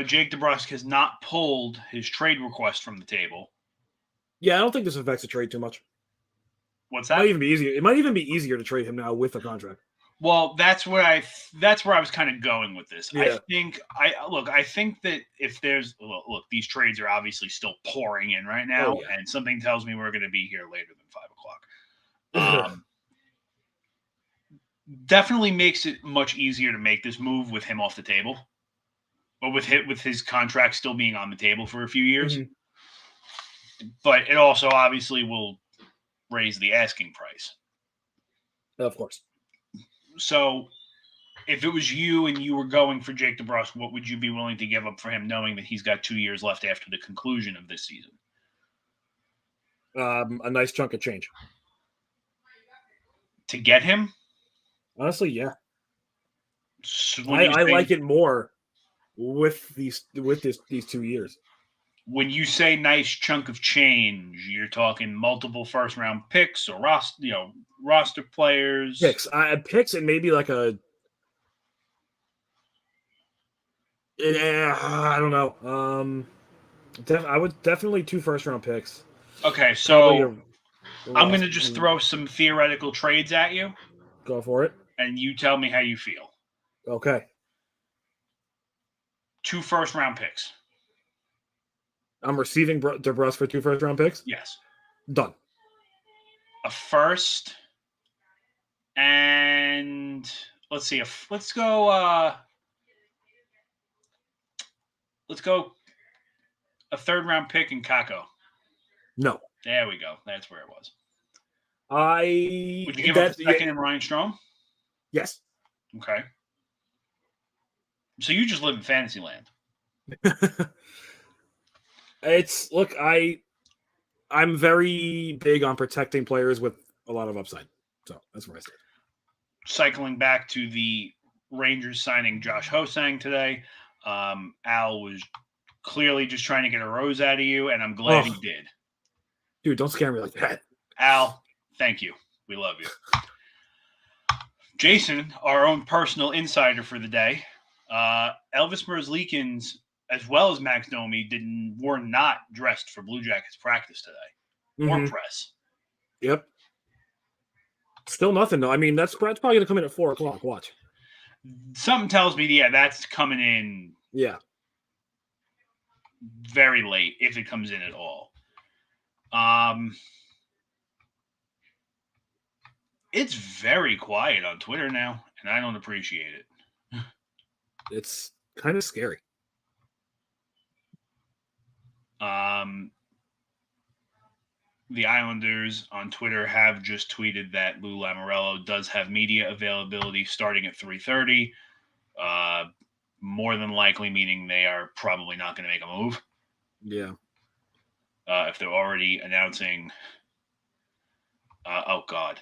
Speaker 1: Jake DeBrusk has not pulled his trade request from the table.
Speaker 2: Yeah, I don't think this affects the trade too much.
Speaker 1: What's that?
Speaker 2: It might even be easier. It might even be easier to trade him now with a contract.
Speaker 1: Well, that's where I was kind of going with this.
Speaker 2: Yeah.
Speaker 1: I think that if there's these trades are obviously still pouring in right now, and something tells me we're going to be here later than 5 o'clock. Definitely makes it much easier to make this move with him off the table, or with his contract still being on the table for a few years. Mm-hmm. But it also obviously will raise the asking price.
Speaker 2: Of course.
Speaker 1: So, if it was you and you were going for Jake DeBrusk, what would you be willing to give up for him, knowing that he's got 2 years left after the conclusion of this season?
Speaker 2: A nice chunk of change.
Speaker 1: To get him?
Speaker 2: Honestly, yeah.
Speaker 1: So
Speaker 2: I like it more with these 2 years.
Speaker 1: When you say nice chunk of change, you're talking multiple first-round picks or roster players.
Speaker 2: Picks, and maybe like a. I don't know. I would definitely 2 first-round picks.
Speaker 1: Okay, so I'm going to just throw some theoretical trades at you.
Speaker 2: Go for it.
Speaker 1: And you tell me how you feel.
Speaker 2: Okay.
Speaker 1: 2 first-round picks.
Speaker 2: I'm receiving DeBrusk for 2 first-round picks?
Speaker 1: Yes.
Speaker 2: Done.
Speaker 1: A first, and let's see. Let's go a 3rd-round pick in Kako.
Speaker 2: No.
Speaker 1: There we go. That's where it was. Would you give up a second in Ryan Strome?
Speaker 2: Yes.
Speaker 1: Okay. So you just live in fantasy land.
Speaker 2: I'm very big on protecting players with a lot of upside. So that's where I stand.
Speaker 1: Cycling back to the Rangers signing Josh Ho-Sang today, Al was clearly just trying to get a rose out of you, and I'm glad he did.
Speaker 2: Dude, don't scare me like that.
Speaker 1: Al, thank you. We love you. Jason, our own personal insider for the day, Elvis Merzlikins, as well as Max Domi, were not dressed for Blue Jackets practice today or press.
Speaker 2: Yep. Still nothing though. I mean, that's probably going to come in at 4:00. Watch.
Speaker 1: Something tells me, that's coming in.
Speaker 2: Yeah.
Speaker 1: Very late, if it comes in at all. It's very quiet on Twitter now, and I don't appreciate it.
Speaker 2: It's kind of scary.
Speaker 1: The Islanders on Twitter have just tweeted that Lou Lamoriello does have media availability starting at 3:30. More than likely meaning they are probably not going to make a move.
Speaker 2: Yeah.
Speaker 1: If they're already announcing. Oh God.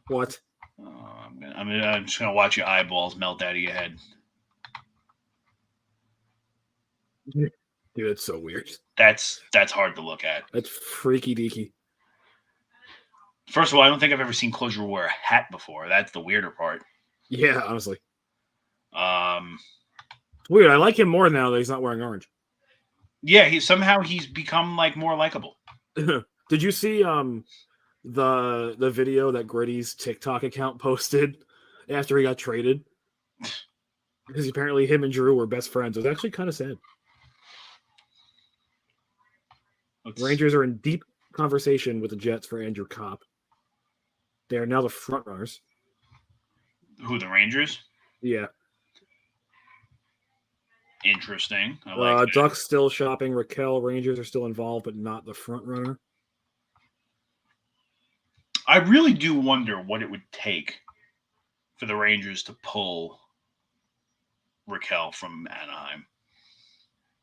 Speaker 2: What?
Speaker 1: I'm just going to watch your eyeballs melt out of your head.
Speaker 2: Dude, it's so weird.
Speaker 1: That's hard to look at.
Speaker 2: That's freaky deaky.
Speaker 1: First of all, I don't think I've ever seen Closure wear a hat before. That's the weirder part.
Speaker 2: Yeah, honestly. Weird. I like him more now that he's not wearing orange.
Speaker 1: Yeah, he's become more likable.
Speaker 2: Did you see the video that Gritty's TikTok account posted after he got traded? Because apparently him and Drew were best friends. It was actually kind of sad. Rangers are in deep conversation with the Jets for Andrew Kopp. They are now the front runners.
Speaker 1: Who, the Rangers?
Speaker 2: Yeah.
Speaker 1: Interesting. I like that.
Speaker 2: Ducks still shopping Raquel. Rangers are still involved, but not the front runner.
Speaker 1: I really do wonder what it would take for the Rangers to pull Raquel from Anaheim.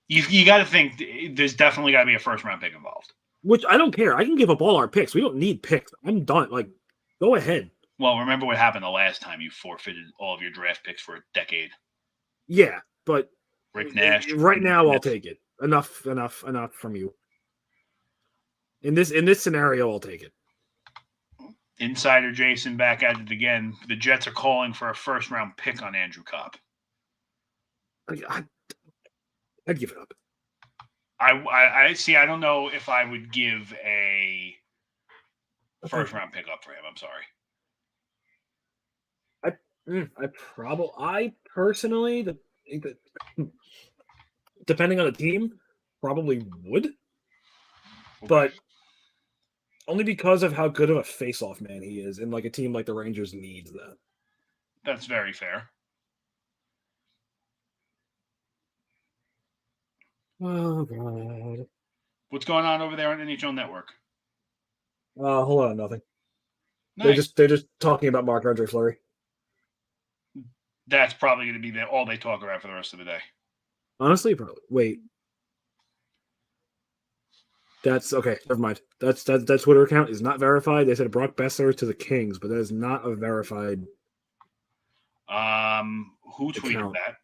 Speaker 1: You got to think there's definitely got to be a first-round pick involved.
Speaker 2: Which I don't care. I can give up all our picks. We don't need picks. I'm done. Like, go ahead.
Speaker 1: Well, remember what happened the last time you forfeited all of your draft picks for a decade.
Speaker 2: Yeah, but
Speaker 1: Rick Nash.
Speaker 2: Right now, I'll take it. Enough from you. In this scenario, I'll take it.
Speaker 1: Insider Jason back at it again. The Jets are calling for a first-round pick on Andrew Copp.
Speaker 2: I'd give it up.
Speaker 1: I see. I don't know if I would give a first-round pick up for him. I'm sorry.
Speaker 2: I personally think that depending on the team, probably would. Okay. But only because of how good of a face-off man he is, and like a team like the Rangers needs that.
Speaker 1: That's very fair.
Speaker 2: Oh God!
Speaker 1: What's going on over there on NHL Network?
Speaker 2: Hold on, nothing.
Speaker 1: Nice.
Speaker 2: They're just talking about Marc-Andre Fleury.
Speaker 1: That's probably going to be all they talk about for the rest of the day.
Speaker 2: Honestly, probably. Wait. That's okay. Never mind. That Twitter account is not verified. They said Brock Besser to the Kings, but that is not a verified.
Speaker 1: Who tweeted
Speaker 2: account.
Speaker 1: that?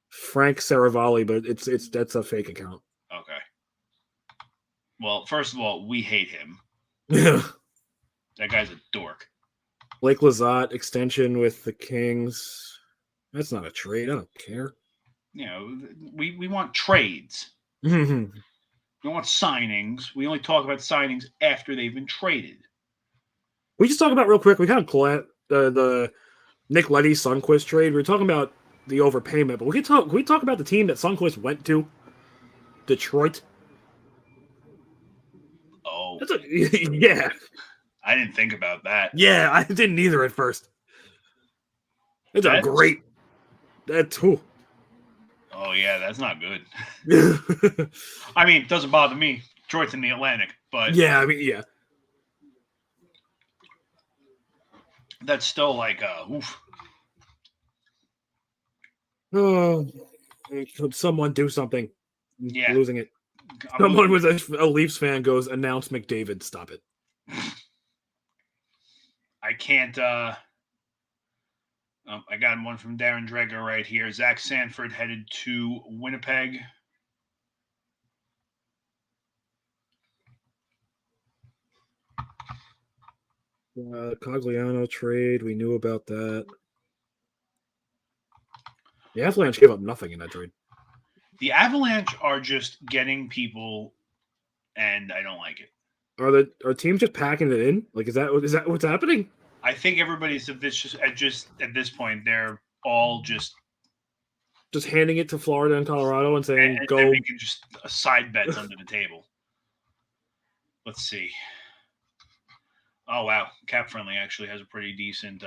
Speaker 2: Frank Saravalli, but that's a fake account.
Speaker 1: Okay. Well, first of all, we hate him.
Speaker 2: Yeah.
Speaker 1: That guy's a dork.
Speaker 2: Blake Lizotte extension with the Kings. That's not a trade. I don't care.
Speaker 1: You know, we want trades. We don't want signings. We only talk about signings after they've been traded.
Speaker 2: We just talk about real quick. We kind of call the Nick Leddy Sundqvist trade. We were talking about the overpayment, but can we talk about the team that Sundqvist went to? Detroit.
Speaker 1: Oh,
Speaker 2: yeah.
Speaker 1: I didn't think about that.
Speaker 2: Yeah, I didn't either at first. That's a great. That's who.
Speaker 1: Oh yeah, that's not good. I mean, it doesn't bother me. Detroit's in the Atlantic, but
Speaker 2: yeah, I mean, yeah.
Speaker 1: That's still like oof.
Speaker 2: Oh, could someone do something?
Speaker 1: Yeah,
Speaker 2: losing it. Someone with a Leafs fan goes, announce McDavid. Stop it.
Speaker 1: I can't. I got one from Darren Dreger right here. Zach Sanford headed to Winnipeg.
Speaker 2: Cogliano trade. We knew about that. The Avalanche gave up nothing in that trade.
Speaker 1: The Avalanche are just getting people, and I don't like it.
Speaker 2: Are teams just packing it in? Like, is that what's happening?
Speaker 1: I think everybody's at this point, they're all just
Speaker 2: handing it to Florida and Colorado and saying,
Speaker 1: and
Speaker 2: go.
Speaker 1: They're making just side bets under the table. Let's see. Oh, wow. Cap Friendly actually has a pretty decent.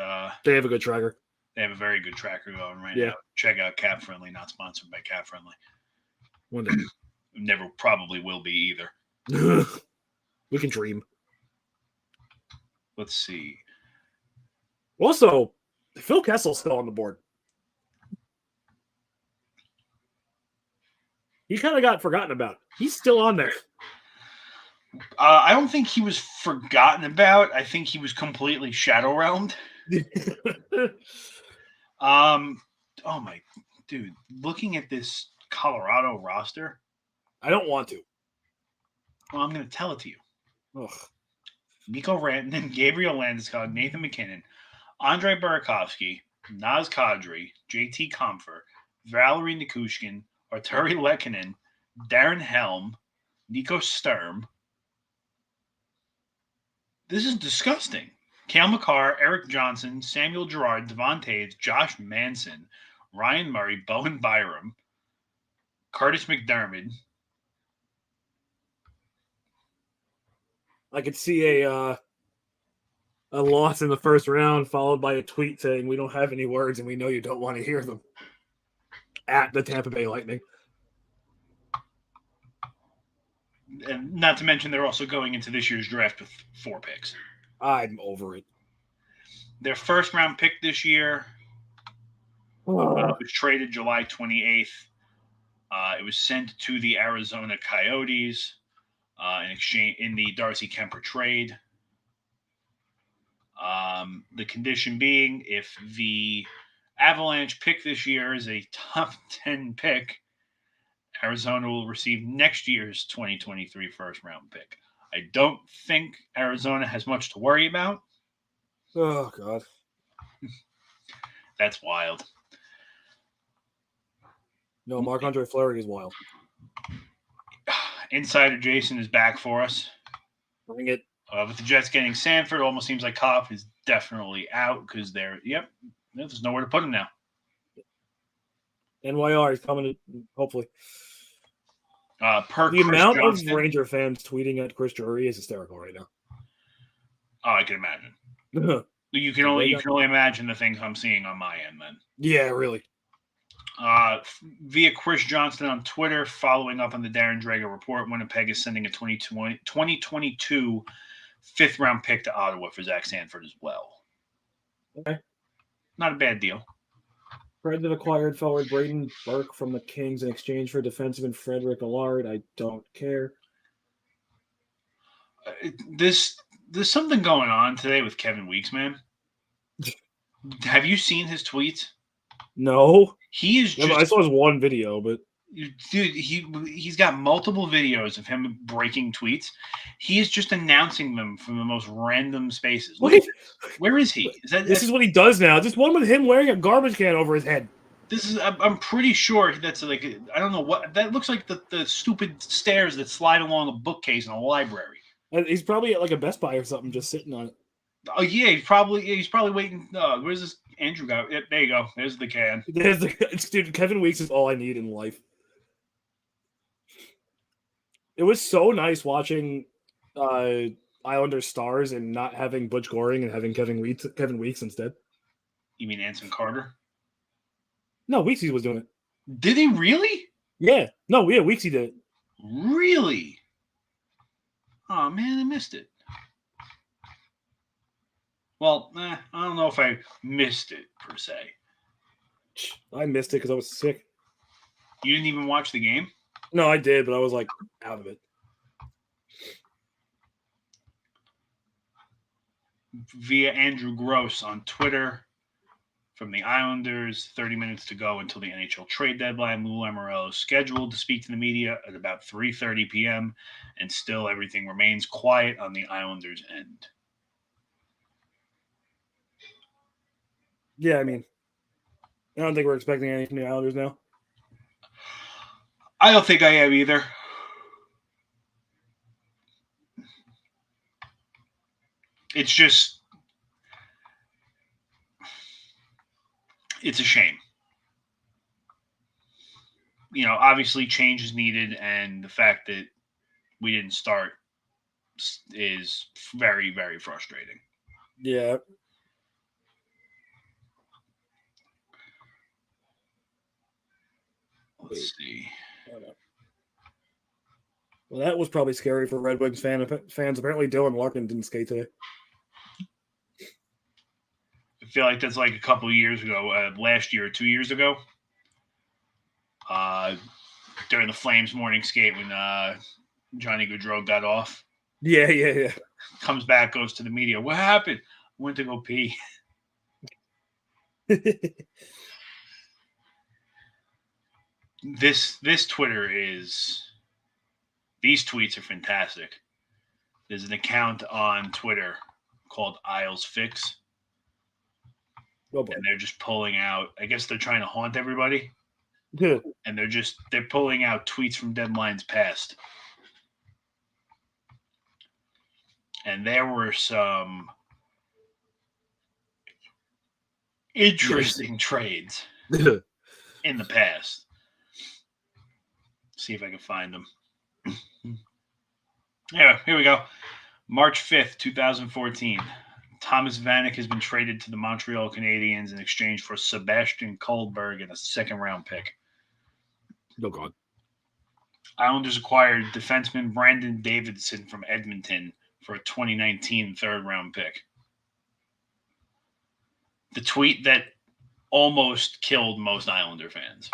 Speaker 2: They have a good tracker.
Speaker 1: They have a very good tracker going right now. Check out Cap Friendly, not sponsored by Cap Friendly.
Speaker 2: One day.
Speaker 1: Never probably will be either.
Speaker 2: We can dream.
Speaker 1: Let's see.
Speaker 2: Also, Phil Kessel's still on the board. He kind of got forgotten about. He's still on there.
Speaker 1: I don't think he was forgotten about. I think he was completely shadow realmed. Oh my dude, looking at this Colorado roster,
Speaker 2: I don't want to.
Speaker 1: Well, I'm going to tell it to you.
Speaker 2: Ugh.
Speaker 1: Mikko Rantanen, Gabriel Landeskog, Nathan McKinnon, Andrei Burakovsky, Naz Kadri, JT Compher, Valerie Nikushkin, Arturi Lehkonen, Darren Helm, Nico Sturm. This is disgusting. Cale Makar, Eric Johnson, Samuel Girard, Devon Taves, Josh Manson, Ryan Murray, Bowen Byram, Curtis McDermott.
Speaker 2: I could see a loss in the first round followed by a tweet saying we don't have any words and we know you don't want to hear them at the Tampa Bay Lightning.
Speaker 1: And not to mention they're also going into this year's draft with 4 picks.
Speaker 2: I'm over it.
Speaker 1: Their first round pick this year It was traded July 28th. It was sent to the Arizona Coyotes in exchange in the Darcy Kemper trade. The condition being, if the Avalanche pick this year is a top 10 pick, Arizona will receive next year's 2023 first round pick. I don't think Arizona has much to worry about.
Speaker 2: Oh, God.
Speaker 1: That's wild.
Speaker 2: No, Marc-Andre Fleury is wild.
Speaker 1: Insider Jason is back for us.
Speaker 2: Bring it.
Speaker 1: With the Jets getting Sanford, it almost seems like Kopp is definitely out because there's nowhere to put him now.
Speaker 2: NYR is coming, hopefully.
Speaker 1: The
Speaker 2: amount of Ranger fans tweeting at Chris Drury is hysterical right now.
Speaker 1: Oh, I can imagine. You can only imagine the things I'm seeing on my end then.
Speaker 2: Yeah, really.
Speaker 1: Via Chris Johnston on Twitter, following up on the Darren Dreger report, Winnipeg is sending a 2022 fifth-round pick to Ottawa for Zach Sanford as well.
Speaker 2: Okay.
Speaker 1: Not a bad deal.
Speaker 2: Preds have acquired forward Braden Burke from the Kings in exchange for defenseman Frederick Allard. I don't care.
Speaker 1: There's something going on today with Kevin Weeks, man. Have you seen his tweets?
Speaker 2: No.
Speaker 1: He is just...
Speaker 2: I saw his one video, but...
Speaker 1: Dude, he's got multiple videos of him breaking tweets. He is just announcing them from the most random spaces. Look at this. Where is he?
Speaker 2: This is what he does now. Just one with him wearing a garbage can over his head.
Speaker 1: I'm pretty sure that's like, I don't know what, that looks like the stupid stairs that slide along a bookcase in a library.
Speaker 2: He's probably at like a Best Buy or something, just sitting on it.
Speaker 1: Oh yeah, he's probably waiting. Where's this Andrew guy? Yeah, there you go. There's the can.
Speaker 2: Dude, Kevin Weeks is all I need in life. It was so nice watching Islanders Stars and not having Butch Goring and having Kevin Weeks instead.
Speaker 1: You mean Anson Carter?
Speaker 2: No, Weeksy was doing it.
Speaker 1: Did he really?
Speaker 2: Yeah. No, yeah, Weeksy did it.
Speaker 1: Really? Oh man, I missed it. Well, I don't know if I missed it, per se.
Speaker 2: I missed it because I was sick.
Speaker 1: You didn't even watch the game?
Speaker 2: No, I did, but I was, like, out of it.
Speaker 1: Via Andrew Gross on Twitter from the Islanders, 30 minutes to go until the NHL trade deadline. Lou Lamoriello is scheduled to speak to the media at about 3:30 p.m., and still everything remains quiet on the Islanders' end.
Speaker 2: Yeah, I mean, I don't think we're expecting anything from the Islanders now.
Speaker 1: I don't think I am either. It's just, it's a shame. You know, obviously change is needed, and the fact that we didn't start is very, very frustrating.
Speaker 2: Yeah.
Speaker 1: Let's see.
Speaker 2: Well, that was probably scary for Red Wings fans. Apparently, Dylan Larkin didn't skate today.
Speaker 1: I feel like that's like a couple of years ago, last year or 2 years ago, during the Flames morning skate when Johnny Gaudreau got off.
Speaker 2: Yeah.
Speaker 1: Comes back, goes to the media. What happened? Went to go pee. This Twitter is... These tweets are fantastic. There's an account on Twitter called Isles Fix. And they're just pulling out, I guess they're trying to haunt everybody.
Speaker 2: Yeah.
Speaker 1: And they're pulling out tweets from deadlines past. And there were some interesting trades in the past. See if I can find them. Yeah, here we go. March 5th, 2014. Thomas Vanek has been traded to the Montreal Canadiens in exchange for Sebastian Kullberg and a second-round pick.
Speaker 2: Oh, God.
Speaker 1: Islanders acquired defenseman Brandon Davidson from Edmonton for a 2019 third-round pick. The tweet that almost killed most Islander fans.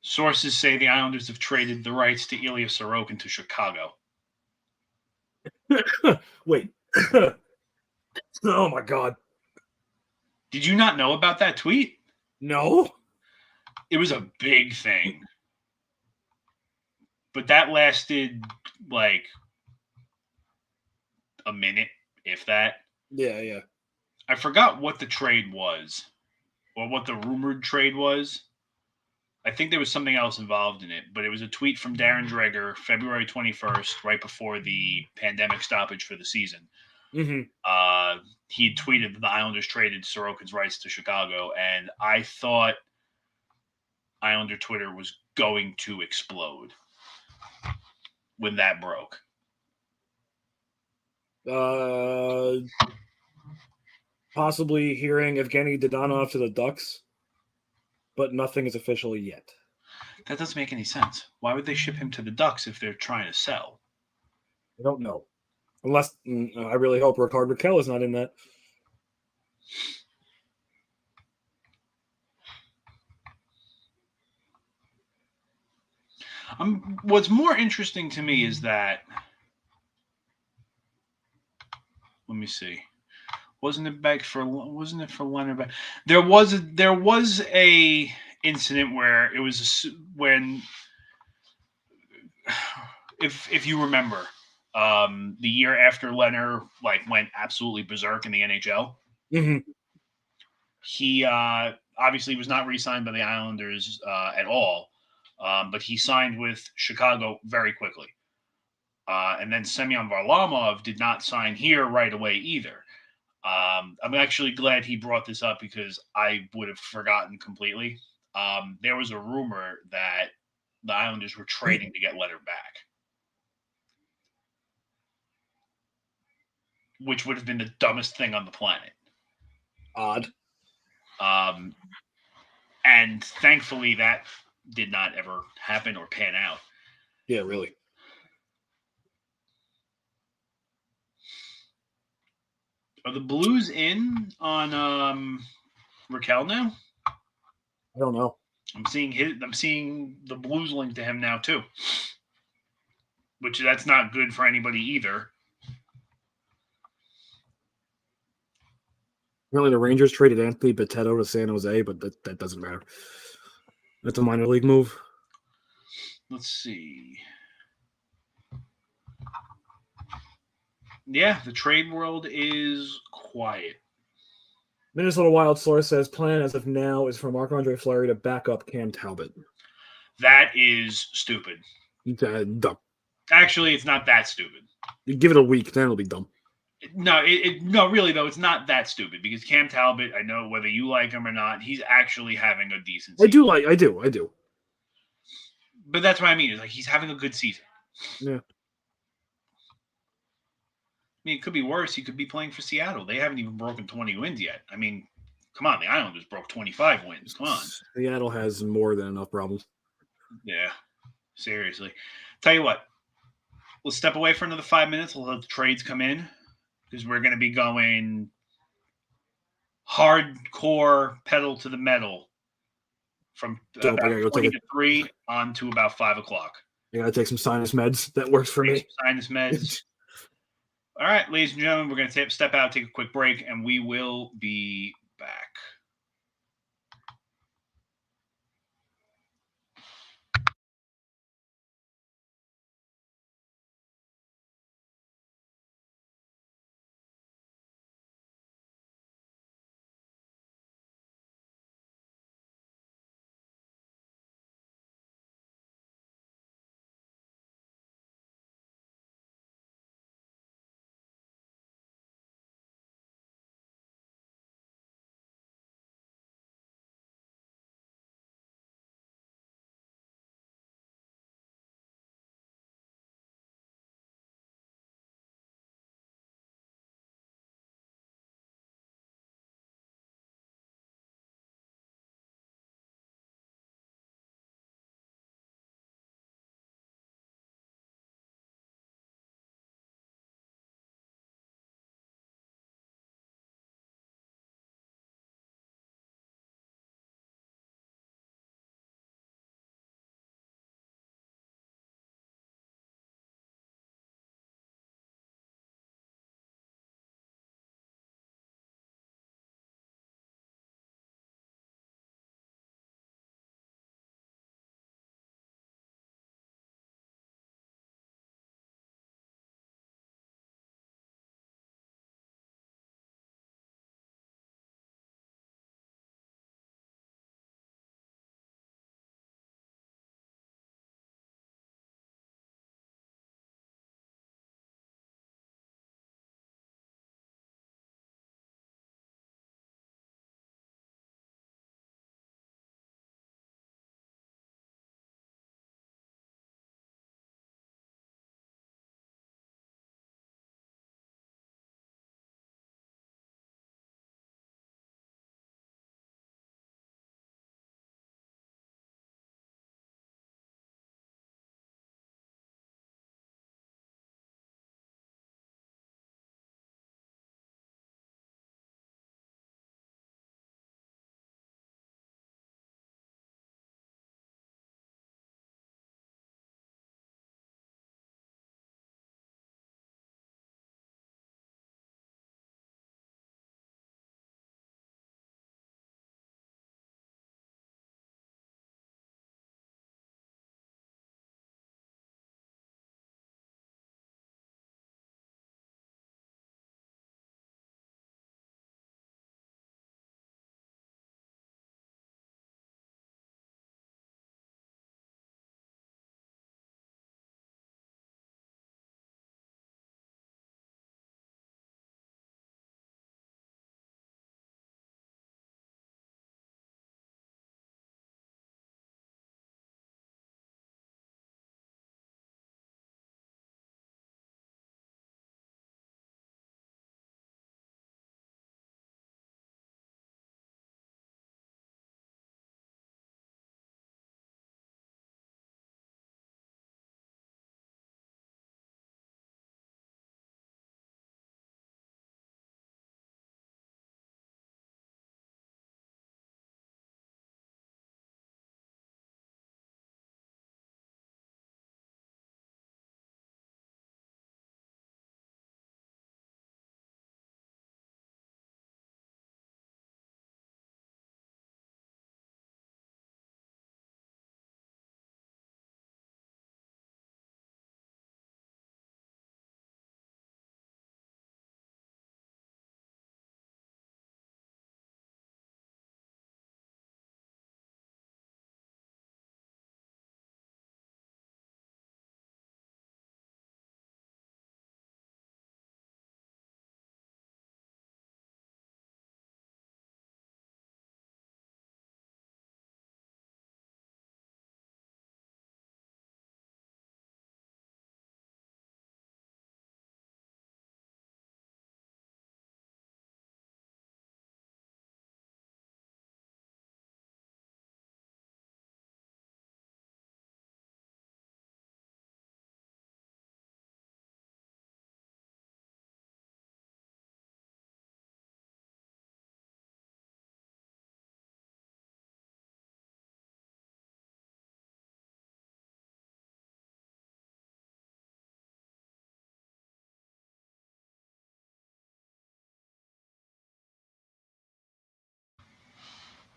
Speaker 1: Sources say the Islanders have traded the rights to Ilya Sorokin to Chicago.
Speaker 2: Wait. Oh my God.
Speaker 1: Did you not know about that tweet?
Speaker 2: No.
Speaker 1: It was a big thing. But that lasted like a minute, if that.
Speaker 2: Yeah.
Speaker 1: I forgot what the trade was or what the rumored trade was. I think there was something else involved in it, but it was a tweet from Darren Dreger, February 21st, right before the pandemic stoppage for the season.
Speaker 2: Mm-hmm.
Speaker 1: He tweeted that the Islanders traded Sorokin's rights to Chicago, and I thought Islander Twitter was going to explode when that broke.
Speaker 2: Possibly hearing Evgeny Dadonov to the Ducks, but nothing is official yet.
Speaker 1: That doesn't make any sense. Why would they ship him to the Ducks if they're trying to sell?
Speaker 2: I don't know. Unless, I really hope Rickard Rakell is not in that.
Speaker 1: What's more interesting to me is that, let me see, wasn't it for Leonard? There was a incident where it was when, if you remember, the year after Leonard went absolutely berserk in the NHL.
Speaker 2: Mm-hmm.
Speaker 1: He obviously was not re-signed by the Islanders at all, but he signed with Chicago very quickly. And then Semyon Varlamov did not sign here right away either. I'm actually glad he brought this up because I would have forgotten completely. There was a rumor that the Islanders were trading to get Leonard back, which would have been the dumbest thing on the planet.
Speaker 2: Odd.
Speaker 1: And thankfully that did not ever happen or pan out.
Speaker 2: Yeah, really.
Speaker 1: Are the Blues in on Rakell now?
Speaker 2: I don't know.
Speaker 1: I'm seeing the Blues link to him now too, which that's not good for anybody either.
Speaker 2: Really, the Rangers traded Anthony Bitetto to San Jose, but that doesn't matter. That's a minor league move.
Speaker 1: Let's see. Yeah, the trade world is quiet.
Speaker 2: Minnesota Wild source says plan as of now is for Marc-Andre Fleury to back up Cam Talbot.
Speaker 1: That is stupid.
Speaker 2: Dumb.
Speaker 1: Actually, it's not that stupid.
Speaker 2: You give it a week, then it'll be dumb.
Speaker 1: No, no, really though, it's not that stupid because Cam Talbot, I know whether you like him or not, he's actually having a decent season.
Speaker 2: I do.
Speaker 1: But that's what I mean. Is he's having a good season.
Speaker 2: Yeah.
Speaker 1: I mean, it could be worse. He could be playing for Seattle. They haven't even broken 20 wins yet. I mean, come on, the Islanders broke 25 wins. Come on.
Speaker 2: Seattle has more than enough problems.
Speaker 1: Yeah, seriously. Tell you what, we'll step away for another 5 minutes. We'll let the trades come in because we're going to be going hardcore pedal to the metal from about 20 to 3 on to about 5 o'clock.
Speaker 2: I got to take some sinus meds. That works for me.
Speaker 1: Sinus meds. All right, ladies and gentlemen, we're going to step out, take a quick break, and we will be back.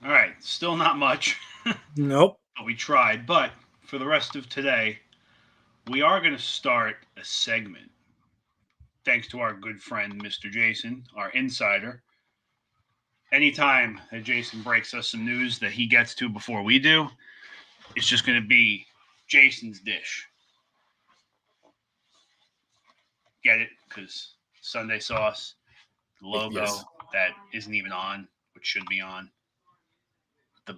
Speaker 1: All right, still not much.
Speaker 2: Nope.
Speaker 1: But we tried. But for the rest of today, we are going to start a segment. Thanks to our good friend, Mr. Jason, our insider. Anytime that Jason breaks us some news that he gets to before we do, it's just going to be Jason's dish. Get it? Because Sunday sauce, the logo that isn't even on, which should be on, the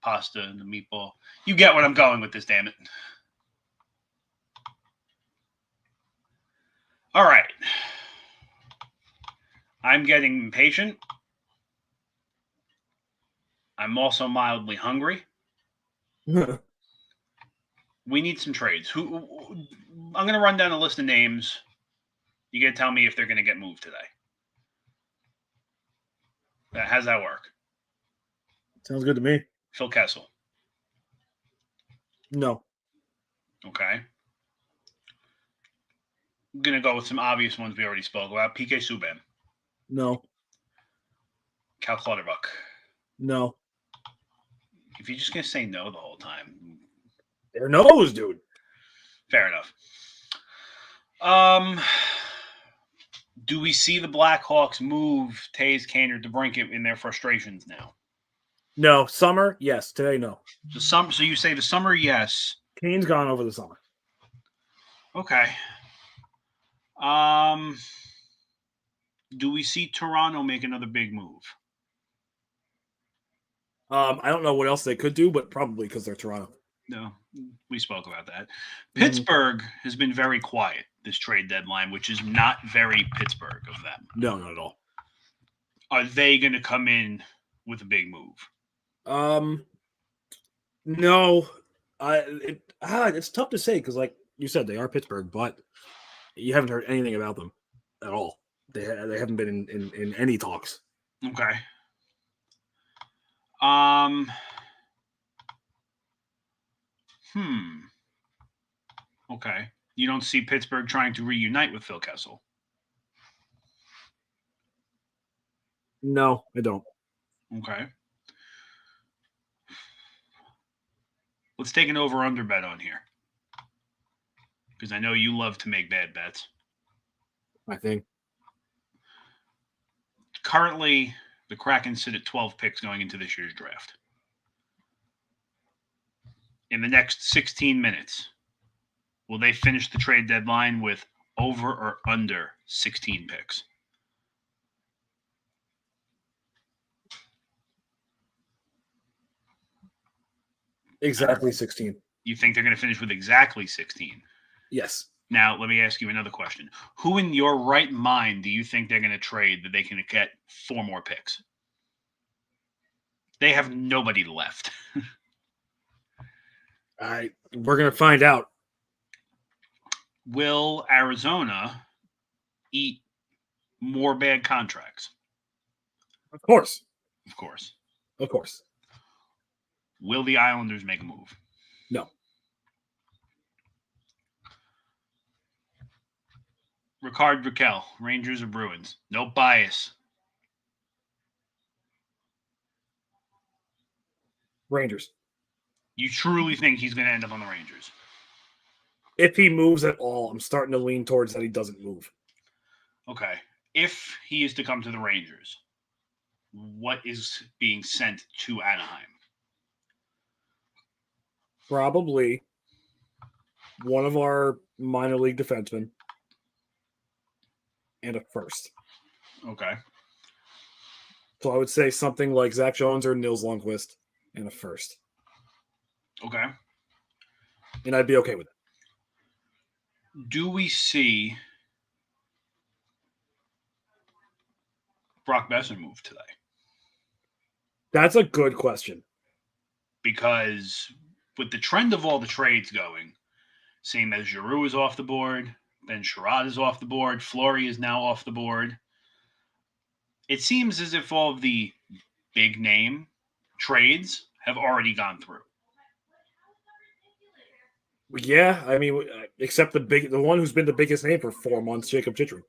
Speaker 1: pasta and the meatball. You get what I'm going with this, damn it. All right. I'm getting impatient. I'm also mildly hungry. We need some trades. I'm going to run down a list of names. You got to tell me if they're going to get moved today. How's that work?
Speaker 2: Sounds good to me.
Speaker 1: Phil Kessel.
Speaker 2: No.
Speaker 1: Okay. I'm going to go with some obvious ones we already spoke about. PK Subban.
Speaker 2: No.
Speaker 1: Cal Clutterbuck.
Speaker 2: No.
Speaker 1: If you're just going to say no the whole time.
Speaker 2: They're no's, dude.
Speaker 1: Fair enough. Do we see the Blackhawks move Taze, Kaner, DeBrincat in their frustrations now?
Speaker 2: No. Summer, yes. Today, no.
Speaker 1: So you say the summer, yes.
Speaker 2: Kane's gone over the summer.
Speaker 1: Okay. Do we see Toronto make another big move?
Speaker 2: I don't know what else they could do, but probably because they're Toronto.
Speaker 1: No, we spoke about that. Pittsburgh has been very quiet this trade deadline, which is not very Pittsburgh of them.
Speaker 2: No, not at all.
Speaker 1: Are they going to come in with a big move?
Speaker 2: No. It's tough to say because, like you said, they are Pittsburgh, but you haven't heard anything about them at all. They haven't been in any talks.
Speaker 1: Okay. Okay. You don't see Pittsburgh trying to reunite with Phil Kessel?
Speaker 2: No, I don't.
Speaker 1: Okay. Let's take an over-under bet on here. Because I know you love to make bad bets.
Speaker 2: I think.
Speaker 1: Currently, the Kraken sit at 12 picks going into this year's draft. In the next 16 minutes, will they finish the trade deadline with over or under 16 picks?
Speaker 2: Exactly 16.
Speaker 1: You think they're going to finish with exactly 16?
Speaker 2: Yes.
Speaker 1: Now, let me ask you another question. Who in your right mind do you think they're going to trade that they can get 4 more picks? They have nobody left.
Speaker 2: We're going to find out.
Speaker 1: Will Arizona eat more bad contracts?
Speaker 2: Of course.
Speaker 1: Of course.
Speaker 2: Of course.
Speaker 1: Will the Islanders make a move?
Speaker 2: No.
Speaker 1: Ricard Raquel, Rangers or Bruins? No bias.
Speaker 2: Rangers.
Speaker 1: You truly think he's going to end up on the Rangers?
Speaker 2: If he moves at all, I'm starting to lean towards that he doesn't move.
Speaker 1: Okay. If he is to come to the Rangers, what is being sent to Anaheim?
Speaker 2: Probably one of our minor league defensemen and a first.
Speaker 1: Okay.
Speaker 2: So I would say something like Zach Jones or Nils Lundqvist and a first.
Speaker 1: Okay.
Speaker 2: And I'd be okay with it.
Speaker 1: Do we see Brock Besser move today?
Speaker 2: That's a good question.
Speaker 1: Because with the trend of all the trades going, seeing as Giroux is off the board, Ben Sherrod is off the board, Fleury is now off the board, it seems as if all of the big name trades have already gone through.
Speaker 2: Yeah, I mean, except the one who's been the biggest name for 4 months, Jacob Chitrin.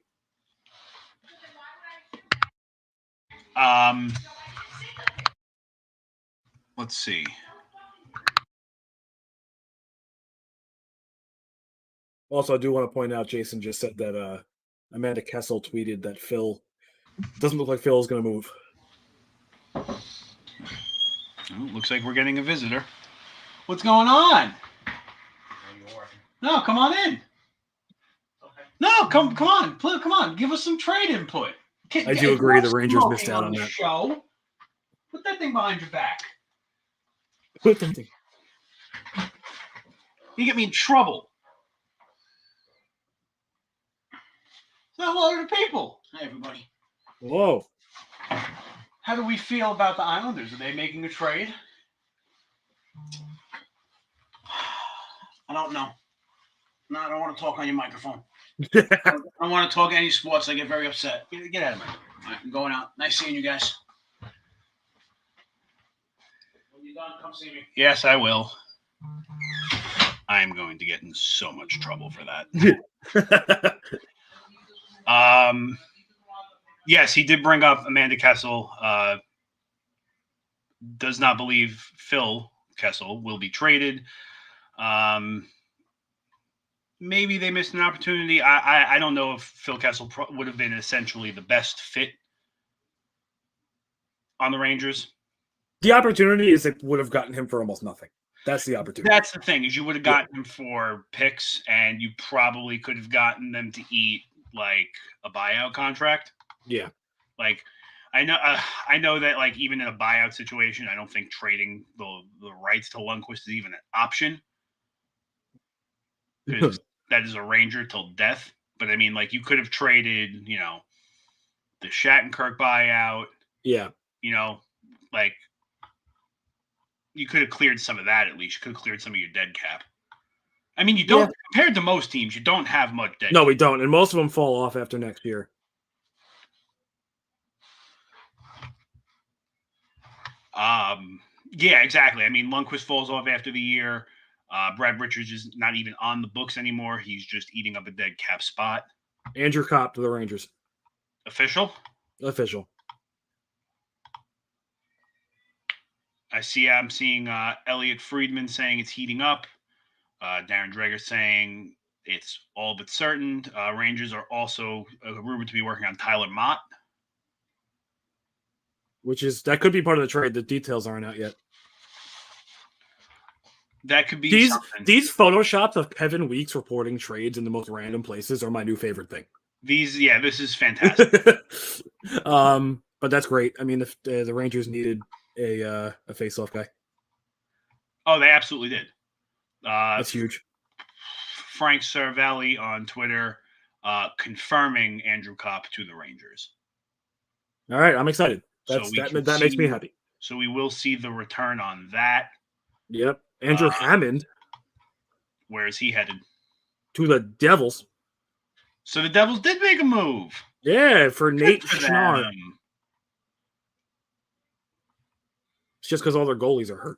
Speaker 1: Let's see.
Speaker 2: Also, I do want to point out, Jason just said that Amanda Kessel tweeted that Phil doesn't look like Phil is going to move.
Speaker 1: Oh, looks like we're getting a visitor. What's going on? No, come on in. Okay. No, come on. Come on. Give us some trade input.
Speaker 2: I do agree the Rangers missed out on that.
Speaker 1: Show. Put that thing behind your back.
Speaker 2: Put that thing.
Speaker 1: You get me in trouble. So hello to the people. Hey, everybody.
Speaker 2: Whoa.
Speaker 1: How do we feel about the Islanders? Are they making a trade? I don't know. No, I don't want to talk on your microphone. I don't want to talk any sports. I get very upset. Get out of me. All right, I'm going out. Nice seeing you guys. When you're done, come see me. Yes, I will. I'm going to get in so much trouble for that. Yes, he did bring up Amanda Kessel. Does not believe Phil Kessel will be traded. Maybe they missed an opportunity. I don't know if Phil Kessel would have been essentially the best fit on the Rangers.
Speaker 2: The opportunity is it would have gotten him for almost nothing. That's the opportunity.
Speaker 1: That's the thing, is you would have gotten him for picks, and you probably could have gotten them to eat like a buyout contract.
Speaker 2: Yeah.
Speaker 1: Like, I know that, like, even in a buyout situation, I don't think trading the rights to Lundqvist is even an option, because that is a Ranger till death. But I mean, like, you could have traded, the Shattenkirk buyout.
Speaker 2: Yeah.
Speaker 1: Like, you could have cleared some of that at least. You could have cleared some of your dead cap. I mean, you don't, compared to most teams, you don't have much dead cap.
Speaker 2: No, we don't. And most of them fall off after next year.
Speaker 1: Yeah, exactly. I mean, Lundqvist falls off after the year. Brad Richards is not even on the books anymore. He's just eating up a dead cap spot.
Speaker 2: Andrew Kopp to the Rangers.
Speaker 1: Official. I'm seeing Elliot Friedman saying it's heating up. Darren Dreger saying it's all but certain. Rangers are also rumored to be working on Tyler Mott.
Speaker 2: That could be part of the trade. The details aren't out yet.
Speaker 1: That could be
Speaker 2: these photoshops of Kevin Weeks reporting trades in the most random places are my new favorite thing.
Speaker 1: This is fantastic.
Speaker 2: But that's great. I mean, if the Rangers needed a face-off guy.
Speaker 1: Oh, they absolutely did.
Speaker 2: That's huge.
Speaker 1: Frank Cervelli on Twitter confirming Andrew Kopp to the Rangers.
Speaker 2: All right, I'm excited. That makes me happy.
Speaker 1: So we will see the return on that.
Speaker 2: Yep. Andrew Hammond.
Speaker 1: Where is he headed?
Speaker 2: To the Devils.
Speaker 1: So the Devils did make a move.
Speaker 2: Yeah, for Nate Schnarr. It's just because all their goalies are hurt.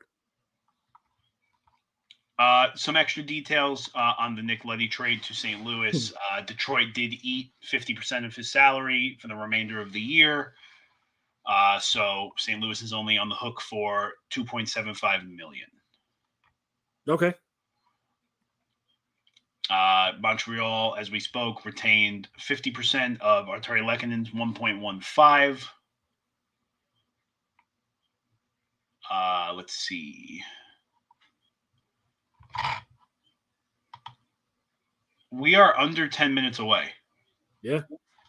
Speaker 1: Some extra details on the Nick Leddy trade to St. Louis. Detroit did eat 50% of his salary for the remainder of the year. So St. Louis is only on the hook for $2.75 million.
Speaker 2: Okay.
Speaker 1: Montreal, as we spoke, retained 50% of Artturi Lehkonen's 1.15. Let's see. We are under 10 minutes away.
Speaker 2: Yeah.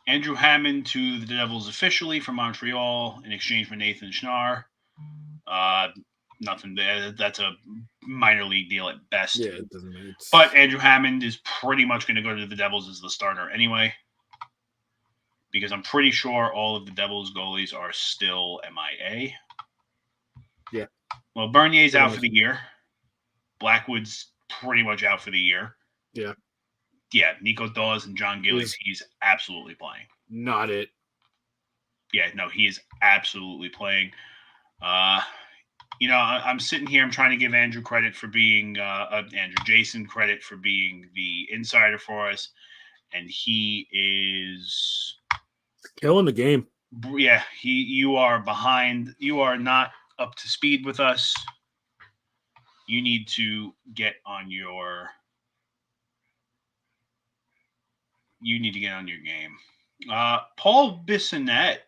Speaker 1: Andrew Hammond to the Devils officially from Montreal in exchange for Nathan Schnarr. Nothing there. That's a minor league deal at best.
Speaker 2: Yeah, it doesn't matter.
Speaker 1: But Andrew Hammond is pretty much going to go to the Devils as the starter anyway, because I'm pretty sure all of the Devils goalies are still MIA.
Speaker 2: Yeah.
Speaker 1: Well, Bernier's out for the year. Blackwood's pretty much out for the year.
Speaker 2: Yeah.
Speaker 1: Yeah, Nico Dawes and John Gillies, he's absolutely playing.
Speaker 2: Not it.
Speaker 1: Yeah, no, he is absolutely playing. I'm sitting here. I'm trying to give Andrew credit for being Jason credit for being the insider for us, and he is
Speaker 2: killing the game.
Speaker 1: Yeah, you are behind. You are not up to speed with us, you need to get on your game. Paul Bissonnette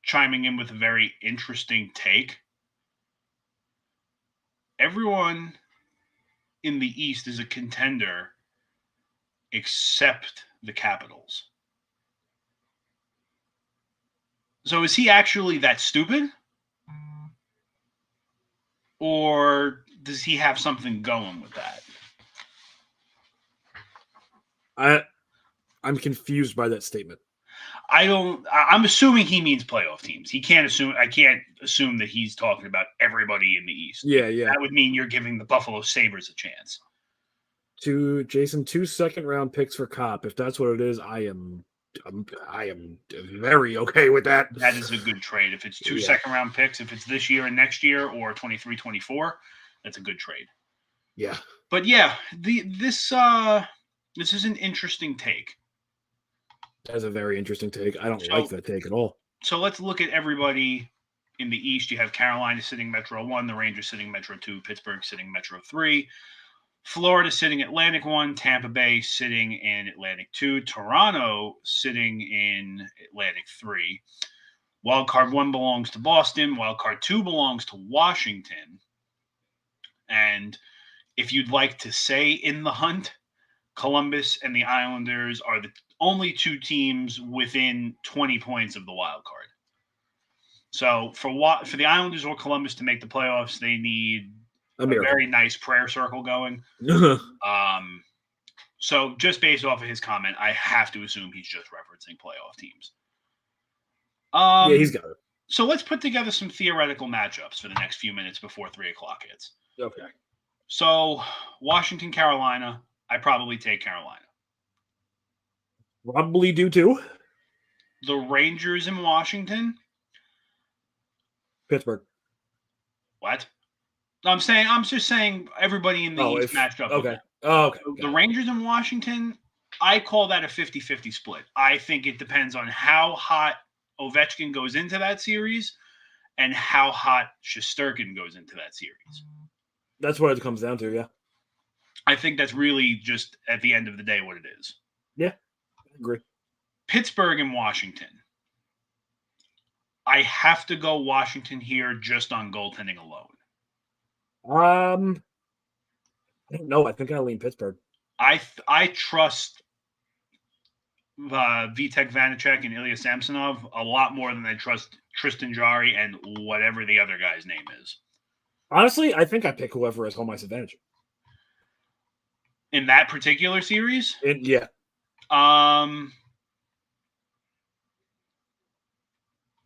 Speaker 1: chiming in with a very interesting take. Everyone in the East is a contender except the Capitals. So is he actually that stupid? Or does he have something going with that?
Speaker 2: I'm confused by that statement.
Speaker 1: I'm assuming he means playoff teams. I can't assume that he's talking about everybody in the East.
Speaker 2: Yeah.
Speaker 1: That would mean you're giving the Buffalo Sabres a chance.
Speaker 2: Jason, 2 second-round picks for Copp. If that's what it is, I am very okay with that.
Speaker 1: That is a good trade. If it's 2 second-round picks, if it's this year and next year, or 23-24, that's a good trade.
Speaker 2: Yeah.
Speaker 1: But yeah, this is an interesting take.
Speaker 2: That's a very interesting take. I don't like that take at all.
Speaker 1: So let's look at everybody in the East. You have Carolina sitting Metro 1, the Rangers sitting Metro 2, Pittsburgh sitting Metro 3, Florida sitting Atlantic 1, Tampa Bay sitting in Atlantic 2, Toronto sitting in Atlantic 3. Wildcard 1 belongs to Boston. Wildcard 2 belongs to Washington. And if you'd like to say in the hunt, Columbus and the Islanders are the only two teams within 20 points of the wild card. So for the Islanders or Columbus to make the playoffs, they need a very nice prayer circle going. So just based off of his comment, I have to assume he's just referencing playoff teams.
Speaker 2: Yeah, he's got it.
Speaker 1: So let's put together some theoretical matchups for the next few minutes before 3 o'clock hits.
Speaker 2: Okay.
Speaker 1: So Washington, Carolina, I probably take Carolina.
Speaker 2: Probably do too.
Speaker 1: The Rangers in Washington.
Speaker 2: Pittsburgh.
Speaker 1: What? I'm just saying everybody in the East matched up.
Speaker 2: Okay. Okay.
Speaker 1: The Rangers in Washington, I call that a 50-50 split. I think it depends on how hot Ovechkin goes into that series and how hot Shesterkin goes into that series.
Speaker 2: That's what it comes down to, yeah.
Speaker 1: I think that's really just at the end of the day what it is.
Speaker 2: Yeah, I agree.
Speaker 1: Pittsburgh and Washington. I have to go Washington here just on goaltending alone.
Speaker 2: I don't know. I think I lean Pittsburgh.
Speaker 1: I trust Vitek Vanacek and Ilya Samsonov a lot more than I trust Tristan Jarry and whatever the other guy's name is.
Speaker 2: Honestly, I think I pick whoever has home ice advantage.
Speaker 1: In that particular series?
Speaker 2: Yeah.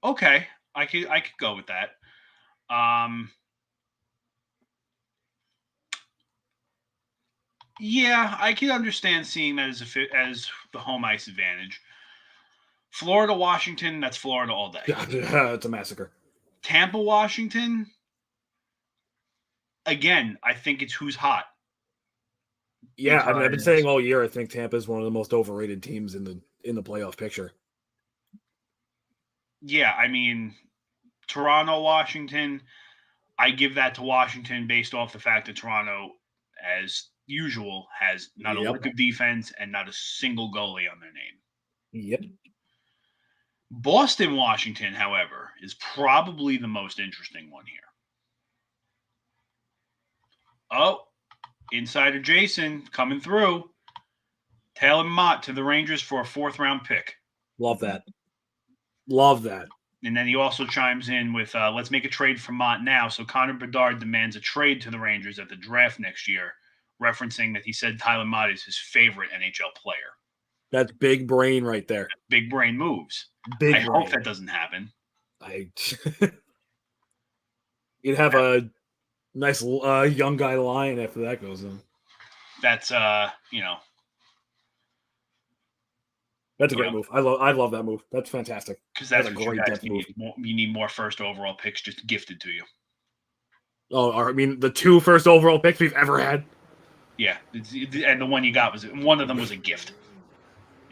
Speaker 1: Okay. I could go with that. Yeah, I can understand seeing that as the home ice advantage. Florida, Washington, that's Florida all day.
Speaker 2: It's a massacre.
Speaker 1: Tampa, Washington, again, I think it's who's hot.
Speaker 2: Yeah, I mean, I've been saying all year, I think Tampa is one of the most overrated teams in the playoff picture.
Speaker 1: Yeah, I mean, Toronto, Washington, I give that to Washington based off the fact that Toronto, as usual, has not a lick of defense and not a single goalie on their name.
Speaker 2: Yep.
Speaker 1: Boston, Washington, however, is probably the most interesting one here. Oh, Insider Jason coming through. Taylor Mott to the Rangers for a 4th-round pick.
Speaker 2: Love that. Love that.
Speaker 1: And then he also chimes in with, let's make a trade for Mott now. So Connor Bedard demands a trade to the Rangers at the draft next year, referencing that he said Tyler Mott is his favorite NHL player.
Speaker 2: That's big brain right there.
Speaker 1: Big brain moves. I hope that doesn't happen.
Speaker 2: You'd have a nice young guy line after that goes in.
Speaker 1: That's
Speaker 2: That's a great move. I love that move. That's fantastic.
Speaker 1: Because that's a great move. You need more first overall picks just gifted to you.
Speaker 2: Oh, I mean the 2 first overall picks we've ever had.
Speaker 1: Yeah, and the one you got one of them was a gift,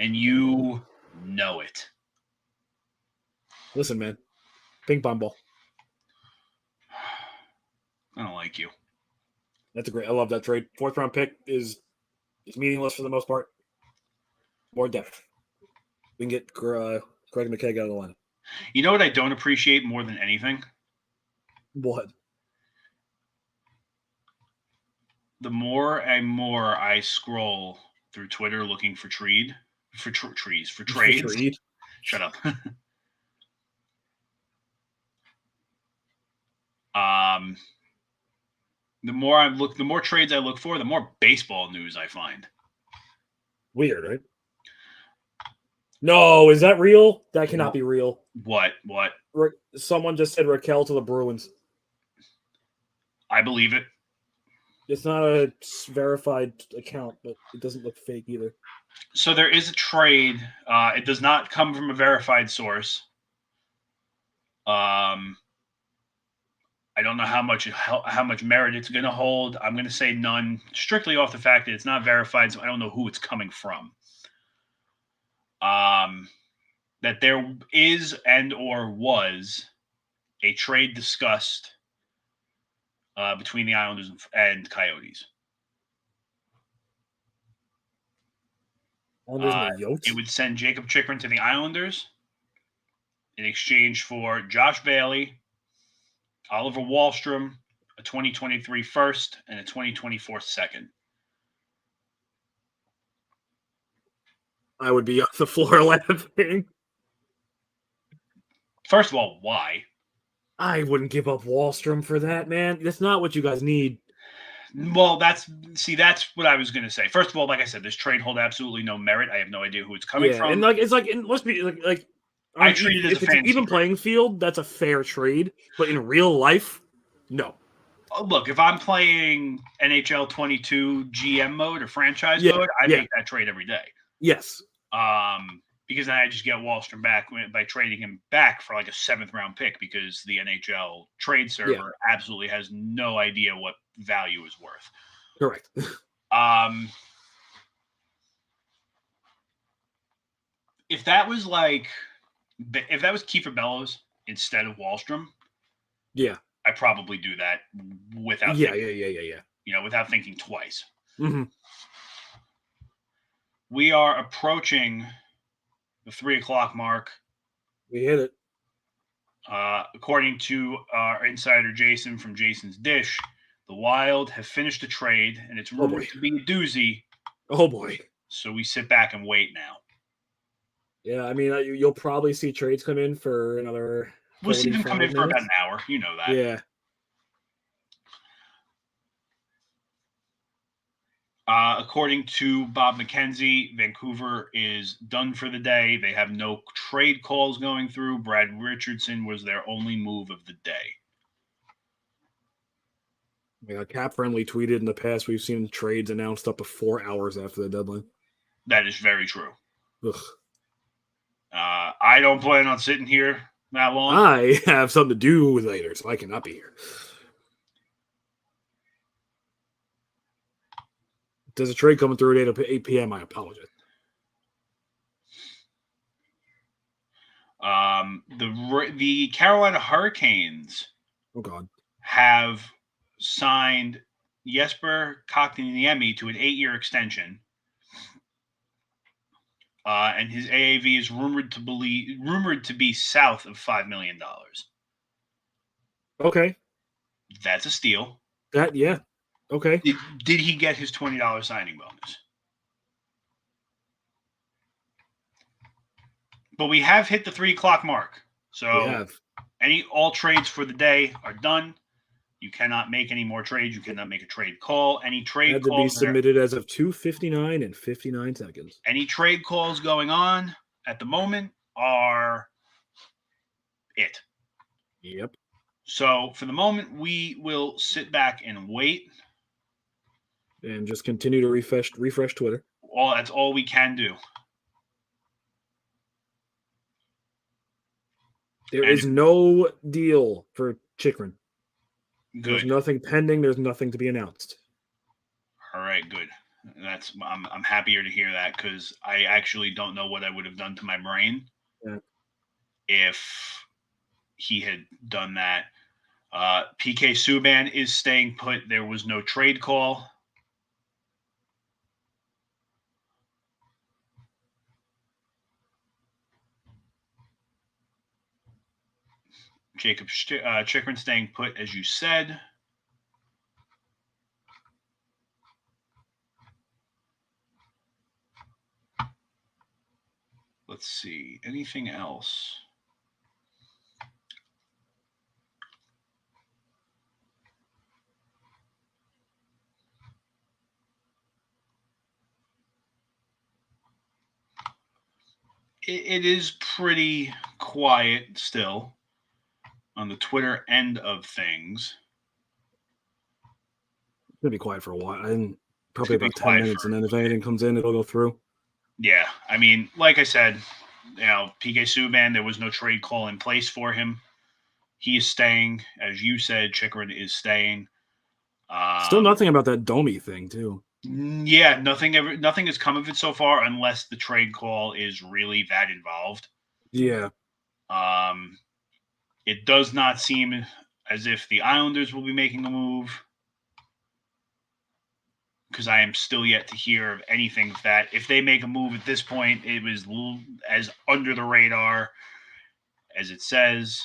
Speaker 1: and you know it.
Speaker 2: Listen, man, ping pong ball.
Speaker 1: I don't like you.
Speaker 2: That's a great. I love that trade. 4th round pick is meaningless for the most part. More depth. We can get Greg McKegg out of the lineup.
Speaker 1: You know what I don't appreciate more than anything?
Speaker 2: What?
Speaker 1: The more and more I scroll through Twitter looking for trades. Shut up. The more trades I look for, the more baseball news I find.
Speaker 2: Weird, right? No, is that real? That cannot be real.
Speaker 1: What?
Speaker 2: Someone just said Raquel to the Bruins.
Speaker 1: I believe it.
Speaker 2: It's not a verified account, but it doesn't look fake either.
Speaker 1: So there is a trade. It does not come from a verified source. I don't know how much merit it's going to hold. I'm going to say none, strictly off the fact that it's not verified, so I don't know who it's coming from. That there is and or was a trade discussed between the Islanders and Coyotes. It would send Jacob Chikrin to the Islanders in exchange for Josh Bailey, Oliver Wahlstrom, a 2023 first, and a 2024 second.
Speaker 2: I would be off the floor laughing.
Speaker 1: First of all, why?
Speaker 2: I wouldn't give up Wahlstrom for that, man. That's not what you guys need.
Speaker 1: Well, that's what I was going to say. First of all, like I said, this trade holds absolutely no merit. I have no idea who it's coming from.
Speaker 2: And let's be like
Speaker 1: I treat it as
Speaker 2: if it's an even playing field, that's a fair trade. But in real life, no.
Speaker 1: Look, if I'm playing NHL 22 GM mode or franchise mode, I make that trade every day.
Speaker 2: Yes.
Speaker 1: Because then I just get Wahlstrom back by trading him back for like a 7th round pick because the NHL trade server absolutely has no idea what value is worth.
Speaker 2: Correct.
Speaker 1: If that was Kiefer Bellows instead of Wahlstrom, I probably do that without without thinking twice.
Speaker 2: Mm-hmm.
Speaker 1: We are approaching the 3:00 mark.
Speaker 2: We hit it.
Speaker 1: According to our insider Jason from Jason's Dish, the Wild have finished the trade, and it's rumored to be a doozy.
Speaker 2: Oh boy!
Speaker 1: So we sit back and wait now.
Speaker 2: Yeah, I mean, you'll probably see trades come in for another.
Speaker 1: We'll see them come in for about an hour. You know that.
Speaker 2: Yeah.
Speaker 1: According to Bob McKenzie, Vancouver is done for the day. They have no trade calls going through. Brad Richardson was their only move of the day.
Speaker 2: Yeah, Cap Friendly tweeted in the past, we've seen trades announced up to 4 hours after the deadline.
Speaker 1: That is very true.
Speaker 2: Ugh.
Speaker 1: I don't plan on sitting here that long.
Speaker 2: I have something to do later, so I cannot be here. There's a trade coming through at 8 p.m. I apologize.
Speaker 1: The Carolina Hurricanes have signed Jesper Kotkaniemi to an 8-year extension. And his AAV is rumored to be south of $5 million.
Speaker 2: Okay.
Speaker 1: That's a steal.
Speaker 2: Okay.
Speaker 1: Did he get his $20 signing bonus? But we have hit the 3:00 mark. So all trades for the day are done. You cannot make any more trades. You cannot make a trade call. Any trade
Speaker 2: had to be submitted as of 2:59 and 59 seconds.
Speaker 1: Any trade calls going on at the moment are it.
Speaker 2: Yep.
Speaker 1: So for the moment, we will sit back and wait.
Speaker 2: And just continue to refresh Twitter.
Speaker 1: That's all we can do.
Speaker 2: There is no deal for Chikrin.
Speaker 1: Good.
Speaker 2: There's nothing pending. There's nothing to be announced.
Speaker 1: All right, good. I'm happier to hear that because I actually don't know what I would have done to my brain if he had done that. PK Subban is staying put. There was no trade call. Jacob Chikrin staying put, as you said. Let's see. Anything else? It is pretty quiet still on the Twitter end of things.
Speaker 2: It's going to be quiet for a while. And probably about 10 minutes, and then if anything comes in, it'll go through.
Speaker 1: Yeah. I mean, like I said, PK Subban, there was no trade call in place for him. He is staying. As you said, Chikrin is staying.
Speaker 2: Still nothing about that Domi thing, too.
Speaker 1: Yeah, nothing has come of it so far, unless the trade call is really that involved.
Speaker 2: Yeah.
Speaker 1: It does not seem as if the Islanders will be making a move, because I am still yet to hear of anything of that. If they make a move at this point, it was as under the radar as it says.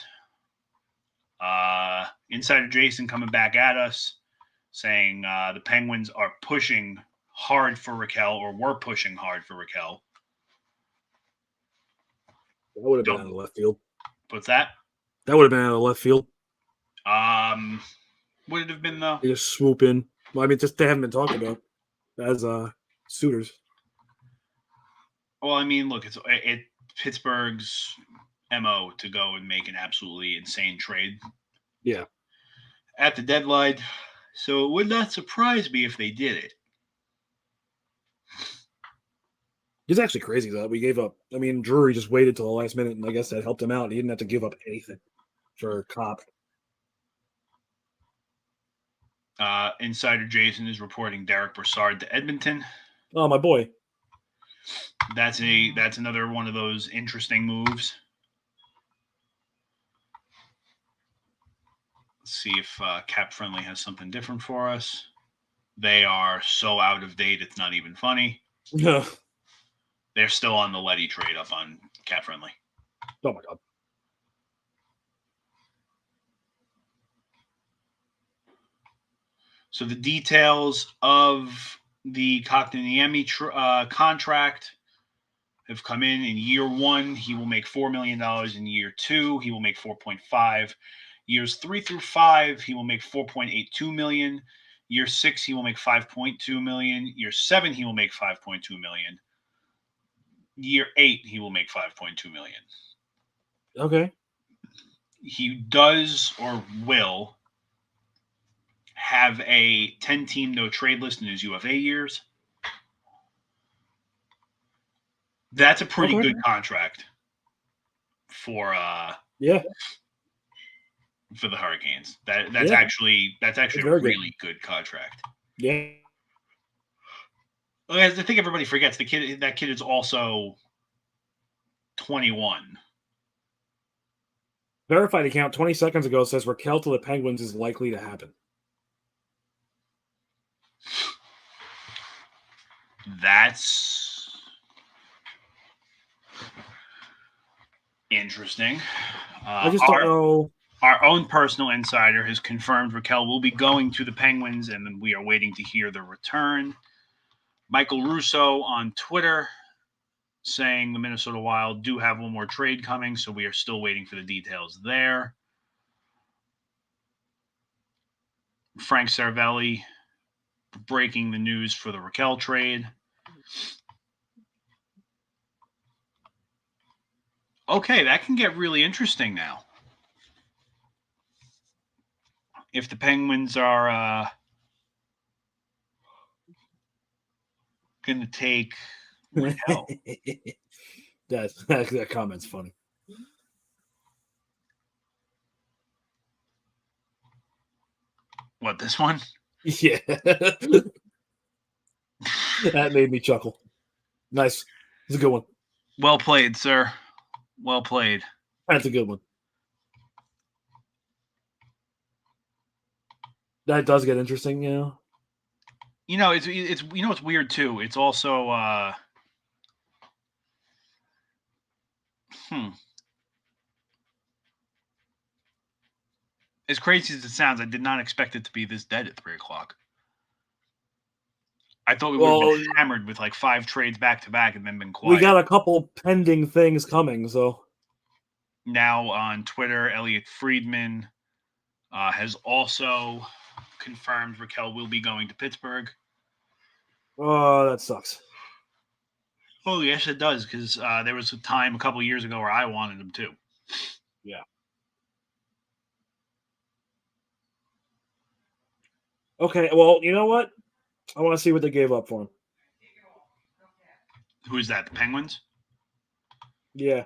Speaker 1: Insider Jason coming back at us, saying the Penguins are pushing hard for Raquel, or were pushing hard for Raquel.
Speaker 2: That would have been out of left field.
Speaker 1: What's that?
Speaker 2: That would have been out of left field.
Speaker 1: Would it have been, though?
Speaker 2: They just swoop in. Well, I mean, just they haven't been talked about as suitors.
Speaker 1: Well, I mean, look, it's Pittsburgh's MO to go and make an absolutely insane trade.
Speaker 2: Yeah.
Speaker 1: At the deadline. So it would not surprise me if they did it.
Speaker 2: It's actually crazy that we gave up. I mean, Drury just waited till the last minute, and I guess that helped him out. He didn't have to give up anything for Copp.
Speaker 1: Insider Jason is reporting Derek Brassard to Edmonton.
Speaker 2: Oh, my boy.
Speaker 1: That's another one of those interesting moves. Let's see if Cap Friendly has something different for us. They are so out of date, it's not even funny.
Speaker 2: No.
Speaker 1: They're still on the Letty trade up on Cap Friendly.
Speaker 2: Oh, my God.
Speaker 1: So the details of the Kotkaniemi contract have come in year 1. He will make $4 million. In year 2, he will make 4.5. Years 3 through 5, he will make 4.82 million. Year 6, he will make 5.2 million. Year 7, he will make 5.2 million. Year 8, he will make 5.2 million.
Speaker 2: Okay.
Speaker 1: He does or will have a 10-team no-trade list in his UFA years. That's a pretty good contract for for the Hurricanes. That's actually a really good contract.
Speaker 2: Yeah.
Speaker 1: I think everybody forgets that kid is also 21.
Speaker 2: Verified account 20 seconds ago says Raquel to the Penguins is likely to happen.
Speaker 1: That's interesting.
Speaker 2: I just don't know.
Speaker 1: Our own personal insider has confirmed Raquel will be going to the Penguins, and then we are waiting to hear the return. Michael Russo on Twitter saying the Minnesota Wild do have one more trade coming, so we are still waiting for the details there. Frank Cervelli breaking the news for the Raquel trade. Okay, that can get really interesting now. If the Penguins are going to take Raquel.
Speaker 2: that comment's funny.
Speaker 1: What, this one?
Speaker 2: Yeah. That made me chuckle. Nice. It's a good one.
Speaker 1: Well played, sir. Well played.
Speaker 2: That's a good one. That does get interesting,
Speaker 1: It's it's weird too. It's also as crazy as it sounds, I did not expect it to be this dead at 3:00. I thought we would have been hammered with like 5 trades back to back and then been quiet.
Speaker 2: We got a couple pending things coming, so.
Speaker 1: Now on Twitter, Elliot Friedman has also confirmed Rakell will be going to Pittsburgh.
Speaker 2: Oh, that sucks.
Speaker 1: Oh, yes, it does, because there was a time a couple years ago where I wanted him too.
Speaker 2: Yeah. Okay, well, you know what? I want to see what they gave up for him.
Speaker 1: Who is that? The Penguins?
Speaker 2: Yeah.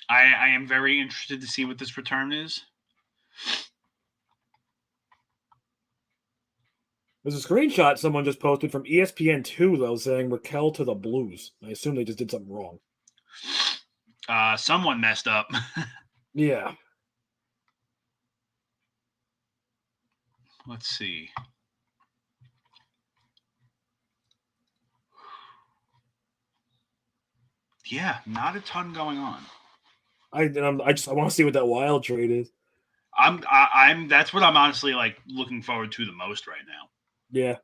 Speaker 1: I am very interested to see what this return is.
Speaker 2: There's a screenshot someone just posted from ESPN2, though, saying Rakell to the Blues. I assume they just did something wrong.
Speaker 1: Someone messed up.
Speaker 2: Yeah.
Speaker 1: Let's see. Yeah, not a ton going on.
Speaker 2: I want to see what that Wild trade is.
Speaker 1: That's what I'm honestly like looking forward to the most right now.
Speaker 2: Yeah.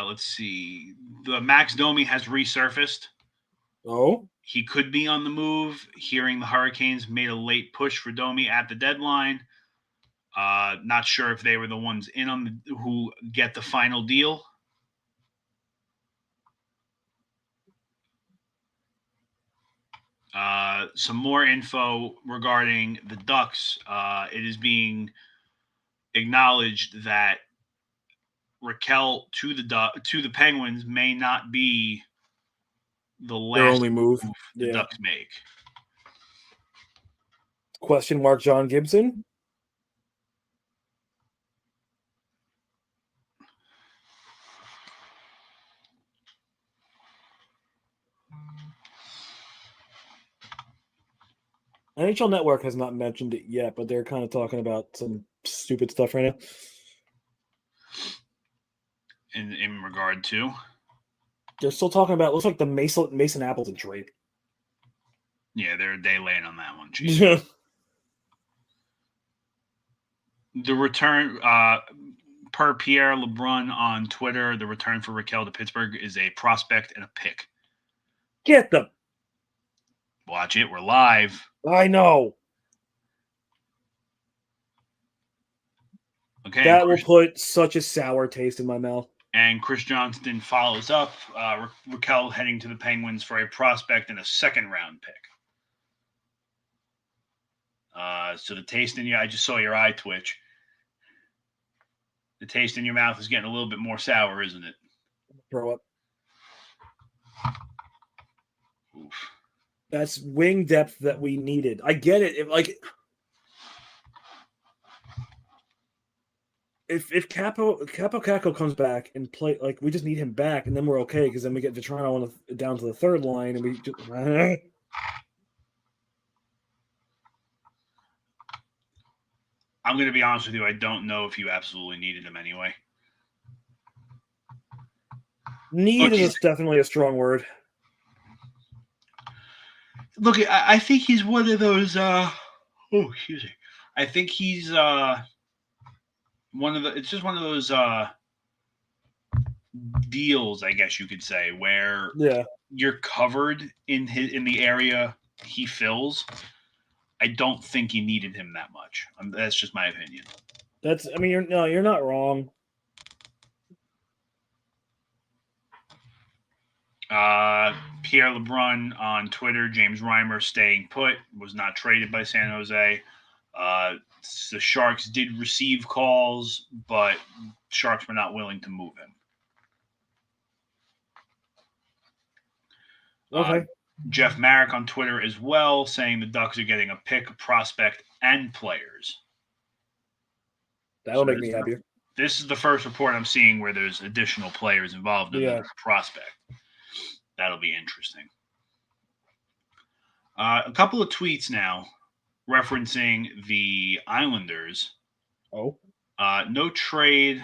Speaker 1: Let's see. The Max Domi has resurfaced.
Speaker 2: Oh?
Speaker 1: He could be on the move. Hearing the Hurricanes made a late push for Domi at the deadline. Not sure if they were the ones in on who get the final deal. Some more info regarding the Ducks. It is being acknowledged that Rakell to the Penguins may not be the last
Speaker 2: only move
Speaker 1: the Ducks make.
Speaker 2: Question mark John Gibson? NHL Network has not mentioned it yet, but they're kind of talking about some stupid stuff right now.
Speaker 1: In regard to?
Speaker 2: They're still talking about, looks like the Mason Appleton trade.
Speaker 1: Yeah, they're a day late on that one. The return, per Pierre LeBrun on Twitter, the return for Rakell to Pittsburgh is a prospect and a pick.
Speaker 2: Get them.
Speaker 1: Watch it. We're live.
Speaker 2: I know.
Speaker 1: Okay.
Speaker 2: That will put such a sour taste in my mouth.
Speaker 1: And Chris Johnston follows up. Rakell heading to the Penguins for a prospect and a second-round pick. So the taste in I just saw your eye twitch. The taste in your mouth is getting a little bit more sour, isn't it?
Speaker 2: Throw up.
Speaker 1: Oof.
Speaker 2: That's wing depth that we needed. I get it. If Capo comes back and play, like, we just need him back, and then we're okay, because then we get Vetrano down to the third line, and we just.
Speaker 1: I'm going to be honest with you. I don't know if you absolutely needed him anyway.
Speaker 2: Need is definitely a strong word.
Speaker 1: Look, I think he's one of those. Excuse me. I think he's one of the. It's just one of those deals, I guess you could say, where you're covered in the area he fills. I don't think you needed him that much. That's just my opinion.
Speaker 2: You're not wrong.
Speaker 1: Pierre LeBrun on Twitter, James Reimer staying put, was not traded by San Jose. The Sharks did receive calls, but Sharks were not willing to move him.
Speaker 2: Okay.
Speaker 1: Jeff Marek on Twitter as well, saying the Ducks are getting a pick, a prospect, and players.
Speaker 2: That'll make me happier.
Speaker 1: This is the first report I'm seeing where there's additional players involved in the prospect. That'll be interesting. A couple of tweets now. referencing the Islanders.
Speaker 2: Oh.
Speaker 1: No trade.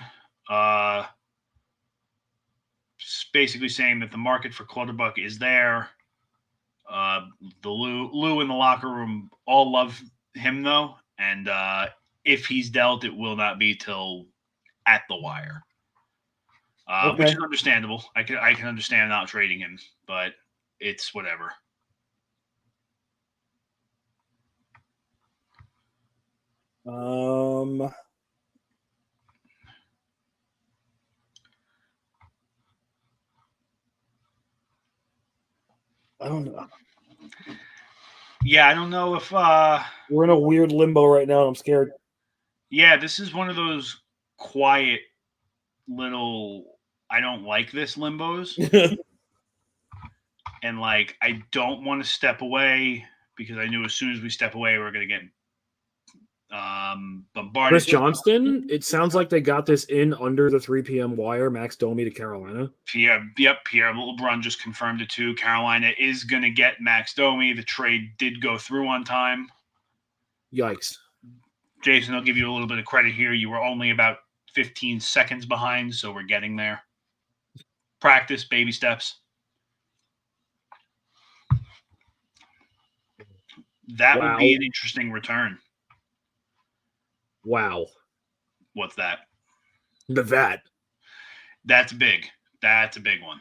Speaker 1: Basically saying that the market for Clutterbuck is there. The Lou in the locker room all love him though, and if he's dealt, it will not be till at the wire, which is understandable. I can understand not trading him, but it's whatever.
Speaker 2: I don't know.
Speaker 1: Yeah, I don't know if
Speaker 2: we're in a weird limbo right now. I'm scared.
Speaker 1: Yeah, this is one of those quiet little I don't like this limbos. And like I don't want to step away because I knew as soon as we step away we're going to get bombarded.
Speaker 2: Chris Johnston, it sounds like they got this in under the 3 p.m. wire. Max Domi to Carolina.
Speaker 1: Pierre LeBrun just confirmed it too. Carolina is going to get Max Domi. The trade did go through on time.
Speaker 2: Yikes.
Speaker 1: Jason, I'll give you a little bit of credit here. You were only about 15 seconds behind, so we're getting there. Practice, baby steps. That would be an interesting return.
Speaker 2: Wow.
Speaker 1: What's that?
Speaker 2: The VAT.
Speaker 1: That's big. That's a big one.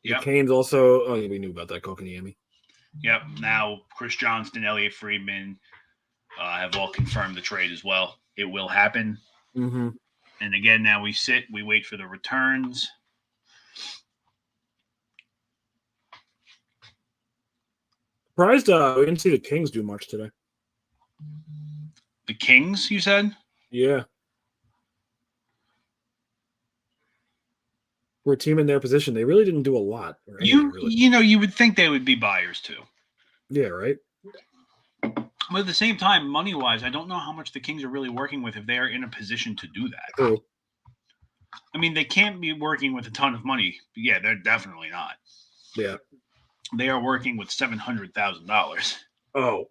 Speaker 2: The Canes also. Oh, yeah, we knew about that. Kotkaniemi.
Speaker 1: Yep. Now Chris Johnston, Elliot Friedman have all confirmed the trade as well. It will happen.
Speaker 2: Mm-hmm.
Speaker 1: And again, now we wait for the returns.
Speaker 2: Surprised we didn't see the Kings do much today.
Speaker 1: The Kings, you said?
Speaker 2: Yeah. For a team in their position, they really didn't do a lot.
Speaker 1: You would think they would be buyers too.
Speaker 2: Yeah, right.
Speaker 1: But at the same time, money-wise, I don't know how much the Kings are really working with if they are in a position to do that.
Speaker 2: True.
Speaker 1: I mean, they can't be working with a ton of money. Yeah, they're definitely not.
Speaker 2: Yeah.
Speaker 1: They are working with $700,000.
Speaker 2: Oh.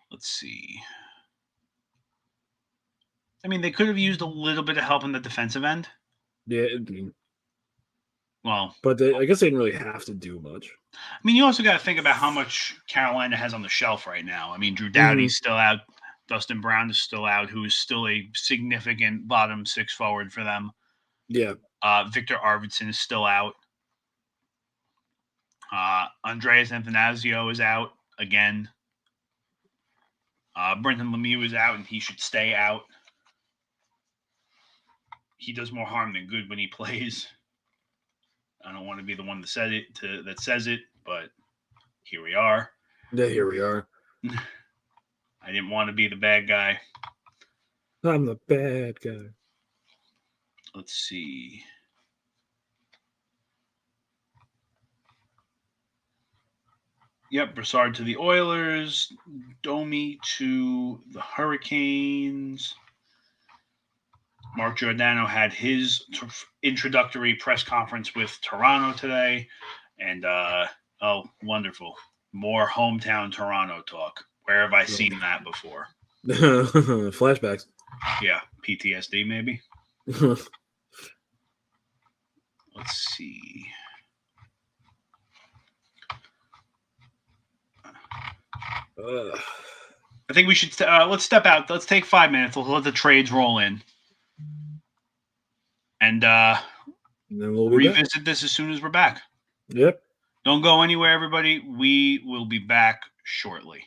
Speaker 1: Let's see. I mean, they could have used a little bit of help in the defensive end.
Speaker 2: Yeah.
Speaker 1: Well,
Speaker 2: but I guess they didn't really have to do much.
Speaker 1: I mean, you also got to think about how much Carolina has on the shelf right now. I mean, Drew Doughty's still out. Dustin Braun is still out, who is still a significant bottom six forward for them.
Speaker 2: Yeah.
Speaker 1: Victor Arvidsson is still out. Andreas Athanasio is out again. Brendan Lemieux is out, and he should stay out. He does more harm than good when he plays. I don't want to be the one that says it, but here we are.
Speaker 2: Yeah, here we are.
Speaker 1: I didn't want to be the bad guy.
Speaker 2: I'm the bad guy.
Speaker 1: Let's see. Yep, Brassard to the Oilers. Domi to the Hurricanes. Mark Giordano had his introductory press conference with Toronto today. And, wonderful. More hometown Toronto talk. Where have I seen that before?
Speaker 2: Flashbacks.
Speaker 1: Yeah, PTSD maybe. Let's see. I think we should let's step out. Let's take 5 minutes. We'll let the trades roll in. And then we'll revisit this as soon as we're back.
Speaker 2: Yep.
Speaker 1: Don't go anywhere, everybody. We will be back shortly.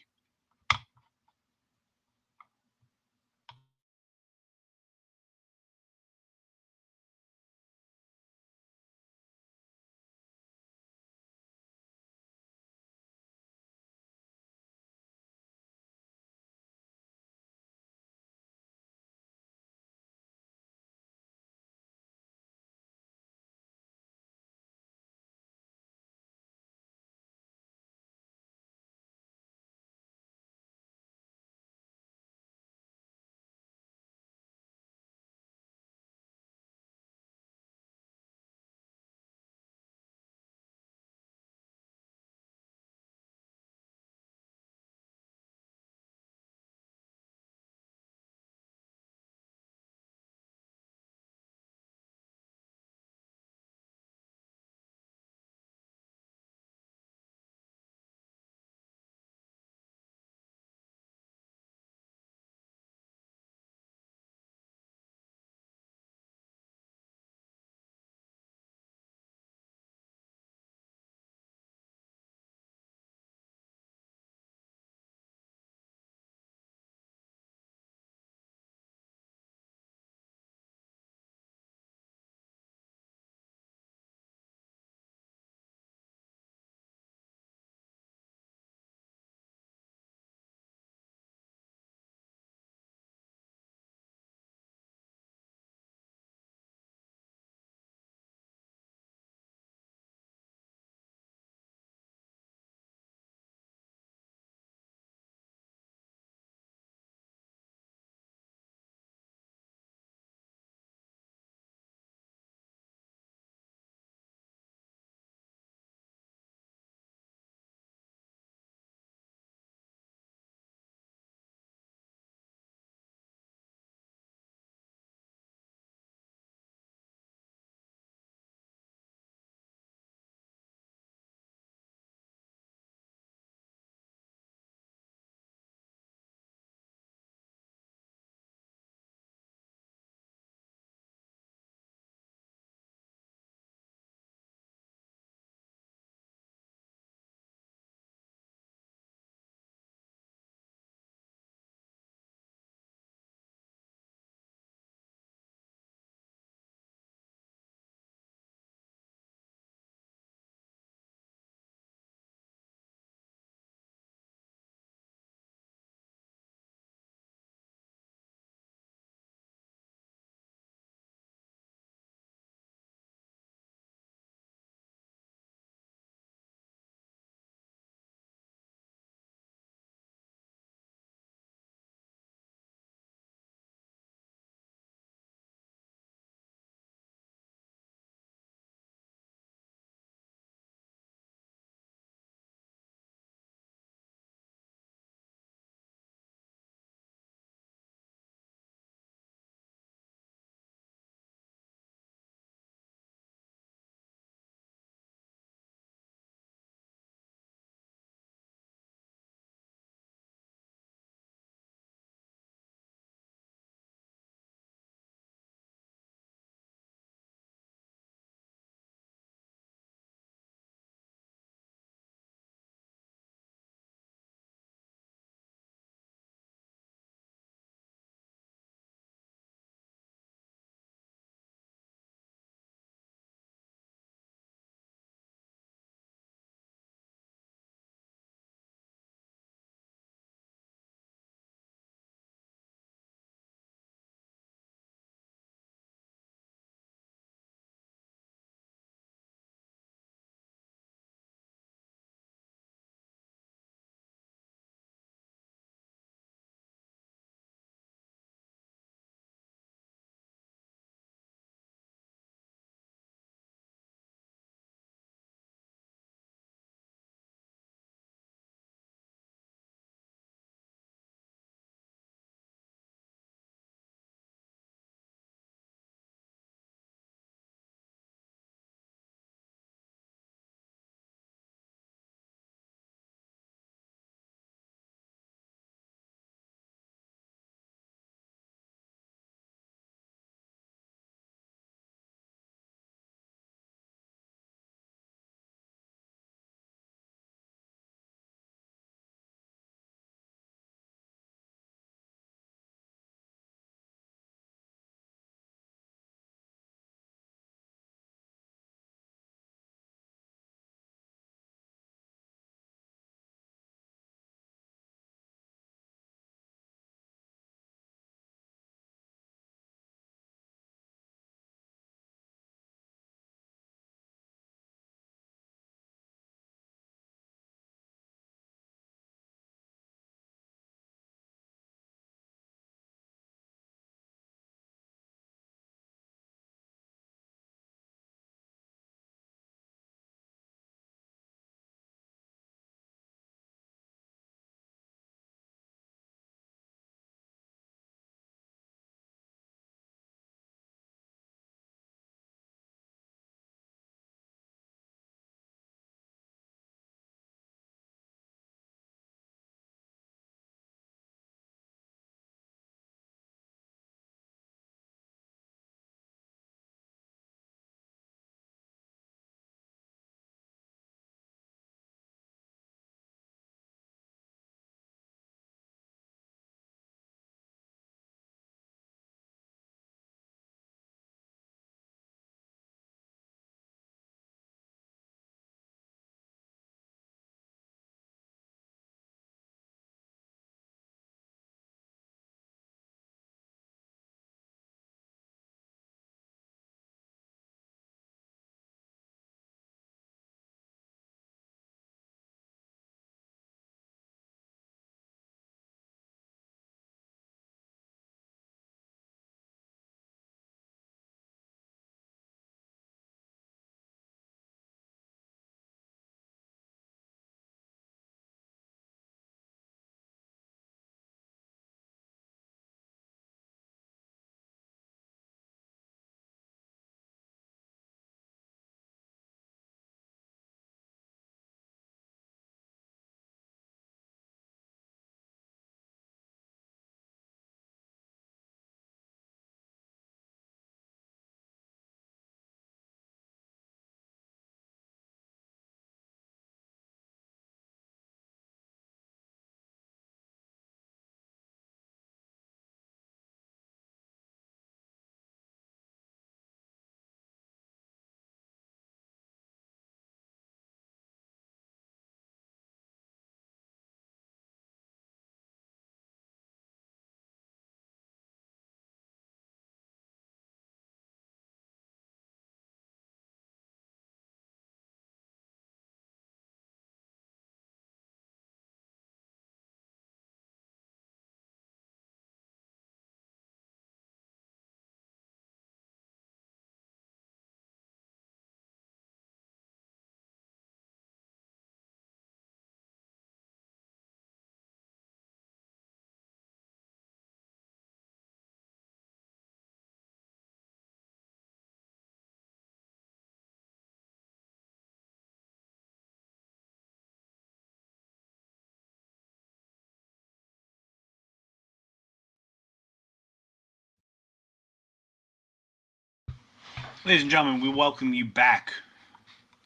Speaker 1: Ladies and gentlemen, we welcome you back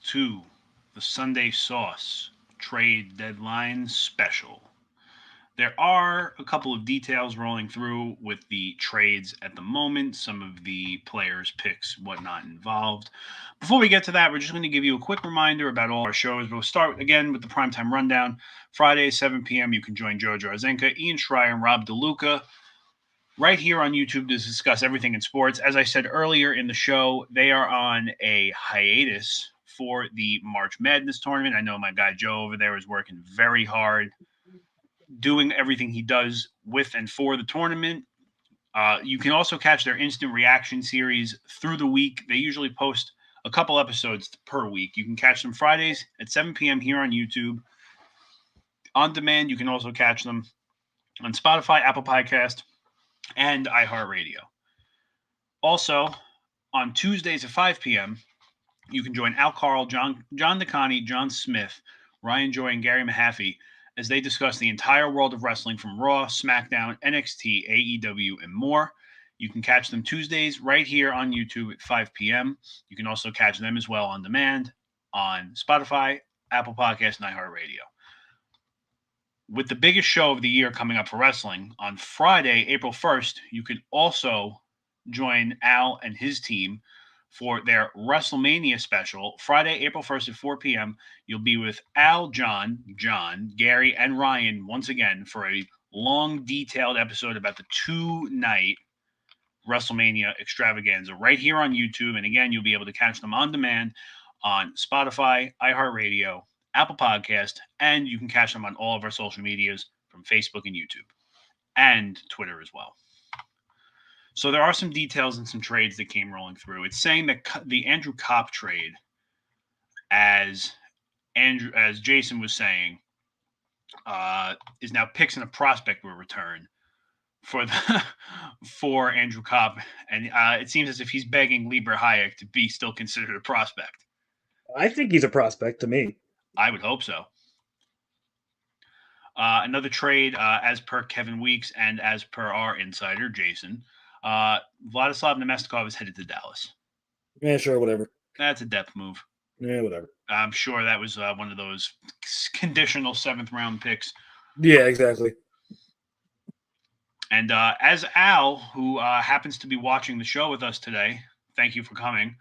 Speaker 1: to the Sunday Sauce Trade Deadline Special. There are a couple of details rolling through with the trades at the moment, some of the players' picks, whatnot involved. Before we get to that, we're just going to give you a quick reminder about all our shows. We'll start again with the Primetime Rundown. Friday, 7 p.m., you can join Joe Jarzenka, Ian Schreier, and Rob DeLuca right here on YouTube to discuss everything in sports. As I said earlier in the show, they are on a hiatus for the March Madness tournament. I know my guy Joe over there is working very hard, doing everything he does with and for the tournament. You can also catch their instant reaction series through the week. They usually post a couple episodes per week. You can catch them Fridays at 7 p.m. here on YouTube. On demand, you can also catch them on Spotify, Apple Podcast, and iHeartRadio. Also, on Tuesdays at 5 p.m., you can join Al Carl, John DeConnie, John Smith, Ryan Joy, and Gary Mahaffey as they discuss the entire world of wrestling from Raw, SmackDown, NXT, AEW, and more. You can catch them Tuesdays right here on YouTube at 5 p.m. You can also catch them as well on demand on Spotify, Apple Podcasts, and iHeartRadio. With the biggest show of the year coming up for wrestling, on Friday, April 1st, you can also join Al and his team for their WrestleMania special. Friday, April 1st at 4 p.m., you'll be with Al, John, Gary, and Ryan once again for a long, detailed episode about the two-night WrestleMania extravaganza right here on YouTube. And again, you'll be able to catch them on demand on Spotify, iHeartRadio, Apple Podcast, and you can catch them on all of our social medias from Facebook and YouTube and Twitter as well. So there are some details and some trades that came rolling through. It's saying that the Andrew Kopp trade, as Jason was saying, is now picks and a prospect will return for Andrew Kopp, and it seems as if he's begging Lieber Hayek to be still considered a prospect.
Speaker 2: I think he's a prospect to me.
Speaker 1: I would hope so. Another trade, as per Kevin Weeks and as per our insider, Jason, Vladislav Nemestikov is headed to Dallas.
Speaker 2: Yeah, sure, whatever.
Speaker 1: That's a depth move.
Speaker 2: Yeah, whatever.
Speaker 1: I'm sure that was one of those conditional 7th-round picks.
Speaker 2: Yeah, exactly.
Speaker 1: And as Al, who happens to be watching the show with us today, thank you for coming.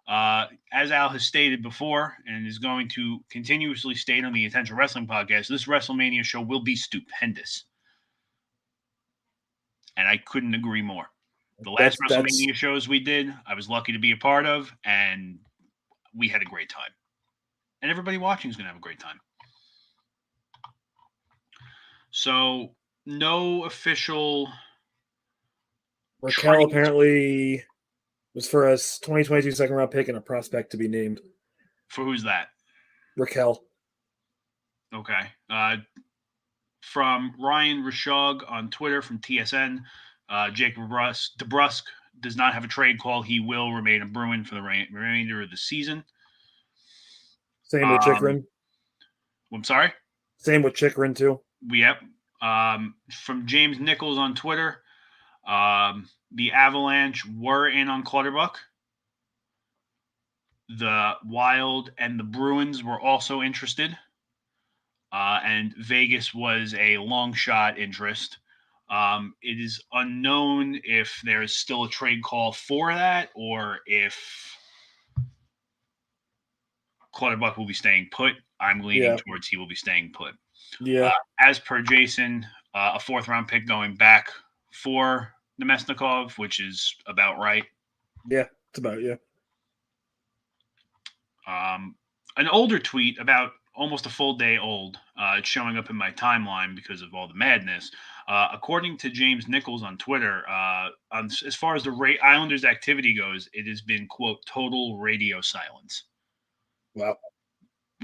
Speaker 1: As Al has stated before and is going to continuously state on the Attention Wrestling Podcast, this WrestleMania show will be stupendous. And I couldn't agree more. The last WrestleMania shows we did, I was lucky to be a part of, and we had a great time. And everybody watching is going to have a great time. So, no official...
Speaker 2: Raquel apparently was for a 2022 second-round pick and a prospect to be named.
Speaker 1: For who's that?
Speaker 2: Raquel.
Speaker 1: Okay. From Ryan Rashog on Twitter from TSN, Jake DeBrusque does not have a trade call. He will remain a Bruin for the remainder of the season.
Speaker 2: Same with Chikrin.
Speaker 1: I'm sorry?
Speaker 2: Same with Chikrin, too.
Speaker 1: Yep. From James Nichols on Twitter, the Avalanche were in on Clutterbuck. The Wild and the Bruins were also interested. And Vegas was a long shot interest. It is unknown if there is still a trade call for that or if Clutterbuck will be staying put. I'm leaning towards he will be staying put.
Speaker 2: Yeah.
Speaker 1: As per Jason, a 4th-round pick going back for Nemesnikov, which is about right.
Speaker 2: Yeah, it's about, yeah.
Speaker 1: An older tweet about almost a full day old. It's showing up in my timeline because of all the madness. According to James Nichols on Twitter, as far as the Islanders' activity goes, it has been, quote, total radio silence.
Speaker 2: Wow.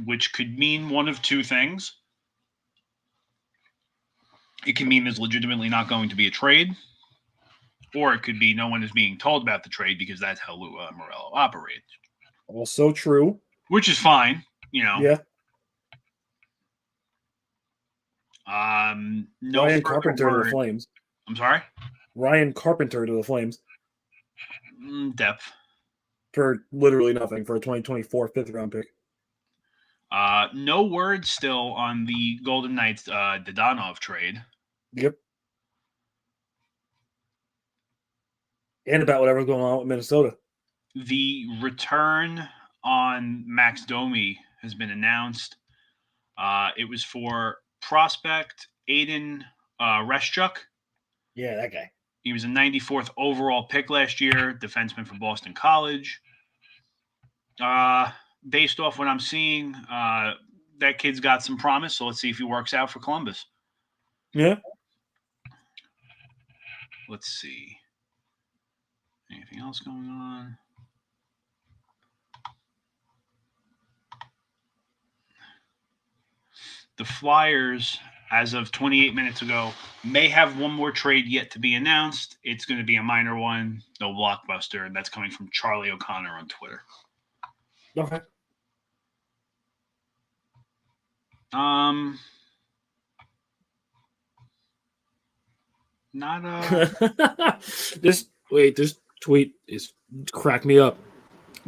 Speaker 1: Which could mean one of two things. It can mean there's legitimately not going to be a trade, or it could be no one is being told about the trade because that's how Morello operates.
Speaker 2: Also true.
Speaker 1: Which is fine, you know.
Speaker 2: Yeah.
Speaker 1: No
Speaker 2: Ryan Carpenter to the Flames.
Speaker 1: I'm sorry?
Speaker 2: Ryan Carpenter to the Flames.
Speaker 1: Depth.
Speaker 2: for literally nothing for a 2024 fifth-round pick.
Speaker 1: No word still on the Golden Knights Dadonov trade.
Speaker 2: Yep. And about whatever's going on with Minnesota.
Speaker 1: The return on Max Domi has been announced. It was for prospect Aiden Reschuk.
Speaker 2: Yeah, that guy.
Speaker 1: He was a 94th overall pick last year, defenseman from Boston College. Based off what I'm seeing, that kid's got some promise, so let's see if he works out for Columbus.
Speaker 2: Yeah.
Speaker 1: Let's see. Anything else going on? The Flyers, as of 28 minutes ago, may have one more trade yet to be announced. It's going to be a minor one, no blockbuster, and that's coming from Charlie O'Connor on Twitter.
Speaker 2: Okay. This tweet is crack me up.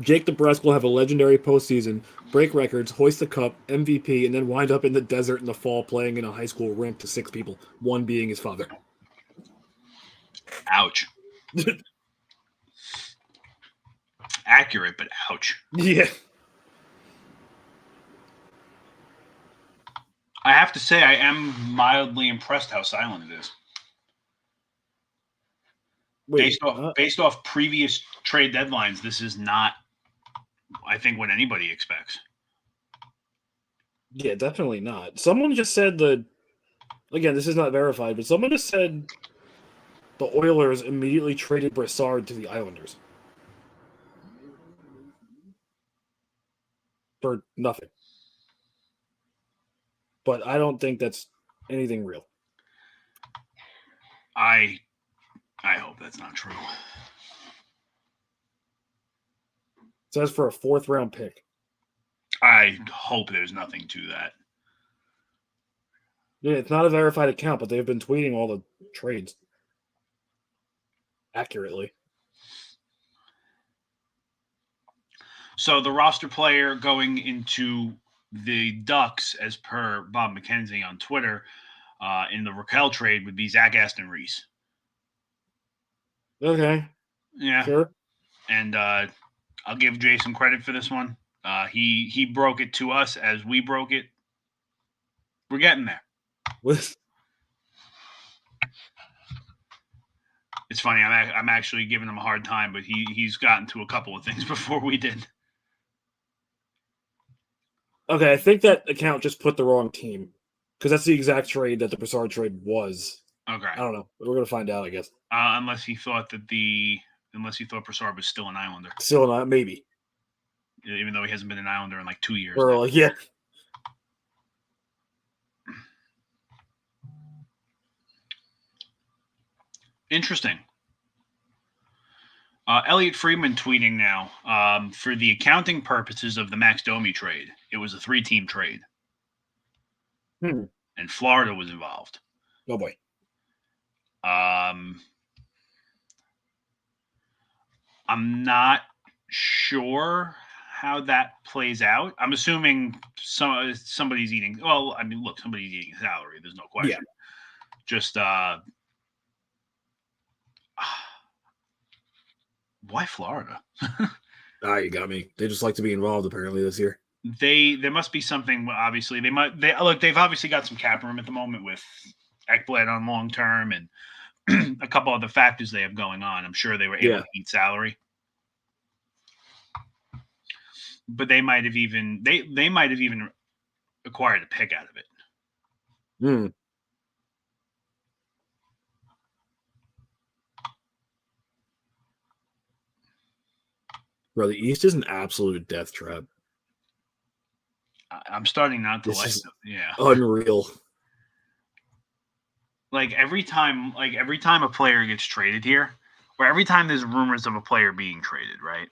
Speaker 2: Jake DeBrusk will have a legendary postseason, break records, hoist the cup, MVP, and then wind up in the desert in the fall playing in a high school rink to 6 people, one being his father.
Speaker 1: Ouch. Accurate, but ouch.
Speaker 2: Yeah.
Speaker 1: I have to say, I am mildly impressed how silent it is. Based off previous trade deadlines, this is not, I think, what anybody expects.
Speaker 2: Yeah, definitely not. Someone just said again, this is not verified, but someone just said the Oilers immediately traded Brassard to the Islanders. For nothing. But I don't think that's anything real.
Speaker 1: I hope that's not true.
Speaker 2: It says for a 4th-round pick.
Speaker 1: I hope there's nothing to that.
Speaker 2: Yeah, it's not a verified account, but they've been tweeting all the trades accurately.
Speaker 1: So the roster player going into the Ducks, as per Bob McKenzie on Twitter, in the Raquel trade would be Zach Aston Reese.
Speaker 2: Okay.
Speaker 1: Yeah.
Speaker 2: Sure.
Speaker 1: And I'll give Jason credit for this one. He broke it to us as we broke it. We're getting there. It's funny. I'm actually giving him a hard time, but he's gotten to a couple of things before we did.
Speaker 2: Okay, I think that account just put the wrong team because that's the exact trade that the Brassard trade was.
Speaker 1: Okay.
Speaker 2: I don't know. We're gonna find out, I guess.
Speaker 1: Unless he thought Brassard was still an Islander.
Speaker 2: Still not, maybe.
Speaker 1: Even though he hasn't been an Islander in like 2 years.
Speaker 2: Or yeah.
Speaker 1: Interesting. Elliot Friedman tweeting now, for the accounting purposes of the Max Domi trade, it was a 3-team trade. And Florida was involved.
Speaker 2: Oh, boy.
Speaker 1: I'm not sure how that plays out. I'm assuming somebody's eating. Well, I mean, look, somebody's eating a salary. There's no question. Yeah. Just why Florida?
Speaker 2: You got me. They just like to be involved apparently this year.
Speaker 1: There must be something. Obviously, they've obviously got some cap room at the moment with Ekblad on long term and a couple other factors they have going on. I'm sure they were able to eat salary. But they might have even acquired a pick out of it.
Speaker 2: Bro, the East is an absolute death trap.
Speaker 1: I'm starting not to like it. Yeah.
Speaker 2: Unreal.
Speaker 1: Like every time a player gets traded here, or every time there's rumors of a player being traded, right?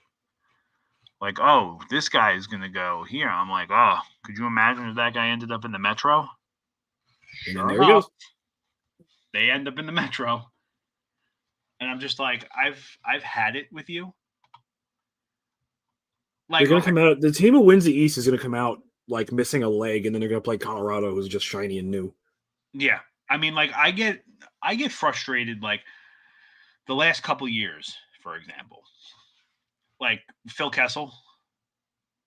Speaker 1: Like, oh, this guy is going to go here. I'm like, oh, could you imagine if that guy ended up in the Metro?
Speaker 2: Sure there he goes.
Speaker 1: They end up in the Metro. And I'm just like, I've had it with you.
Speaker 2: They're going to come out. The team who wins the East is going to come out like missing a leg, and then they're going to play Colorado, who's just shiny and new.
Speaker 1: Yeah, I mean, like I get frustrated. Like the last couple years, for example, like Phil Kessel.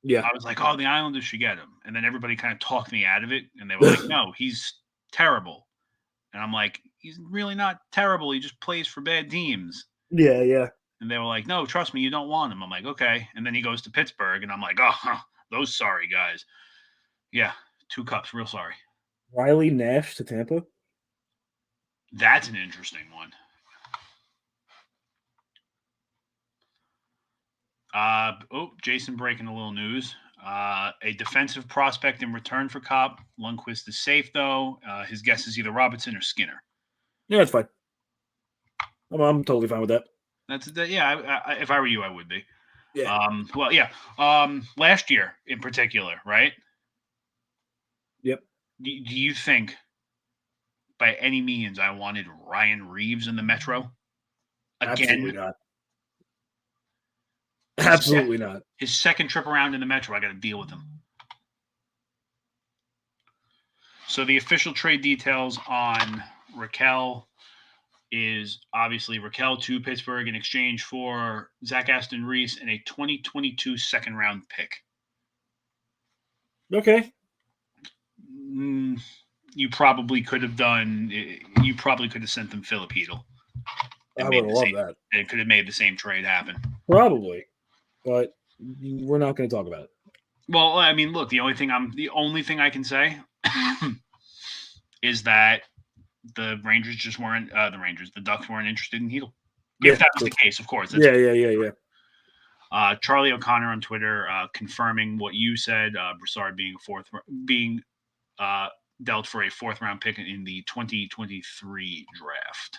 Speaker 2: Yeah,
Speaker 1: I was like, oh, the Islanders should get him, and then everybody kind of talked me out of it, and they were like, no, he's terrible, and I'm like, he's really not terrible. He just plays for bad teams.
Speaker 2: Yeah.
Speaker 1: And they were like, no, trust me, you don't want him. I'm like, okay. And then he goes to Pittsburgh, and I'm like, oh, those sorry guys. Yeah, 2 cups, real sorry.
Speaker 2: Riley Nash to Tampa?
Speaker 1: That's an interesting one. Jason breaking a little news. A defensive prospect in return for Copp. Lundqvist is safe, though. His guess is either Robertson or Skinner.
Speaker 2: Yeah, that's fine. I'm totally fine with that.
Speaker 1: If I were you, I would be.
Speaker 2: Yeah.
Speaker 1: Last year in particular, right?
Speaker 2: Yep.
Speaker 1: Do you think by any means I wanted Ryan Reeves in the Metro? Again?
Speaker 2: Absolutely not. Absolutely not.
Speaker 1: His second trip around in the Metro, I got to deal with him. So the official trade details on Raquel is obviously Raquel to Pittsburgh in exchange for Zach Aston Reese and a 2022 second round pick.
Speaker 2: Okay.
Speaker 1: You probably could have sent them Philip Hedl.
Speaker 2: I would love that.
Speaker 1: It could have made the same trade happen.
Speaker 2: Probably. But we're not going to talk about it.
Speaker 1: Well, I mean, look, the only thing I can say is that the Rangers just weren't the Ducks weren't interested in Hedl. If that was the case, of course.
Speaker 2: Yeah.
Speaker 1: Charlie O'Connor on Twitter confirming what you said. Broussard being dealt for a 4th round pick in the 2023 draft.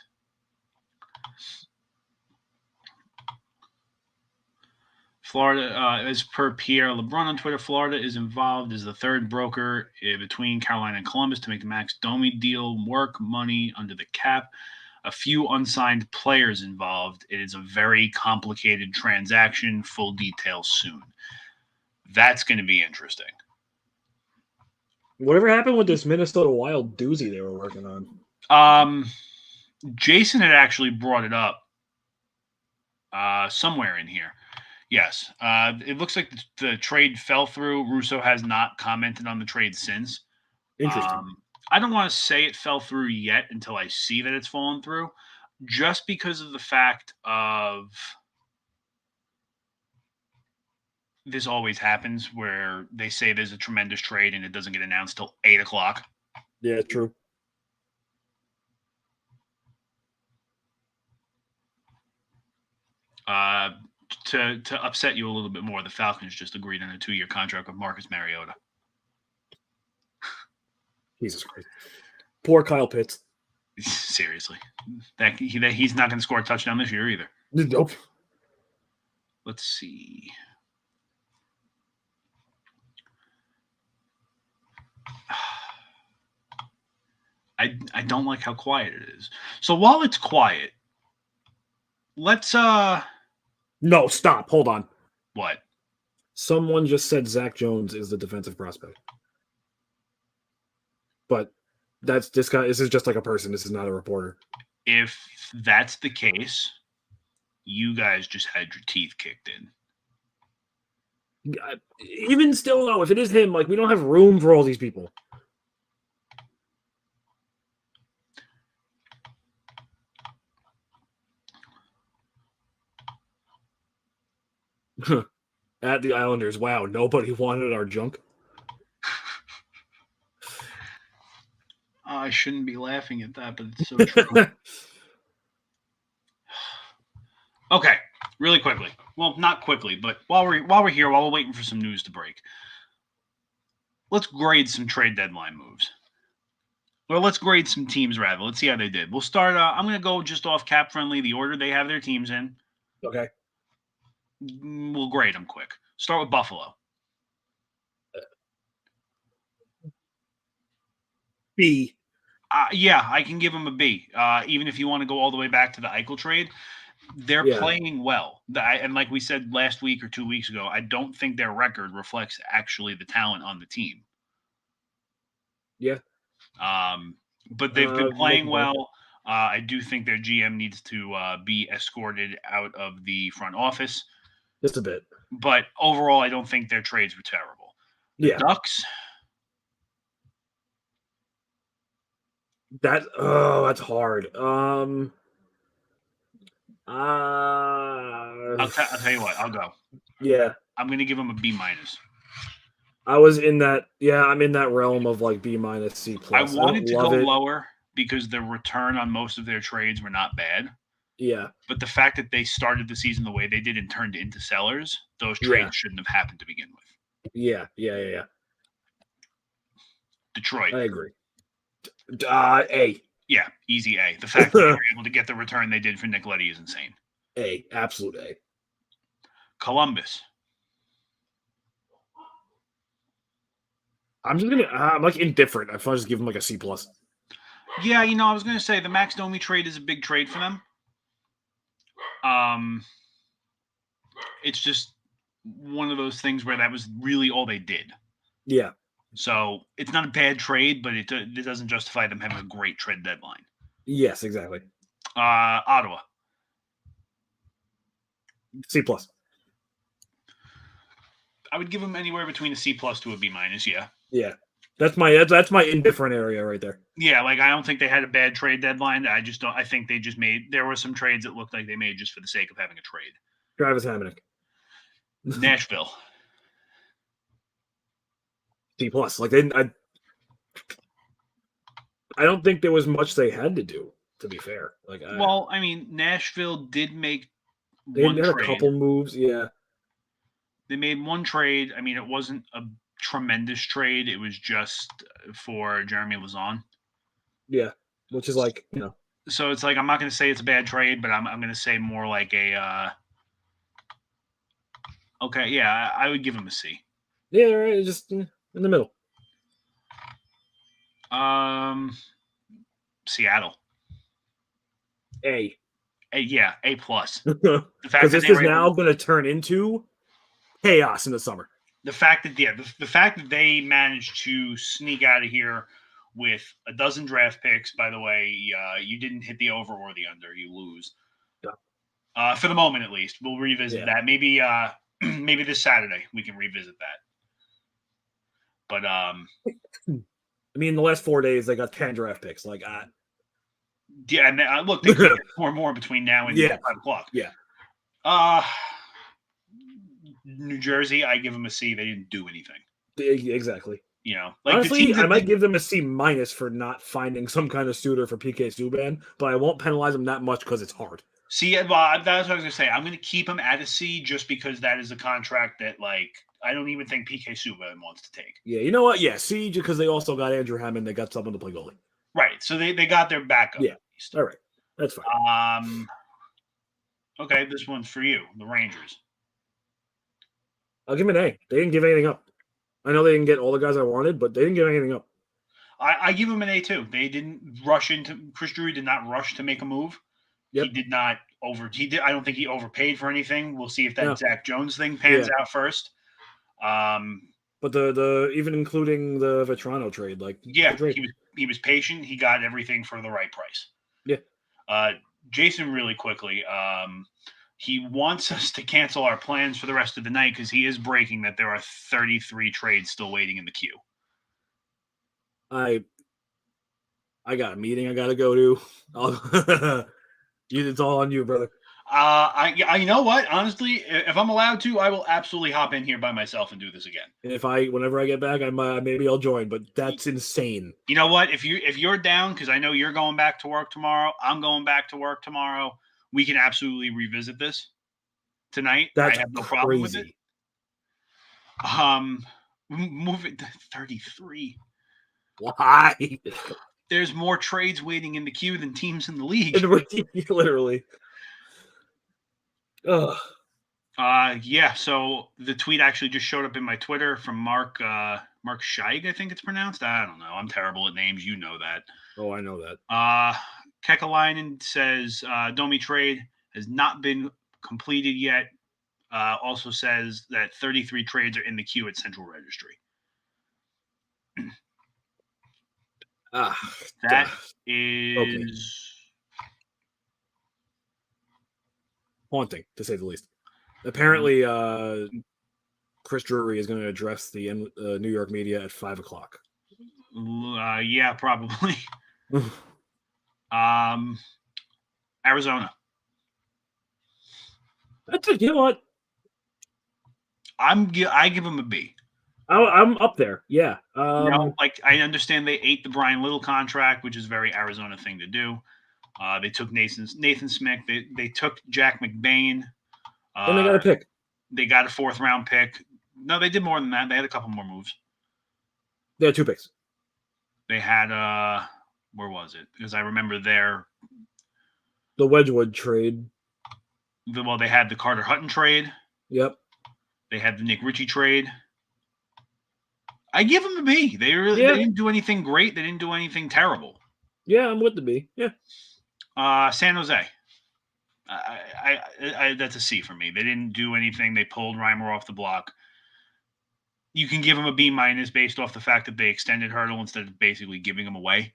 Speaker 1: Florida, as per Pierre LeBrun on Twitter, Florida is involved as the third broker between Carolina and Columbus to make the Max Domi deal work. Money under the cap. A few unsigned players involved. It is a very complicated transaction. Full details soon. That's going to be interesting.
Speaker 2: Whatever happened with this Minnesota Wild doozy they were working on?
Speaker 1: Jason had actually brought it up somewhere in here. Yes. It looks like the trade fell through. Russo has not commented on the trade since.
Speaker 2: Interesting.
Speaker 1: I don't want to say it fell through yet until I see that it's fallen through, just because of the fact of this always happens where they say there's a tremendous trade and it doesn't get announced till 8:00.
Speaker 2: Yeah, true.
Speaker 1: To upset you a little bit more, the Falcons just agreed on a 2-year contract with Marcus Mariota.
Speaker 2: Jesus Christ. Poor Kyle Pitts.
Speaker 1: Seriously. He's not going to score a touchdown this year either.
Speaker 2: Nope.
Speaker 1: Let's see. I don't like how quiet it is. So while it's quiet, let's
Speaker 2: No, stop. Hold on.
Speaker 1: What?
Speaker 2: Someone just said Zach Jones is the defensive prospect. But that's this guy. This is just like a person. This is not a reporter.
Speaker 1: If that's the case, you guys just had your teeth kicked in.
Speaker 2: Even still, though, if it is him, like we don't have room for all these people. At the Islanders, wow, nobody wanted our junk.
Speaker 1: I shouldn't be laughing at that, but it's so true. Okay, really quickly. Well, not quickly, but while we're here, while we're waiting for some news to break, let's grade some trade deadline moves. Well, let's grade some teams, rather. Let's see how they did. We'll start. I'm going to go just off cap friendly, the order they have their teams in.
Speaker 2: Okay.
Speaker 1: We'll grade them quick. Start with Buffalo.
Speaker 2: B.
Speaker 1: Yeah, I can give them a B. Even if you want to go all the way back to the Eichel trade, they're playing well. And like we said last week or 2 weeks ago, I don't think their record reflects actually the talent on the team.
Speaker 2: Yeah.
Speaker 1: But they've been playing well. I do think their GM needs to be escorted out of the front office.
Speaker 2: Just a bit.
Speaker 1: But overall, I don't think their trades were terrible. The Ducks.
Speaker 2: That's hard. I'll
Speaker 1: tell you what. I'll go.
Speaker 2: Yeah.
Speaker 1: I'm going to give them a B-.
Speaker 2: I was in that. Yeah, I'm in that realm of like B-, C+.
Speaker 1: I wanted to go lower because the return on most of their trades were not bad.
Speaker 2: Yeah.
Speaker 1: But the fact that they started the season the way they did and turned into sellers, those trades shouldn't have happened to begin with.
Speaker 2: Yeah.
Speaker 1: Detroit.
Speaker 2: I agree. A.
Speaker 1: Yeah, easy A. The fact that they were able to get the return they did for Nick Leddy is insane.
Speaker 2: A. Absolute A.
Speaker 1: Columbus.
Speaker 2: I'm like indifferent. I'll just give them like a C+.
Speaker 1: Yeah, I was going to say the Max Domi trade is a big trade for them. It's just one of those things where that was really all they did.
Speaker 2: Yeah.
Speaker 1: So it's not a bad trade, but it doesn't justify them having a great trade deadline.
Speaker 2: Yes, exactly.
Speaker 1: Ottawa.
Speaker 2: C+.
Speaker 1: I would give them anywhere between a C+ to a B-. Yeah.
Speaker 2: Yeah. That's my indifferent area right there.
Speaker 1: Yeah, like I don't think they had a bad trade deadline. I think they just there were some trades that looked like they made just for the sake of having a trade.
Speaker 2: Travis Hammond.
Speaker 1: Nashville.
Speaker 2: C+. Like I don't think there was much they had to do, to be fair. Like
Speaker 1: Nashville did make
Speaker 2: they had a couple moves, yeah.
Speaker 1: They made one trade. It wasn't a tremendous trade. It was just for Jeremy Lauzon.
Speaker 2: Yeah, which is like,
Speaker 1: So it's like I'm not going to say it's a bad trade, but I'm going to say more like a okay, yeah, I would give him a C.
Speaker 2: Yeah, right, just in the middle.
Speaker 1: Seattle.
Speaker 2: A.
Speaker 1: Yeah, A+.
Speaker 2: Because this is now going to turn into chaos in the summer.
Speaker 1: The fact that they managed to sneak out of here with a dozen draft picks. By the way, you didn't hit the over or the under. You lose. Yeah. For the moment, at least. We'll revisit that. Maybe maybe this Saturday we can revisit that. But
Speaker 2: the last 4 days they got 10 draft picks. Like,
Speaker 1: yeah, and look, they could get 4 more between now and 5 o'clock.
Speaker 2: Yeah.
Speaker 1: New Jersey, I give them a C. They didn't do anything.
Speaker 2: Exactly.
Speaker 1: Honestly,
Speaker 2: I might give them a C- for not finding some kind of suitor for PK Subban, but I won't penalize them that much because it's hard.
Speaker 1: See, that's what I was going to say. I'm going to keep him at a C just because that is a contract that, I don't even think PK Subban wants to take.
Speaker 2: Yeah, you know what? Yeah, C, because they also got Andrew Hammond. They got someone to play goalie.
Speaker 1: Right, so they got their backup.
Speaker 2: Yeah, all right. That's fine.
Speaker 1: Okay, this one's for you, the Rangers.
Speaker 2: I'll give them an A. They didn't give anything up. I know they didn't get all the guys I wanted, but they didn't give anything up.
Speaker 1: I give them an A too. They didn't rush into Chris Drury did not rush to make a move. Yep. He did not I don't think he overpaid for anything. We'll see if that Zach Jones thing pans out first.
Speaker 2: But the even including the Vetrano trade,
Speaker 1: he was patient. He got everything for the right price.
Speaker 2: Yeah.
Speaker 1: Jason, really quickly, he wants us to cancel our plans for the rest of the night because he is breaking that there are 33 trades still waiting in the queue.
Speaker 2: I got a meeting I got to go to. It's all on you, brother.
Speaker 1: You know what? Honestly, if I'm allowed to, I will absolutely hop in here by myself and do this again.
Speaker 2: Whenever I get back, maybe I'll join. But that's insane.
Speaker 1: You know what? If you're down, because I know you're going back to work tomorrow, I'm going back to work tomorrow. We can absolutely revisit this tonight. I have no problem with it. Move it to 33.
Speaker 2: Why?
Speaker 1: There's more trades waiting in the queue than teams in the league.
Speaker 2: Literally. Ugh.
Speaker 1: Yeah, so the tweet actually just showed up in my Twitter from Mark Scheig, I think it's pronounced. I don't know. I'm terrible at names. You know that.
Speaker 2: Oh, I know that.
Speaker 1: Kekalainen says Domi trade has not been completed yet. Also says that 33 trades are in the queue at Central Registry. That is
Speaker 2: okay. Haunting, to say the least. Apparently, Chris Drury is going to address the New York media at 5:00.
Speaker 1: Yeah, probably. Arizona.
Speaker 2: You know what?
Speaker 1: I give them a B.
Speaker 2: I'm up there. Yeah.
Speaker 1: Like I understand they ate the Brian Little contract, which is a very Arizona thing to do. They took Nathan Smith. They took Jack McBain.
Speaker 2: And they got a pick.
Speaker 1: They got a 4th round pick. No, they did more than that. They had a couple more moves.
Speaker 2: They had 2 picks.
Speaker 1: They had where was it? Because I remember
Speaker 2: the Wedgwood trade.
Speaker 1: They had the Carter Hutton trade.
Speaker 2: Yep.
Speaker 1: They had the Nick Ritchie trade. I give them a B. They didn't do anything great. They didn't do anything terrible.
Speaker 2: Yeah, I'm with the B. Yeah.
Speaker 1: San Jose. That's a C for me. They didn't do anything. They pulled Reimer off the block. You can give them a B- based off the fact that they extended Hurdle instead of basically giving them away.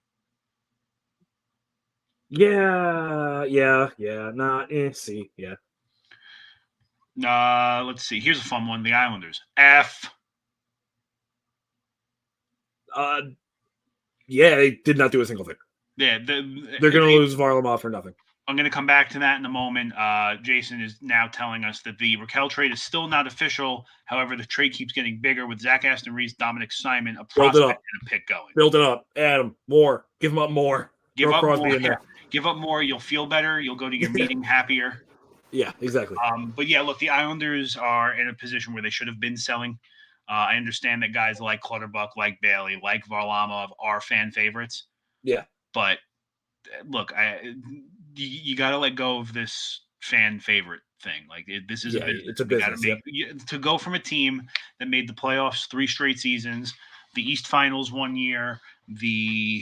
Speaker 2: Yeah. Nah, C. Yeah.
Speaker 1: Let's see. Here's a fun one. The Islanders. F.
Speaker 2: Yeah, they did not do a single thing.
Speaker 1: Yeah,
Speaker 2: they're going to lose Varlamov for nothing.
Speaker 1: I'm going to come back to that in a moment. Jason is now telling us that the Raquel trade is still not official. However, the trade keeps getting bigger with Zach Aston Reese, Dominic Simon, a prospect, and a pick going.
Speaker 2: Build it up. Adam, more. Give him up more.
Speaker 1: Give up more. Give up more. You'll feel better. You'll go to your meeting happier.
Speaker 2: Yeah, exactly.
Speaker 1: But yeah, look, the Islanders are in a position where they should have been selling. I understand that guys like Clutterbuck, like Bailey, like Varlamov are fan favorites.
Speaker 2: Yeah.
Speaker 1: But look, you got to let go of this fan favorite thing. Like this is
Speaker 2: it's a business.
Speaker 1: To go from a team that made the playoffs 3 straight seasons, the East Finals 1 year, the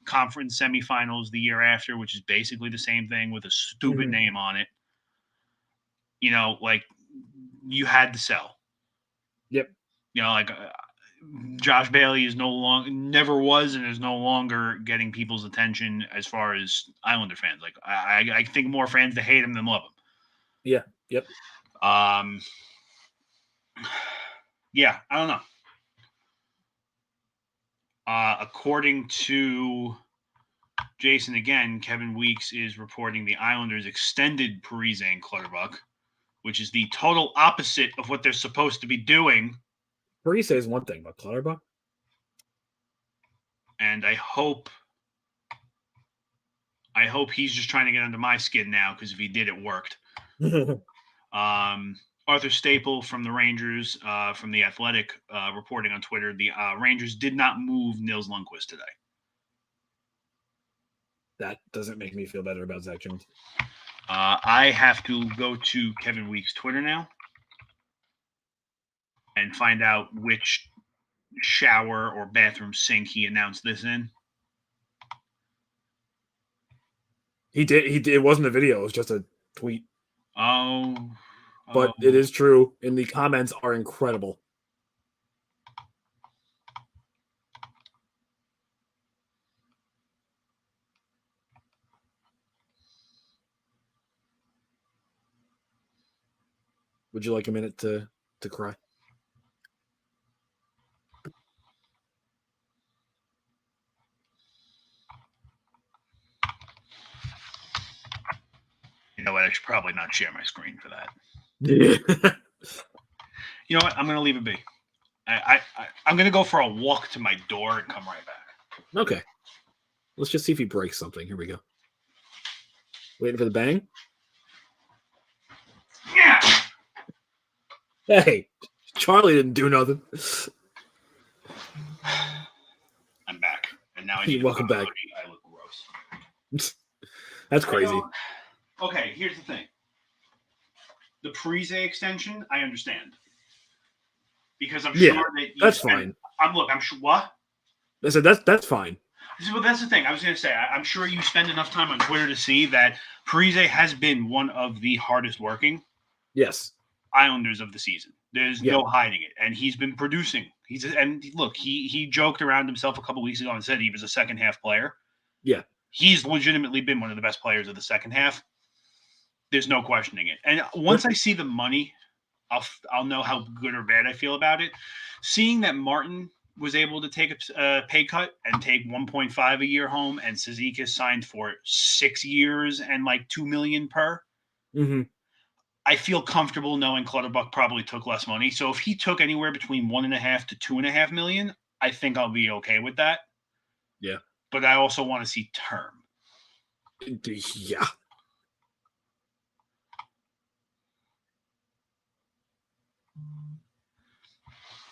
Speaker 1: conference semifinals the year after, which is basically the same thing with a stupid name on it. Like you had to sell.
Speaker 2: Yep.
Speaker 1: Like Josh Bailey is never was and is no longer getting people's attention as far as Islander fans. Like I think more fans that hate him than love him.
Speaker 2: Yeah. Yep.
Speaker 1: Yeah, I don't know. According to Jason again, Kevin Weeks is reporting the Islanders extended Parise and Clutterbuck, which is the total opposite of what they're supposed to be doing.
Speaker 2: Parise is one thing, but Clutterbuck?
Speaker 1: And I hope he's just trying to get under my skin now, because if he did, it worked. Arthur Staple from the Rangers, from The Athletic, reporting on Twitter, the Rangers did not move Nils Lundkvist today.
Speaker 2: That doesn't make me feel better about Zach Jones.
Speaker 1: I have to go to Kevin Weeks' Twitter now and find out which shower or bathroom sink he announced this in.
Speaker 2: He did. It wasn't a video. It was just a tweet. But it is true, and the comments are incredible. Would you like a minute to cry?
Speaker 1: You know what? I should probably not share my screen for that.
Speaker 2: Yeah.
Speaker 1: You know what? I'm going to leave it be. I'm going to go for a walk to my door and come right back.
Speaker 2: Okay. Let's just see if he breaks something. Here we go. Waiting for the bang?
Speaker 1: Yeah.
Speaker 2: Hey, Charlie didn't do nothing.
Speaker 1: I'm back. And now
Speaker 2: welcome back.
Speaker 1: I look gross.
Speaker 2: That's crazy.
Speaker 1: Okay, here's the thing. The Parise extension, I understand. Because I'm sure that
Speaker 2: that's fine.
Speaker 1: I'm sure what?
Speaker 2: I said that's fine.
Speaker 1: Well, that's the thing. I was going to say, I'm sure you spend enough time on Twitter to see that Parise has been one of the hardest working Islanders of the season. There's no hiding it, and he's been producing. He joked around himself a couple weeks ago and said he was a second half player.
Speaker 2: Yeah,
Speaker 1: he's legitimately been one of the best players of the second half. There's no questioning it. And once I see the money, I'll know how good or bad I feel about it. Seeing that Martin was able to take a pay cut and take 1.5 a year home, and Cizikas signed for 6 years and like $2 million per.
Speaker 2: Mm-hmm.
Speaker 1: I feel comfortable knowing Clutterbuck probably took less money. So if he took anywhere between 1.5 to 2.5 million, I think I'll be okay with that.
Speaker 2: Yeah,
Speaker 1: but I also want to see term.
Speaker 2: Yeah.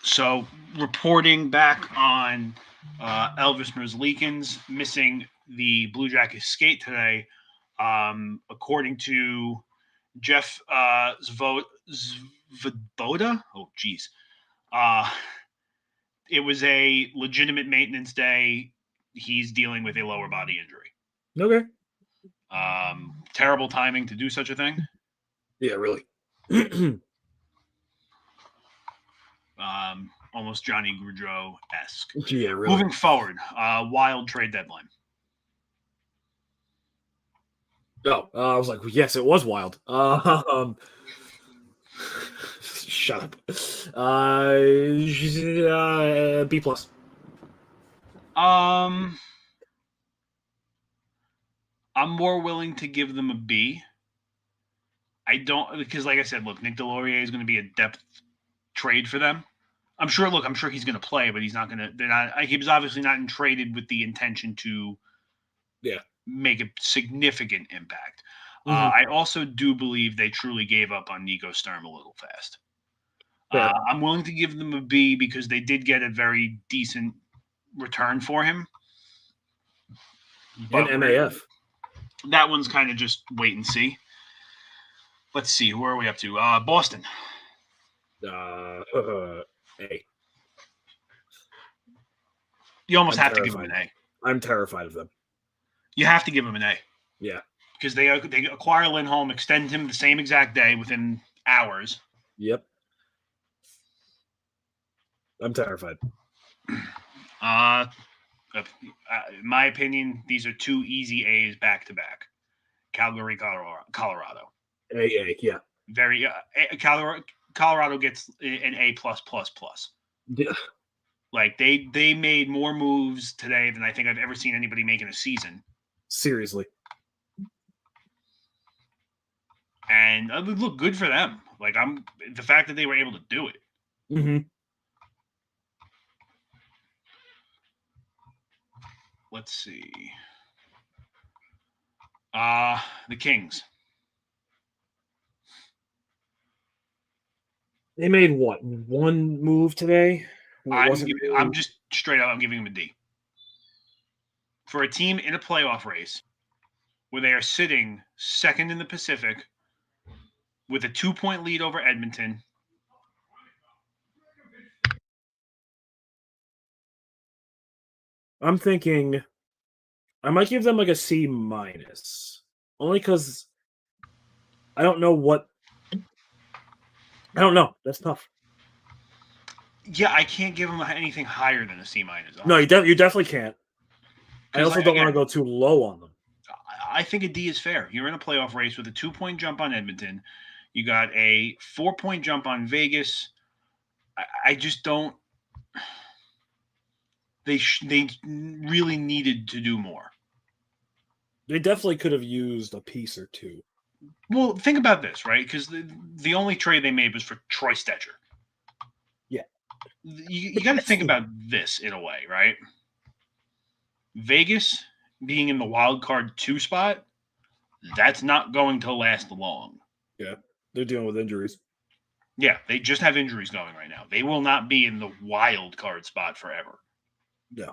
Speaker 1: So reporting back on Elvis Merzlikins missing the Blue Jackets skate today, according to Jeff Svoboda. Oh, geez. It was a legitimate maintenance day. He's dealing with a lower body injury.
Speaker 2: Okay.
Speaker 1: Terrible timing to do such a thing.
Speaker 2: Yeah, really.
Speaker 1: Almost Johnny Gaudreau-esque.
Speaker 2: Yeah, really.
Speaker 1: Moving forward, wild trade deadline.
Speaker 2: Oh, I was like, yes, it was wild. Shut up. B plus.
Speaker 1: I'm more willing to give them a B. I don't, because like I said, look, Nick Delorier is going to be a depth trade for them. I'm sure he's going to play, but he's not going to. He was obviously not traded with the intention to make a significant impact. Mm-hmm. I also do believe they truly gave up on Nico Sturm a little fast. I'm willing to give them a B because they did get a very decent return for him.
Speaker 2: But and MAF.
Speaker 1: That one's kind of just wait and see. Let's see. Where are we up to? Boston.
Speaker 2: A.
Speaker 1: You almost have to give them an A.
Speaker 2: I'm terrified of them.
Speaker 1: You have to give them an A.
Speaker 2: Yeah.
Speaker 1: Because they acquire Lindholm, extend him the same exact day within hours.
Speaker 2: Yep. I'm terrified.
Speaker 1: In my opinion, these are 2 easy A's back to back. Calgary, Colorado.
Speaker 2: A, yeah.
Speaker 1: Very Colorado gets an A+++.
Speaker 2: Yeah.
Speaker 1: Like they made more moves today than I think I've ever seen anybody make in a season.
Speaker 2: Seriously.
Speaker 1: And look, good for them. Like the fact that they were able to do it.
Speaker 2: Mm-hmm.
Speaker 1: Let's see. The Kings.
Speaker 2: They made what? One move today?
Speaker 1: I'm just straight up. I'm giving them a D. For a team in a playoff race where they are sitting second in the Pacific with a 2-point lead over Edmonton.
Speaker 2: I'm thinking I might give them like a C-. Only because I don't know what. I don't know. That's tough.
Speaker 1: Yeah, I can't give them anything higher than a C-.
Speaker 2: No, you definitely can't. I also don't want to go too low on them.
Speaker 1: I think a D is fair. You're in a playoff race with a 2-point jump on Edmonton. You got a 4-point jump on Vegas. I just don't. They really needed to do more.
Speaker 2: They definitely could have used a piece or two.
Speaker 1: Well, think about this, right? Because the only trade they made was for Troy Stecher.
Speaker 2: Yeah.
Speaker 1: You got to think about this in a way, right? Vegas being in the wild card 2 spot, that's not going to last long.
Speaker 2: Yeah, they're dealing with injuries.
Speaker 1: Yeah, they just have injuries going right now. They will not be in the wild card spot forever.
Speaker 2: Yeah.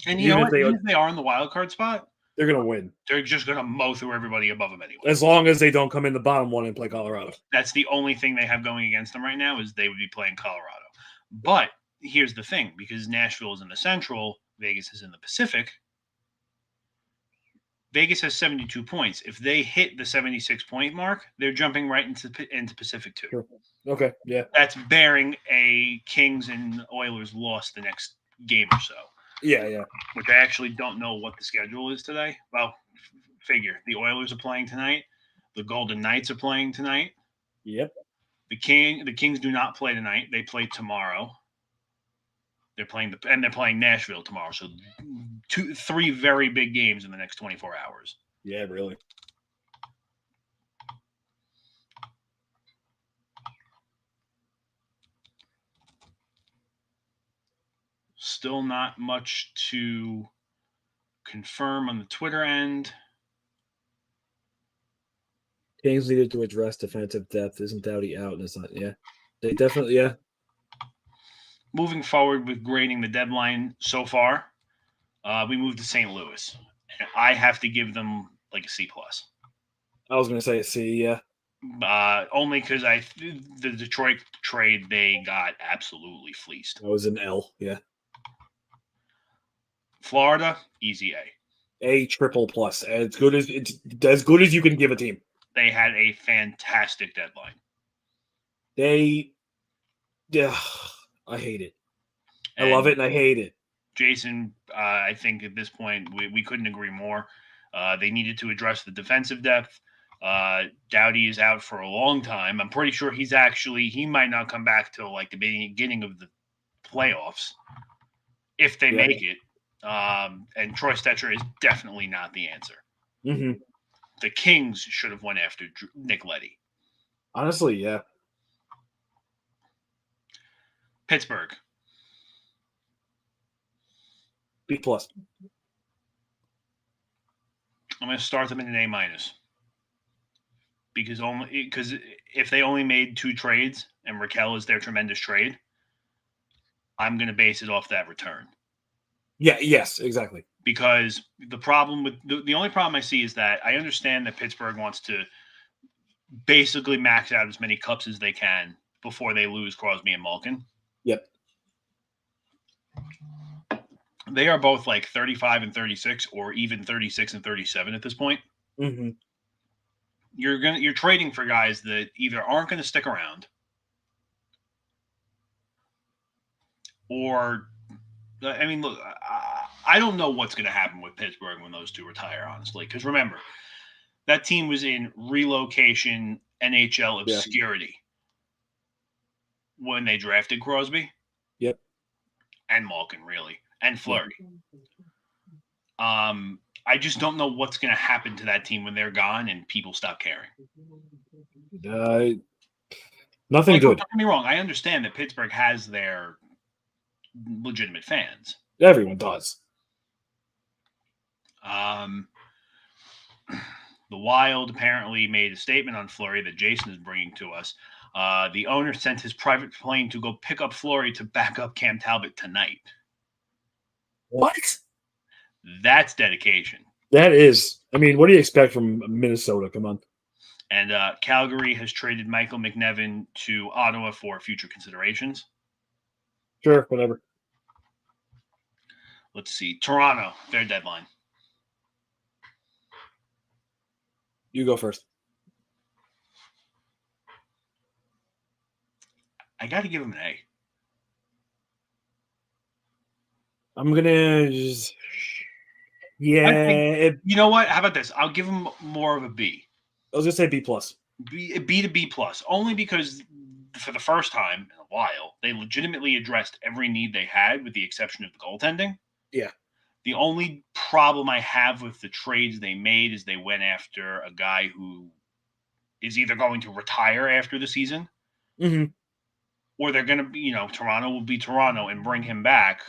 Speaker 1: And even if they are in the wild card spot,
Speaker 2: they're going to win.
Speaker 1: They're just going to mow through everybody above them anyway.
Speaker 2: As long as they don't come in the bottom one and play Colorado.
Speaker 1: That's the only thing they have going against them right now is they would be playing Colorado. But here's the thing, because Nashville is in the Central, Vegas is in the Pacific, Vegas has 72 points. If they hit the 76-point mark, they're jumping right into Pacific 2.
Speaker 2: Sure. Okay, yeah.
Speaker 1: That's bearing a Kings and Oilers loss the next game or so.
Speaker 2: Yeah.
Speaker 1: Which I actually don't know what the schedule is today. Well, figure the Oilers are playing tonight. The Golden Knights are playing tonight.
Speaker 2: Yep.
Speaker 1: The Kings do not play tonight. They play tomorrow. They're playing Nashville tomorrow. So 3 very big games in the next 24 hours.
Speaker 2: Yeah, really.
Speaker 1: Still not much to confirm on the Twitter end.
Speaker 2: Kings needed to address defensive depth. Isn't Doughty out? And it's not. Yeah, they definitely. Yeah.
Speaker 1: Moving forward with grading the deadline so far, we moved to St. Louis. And I have to give them like a C+.
Speaker 2: I was going to say a C. Yeah.
Speaker 1: Only because the Detroit trade, they got absolutely fleeced.
Speaker 2: That was an L. Yeah.
Speaker 1: Florida, easy A.
Speaker 2: A triple plus. As good as you can give a team.
Speaker 1: They had a fantastic deadline.
Speaker 2: I hate it. I love it and I hate it.
Speaker 1: Jason, I think at this point we couldn't agree more. They needed to address the defensive depth. Doughty is out for a long time. I'm pretty sure he might not come back till like the beginning of the playoffs if they make it. And Troy Stetcher is definitely not the answer.
Speaker 2: Mm-hmm.
Speaker 1: The Kings should have went after Nick Leddy.
Speaker 2: Honestly, yeah.
Speaker 1: Pittsburgh.
Speaker 2: B plus.
Speaker 1: I'm going to start them in an A-, because if they only made 2 trades and Raquel is their tremendous trade, I'm going to base it off that return.
Speaker 2: Yeah. Yes. Exactly.
Speaker 1: Because the problem with the only problem I see is that I understand that Pittsburgh wants to basically max out as many cups as they can before they lose Crosby and Malkin.
Speaker 2: Yep.
Speaker 1: They are both like 35 and 36, or even 36 and 37 at this point.
Speaker 2: Mm-hmm.
Speaker 1: You're trading for guys that either aren't going to stick around, or I mean, look, I don't know what's going to happen with Pittsburgh when those 2 retire, honestly. Because remember, that team was in relocation NHL obscurity when they drafted Crosby.
Speaker 2: Yep.
Speaker 1: And Malkin, really. And Fleury. I just don't know what's going to happen to that team when they're gone and people stop caring.
Speaker 2: Nothing good.
Speaker 1: Don't get me wrong. I understand that Pittsburgh has their legitimate fans.
Speaker 2: Everyone does.
Speaker 1: The Wild apparently made a statement on Fleury that Jason is bringing to us. The owner sent his private plane to go pick up Fleury to back up Cam Talbot tonight.
Speaker 2: What?
Speaker 1: That's dedication.
Speaker 2: That is. I mean, what do you expect from Minnesota? Come on.
Speaker 1: And Calgary has traded Michael McNevin to Ottawa for future considerations.
Speaker 2: Sure, whatever.
Speaker 1: Let's see. Toronto, their deadline.
Speaker 2: You go first.
Speaker 1: I got to give them an A.
Speaker 2: I'm going to just... Yeah.
Speaker 1: You know what? How about this? I'll give them more of a B.
Speaker 2: I was going to say B plus.
Speaker 1: B to B plus. Only because for the first time in a while, they legitimately addressed every need they had with the exception of the goaltending.
Speaker 2: Yeah.
Speaker 1: The only problem I have with the trades they made is they went after a guy who is either going to retire after the season, or they're going to be, Toronto will be Toronto and bring him back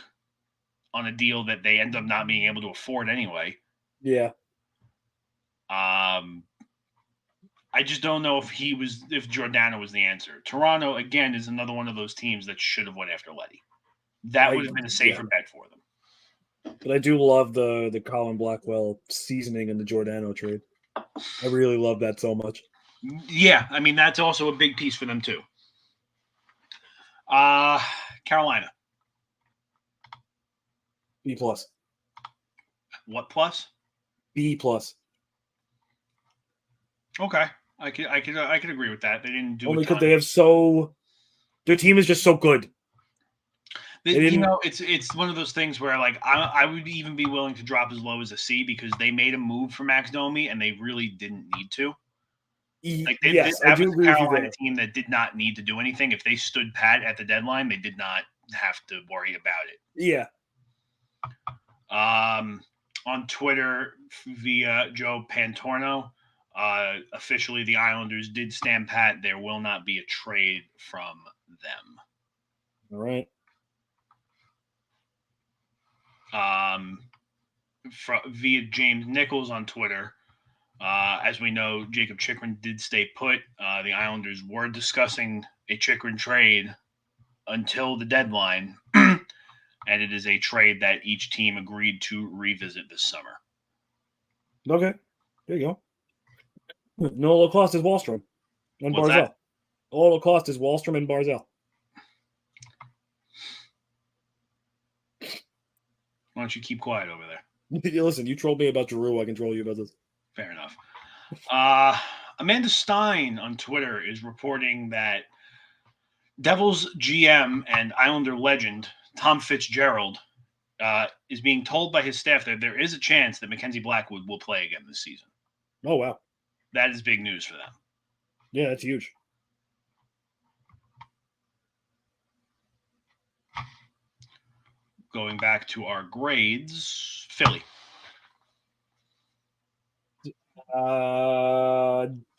Speaker 1: on a deal that they end up not being able to afford anyway.
Speaker 2: Yeah.
Speaker 1: I just don't know if Giordano was the answer. Toronto, again, is another one of those teams that should have went after Leddy. That would have been a safer bet for them.
Speaker 2: But I do love the Colin Blackwell seasoning in the Giordano trade. I really love that so much.
Speaker 1: Yeah, I mean, that's also a big piece for them, too. Carolina.
Speaker 2: B plus.
Speaker 1: What plus?
Speaker 2: B plus.
Speaker 1: Okay, I could agree with that. They didn't do
Speaker 2: Only
Speaker 1: a ton.
Speaker 2: because they have their team is just so good.
Speaker 1: It's one of those things where like I would even be willing to drop as low as a C because they made a move for Max Domi and they really didn't need to. Like
Speaker 2: Yes, I
Speaker 1: that
Speaker 2: do
Speaker 1: was a
Speaker 2: agree with you
Speaker 1: Carolina
Speaker 2: there.
Speaker 1: team that did not need to do anything. If they stood pat at the deadline, they did not have to worry about it.
Speaker 2: Yeah.
Speaker 1: On Twitter via Joe Pantorno, officially the Islanders did stand pat. There will not be a trade from them.
Speaker 2: All right.
Speaker 1: Via James Nichols on Twitter, as we know, Jacob Chychrun did stay put. The Islanders were discussing a Chychrun trade until the deadline, and it is a trade that each team agreed to revisit this summer.
Speaker 2: Okay. There you go. No low cost is Wallstrom and
Speaker 1: What's
Speaker 2: Barzell.
Speaker 1: that?
Speaker 2: All low cost is Wallstrom and Barzell.
Speaker 1: Why don't you keep quiet over there?
Speaker 2: Listen, you trolled me about Giroux. I can troll you about this.
Speaker 1: Fair enough. Amanda Stein on Twitter is reporting that Devils GM and Islander legend Tom Fitzgerald is being told by his staff that there is a chance that Mackenzie Blackwood will play again this season.
Speaker 2: Oh, wow.
Speaker 1: That is big news for them.
Speaker 2: Yeah, that's huge.
Speaker 1: Going back to our grades, Philly.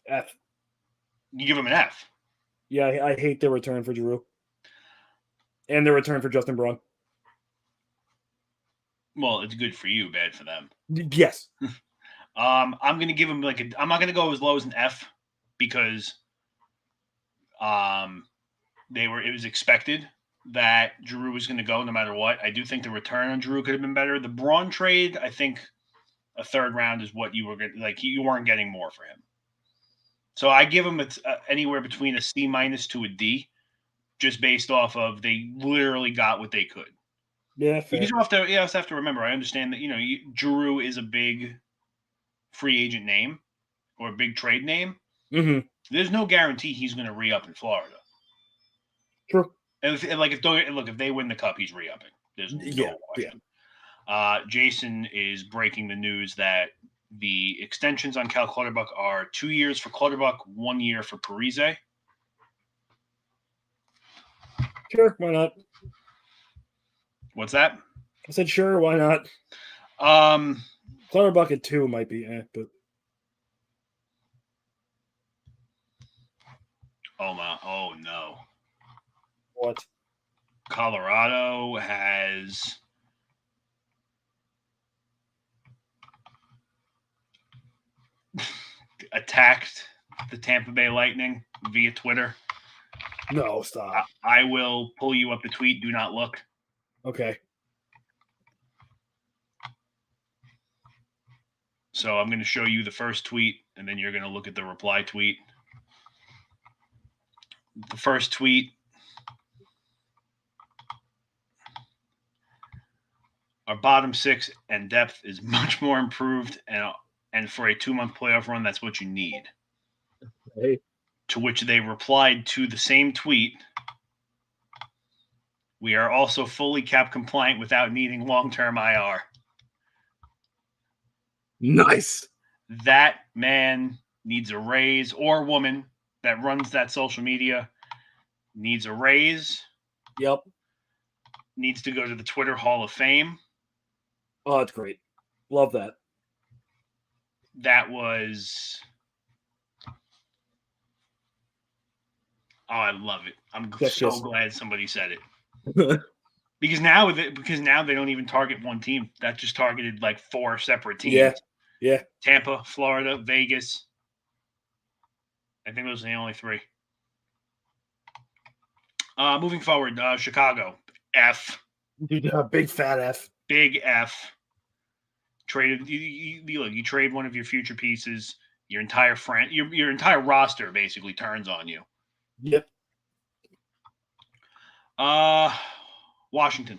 Speaker 2: F.
Speaker 1: You give him an F.
Speaker 2: Yeah, I hate their return for Giroux. And their return for Justin Braun.
Speaker 1: Well, it's good for you, bad for them.
Speaker 2: Yes.
Speaker 1: I'm going to give him I'm not going to go as low as an F because it was expected that Giroux was going to go no matter what. I do think the return on Giroux could have been better. The Braun trade, I think a third round is what you were getting. Like you weren't getting more for him. So I give him anywhere between a C- to a D, just based off of they literally got what they could.
Speaker 2: Yeah, fair.
Speaker 1: You also have to remember. I understand that Giroux is a big free agent name or a big trade name.
Speaker 2: Mm-hmm.
Speaker 1: There's no guarantee he's going to re-up in Florida.
Speaker 2: True.
Speaker 1: And if they win the cup, he's re-upping. There's no question. Yeah. Jason is breaking the news that the extensions on Cal Clutterbuck are 2 years for Clutterbuck, 1 year for Parise.
Speaker 2: Sure, why not?
Speaker 1: What's that?
Speaker 2: I said sure, why not? Clutterbuck at 2 might be, but
Speaker 1: oh no.
Speaker 2: What?
Speaker 1: Colorado has attacked the Tampa Bay Lightning via Twitter.
Speaker 2: No, stop.
Speaker 1: I will pull you up the tweet. Do not look.
Speaker 2: Okay.
Speaker 1: So I'm going to show you the first tweet, and then you're going to look at the reply tweet. The first tweet. Our bottom six and depth is much more improved, and for a 2-month playoff run, that's what you need.
Speaker 2: Hey.
Speaker 1: To which they replied to the same tweet. We are also fully cap compliant without needing long-term IR.
Speaker 2: Nice.
Speaker 1: That man needs a raise, or woman that runs that social media needs a raise.
Speaker 2: Yep.
Speaker 1: Needs to go to the Twitter Hall of Fame.
Speaker 2: Oh, it's great. Love that.
Speaker 1: That was... Oh, I love it. I'm so glad somebody said it. Because now they don't even target one team. That just targeted like 4 separate teams.
Speaker 2: Yeah.
Speaker 1: Tampa, Florida, Vegas. I think those are the only 3. Moving forward, Chicago. F.
Speaker 2: Big fat F.
Speaker 1: Big F. Traded. You trade one of your future pieces. Your entire your entire roster basically turns on you.
Speaker 2: Yep.
Speaker 1: Washington.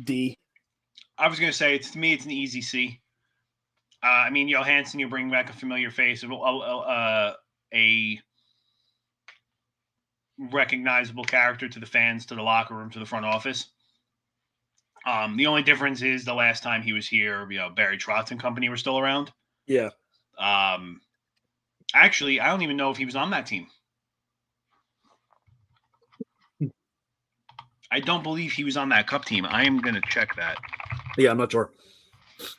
Speaker 2: D.
Speaker 1: I was going to say, to me, it's an easy C. I mean, Johansson, you bring back a familiar face, a recognizable character to the fans, to the locker room, to the front office. The only difference is the last time he was here, Barry Trotz and company were still around.
Speaker 2: Yeah.
Speaker 1: Actually, I don't even know if he was on that team. I don't believe he was on that Cup team. I am going to check that.
Speaker 2: Yeah, I'm not sure.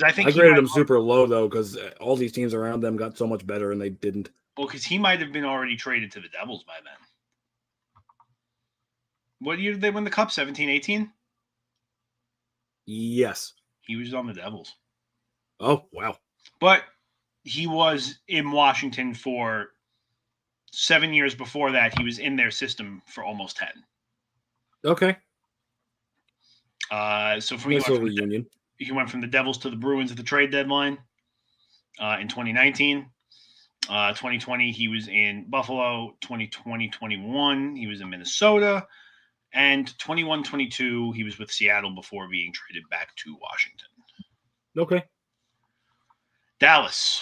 Speaker 1: I think
Speaker 2: I graded him super low, though, because all these teams around them got so much better, and they didn't.
Speaker 1: Well, because he might have been already traded to the Devils by then. What year did they win the Cup? 17-18?
Speaker 2: Yes.
Speaker 1: He was on the Devils.
Speaker 2: Oh, wow.
Speaker 1: But he was in Washington for 7 years before that. He was in their system for almost 10.
Speaker 2: Okay.
Speaker 1: So for
Speaker 2: nice little reunion.
Speaker 1: He went from the Devils to the Bruins at the trade deadline in 2019. 2020, he was in Buffalo. 2020-21, he was in Minnesota. And 21-22, he was with Seattle before being traded back to Washington.
Speaker 2: Okay.
Speaker 1: Dallas.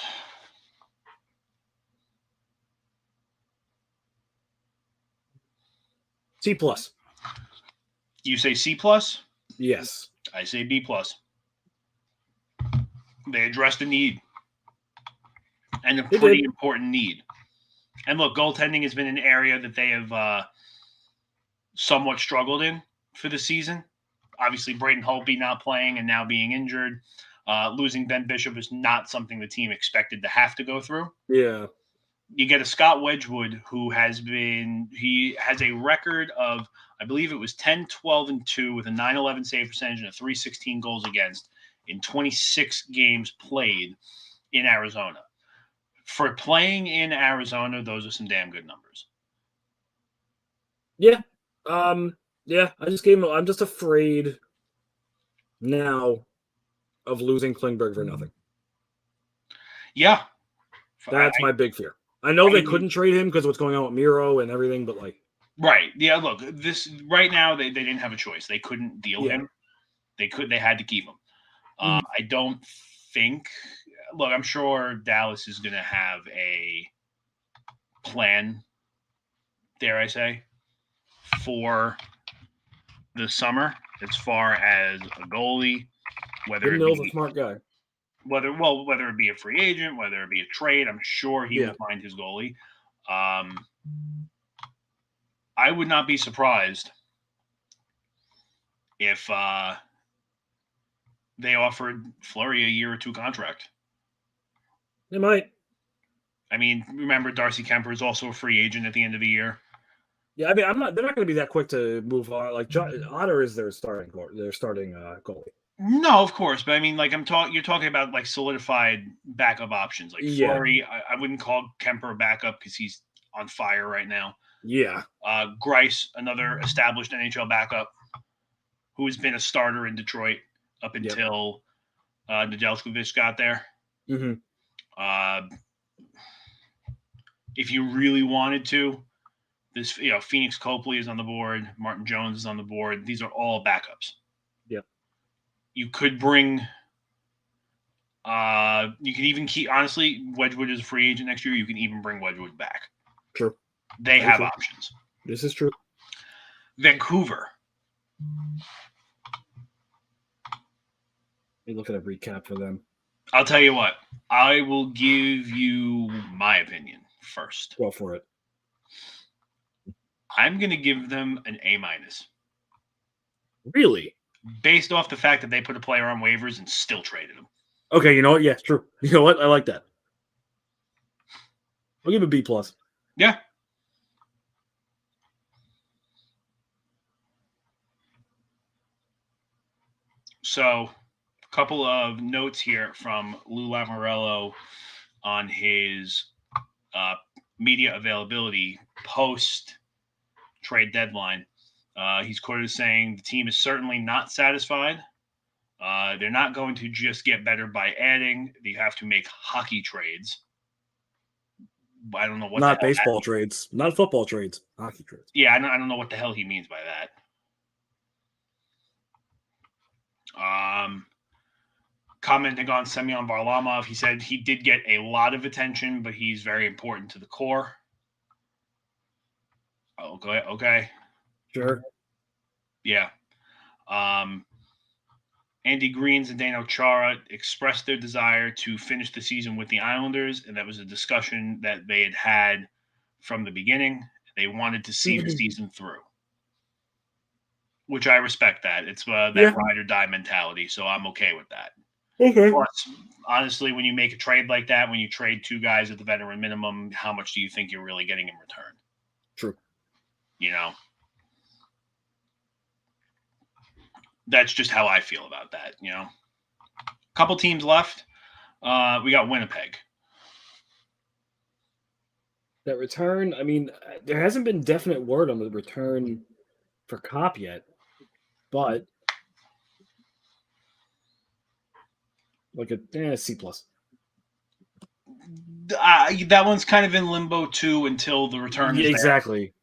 Speaker 2: C+.
Speaker 1: You say C+?
Speaker 2: Yes.
Speaker 1: I say B+. They addressed a need. And a pretty important need. And look, goaltending has been an area that they have somewhat struggled in for the season. Obviously, Braden Holtby not playing and now being injured. Losing Ben Bishop is not something the team expected to have to go through.
Speaker 2: Yeah.
Speaker 1: You get a Scott Wedgwood who has a record of, I believe it was 10-12-2 with a .911 save percentage and a .316 goals against in 26 games played in Arizona. For playing in Arizona, those are some damn good numbers.
Speaker 2: Yeah. Yeah, I'm just afraid now of losing Klingberg for nothing.
Speaker 1: Yeah.
Speaker 2: That's my big fear. I know they couldn't trade him because of what's going on with Miro and everything, but like.
Speaker 1: Right. Yeah, look, this right now they didn't have a choice. They couldn't deal him. They had to keep him. I don't think look, I'm sure Dallas is going to have a plan, dare I say, for the summer as far as a goalie, whether
Speaker 2: Mills a smart guy.
Speaker 1: Whether it be a free agent, whether it be a trade, I'm sure he will find his goalie. I would not be surprised if they offered Fleury a year or two contract.
Speaker 2: They might.
Speaker 1: I mean, remember Darcy Kemper is also a free agent at the end of the year.
Speaker 2: Yeah, I mean, they're not going to be that quick to move on. Like Otter is their starting goalie.
Speaker 1: No, of course, but I mean, like you're talking about like solidified backup options. Like Fleury, I wouldn't call Kemper a backup because he's on fire right now.
Speaker 2: Yeah.
Speaker 1: Greiss, another established NHL backup, who has been a starter in Detroit up until Nedeljkovic got there.
Speaker 2: Mm-hmm.
Speaker 1: If you really wanted to, this Phoenix Copley is on the board, Martin Jones is on the board. These are all backups.
Speaker 2: Yeah.
Speaker 1: You could bring. You could even keep. Honestly, Wedgwood is a free agent next year. You can even bring Wedgwood back.
Speaker 2: True.
Speaker 1: They have options.
Speaker 2: This is true.
Speaker 1: Vancouver.
Speaker 2: Let me look at a recap for them.
Speaker 1: I'll tell you what. I will give you my opinion first.
Speaker 2: Go for it.
Speaker 1: I'm going to give them an A-.
Speaker 2: Really?
Speaker 1: Based off the fact that they put a player on waivers and still traded him.
Speaker 2: Okay, you know what? Yeah, true. You know what? I like that. I'll give it a B+.
Speaker 1: Yeah. So, a couple of notes here from Lou Lamoriello on his media availability post-trade deadline. He's quoted as saying, the team is certainly not satisfied. They're not going to just get better by adding. They have to make hockey trades. I don't know what.
Speaker 2: Not baseball trades, not football trades, hockey trades.
Speaker 1: Yeah, I don't know what the hell he means by that. Commenting on Semyon Varlamov, he said he did get a lot of attention, but he's very important to the core. Okay.
Speaker 2: Sure.
Speaker 1: Yeah. Andy Green and Zdeno Chara expressed their desire to finish the season with the Islanders, and that was a discussion that they had from the beginning. They wanted to see the season through, which I respect that. It's that ride or die mentality, so I'm okay with that.
Speaker 2: Okay.
Speaker 1: Plus, honestly, when you make a trade like that, when you trade two guys at the veteran minimum, how much do you think you're really getting in return?
Speaker 2: True.
Speaker 1: That's just how I feel about that, Couple teams left. We got Winnipeg.
Speaker 2: That return, I mean, there hasn't been definite word on the return for Cop yet, but like a C+.
Speaker 1: That one's kind of in limbo too until the return is there.
Speaker 2: Exactly.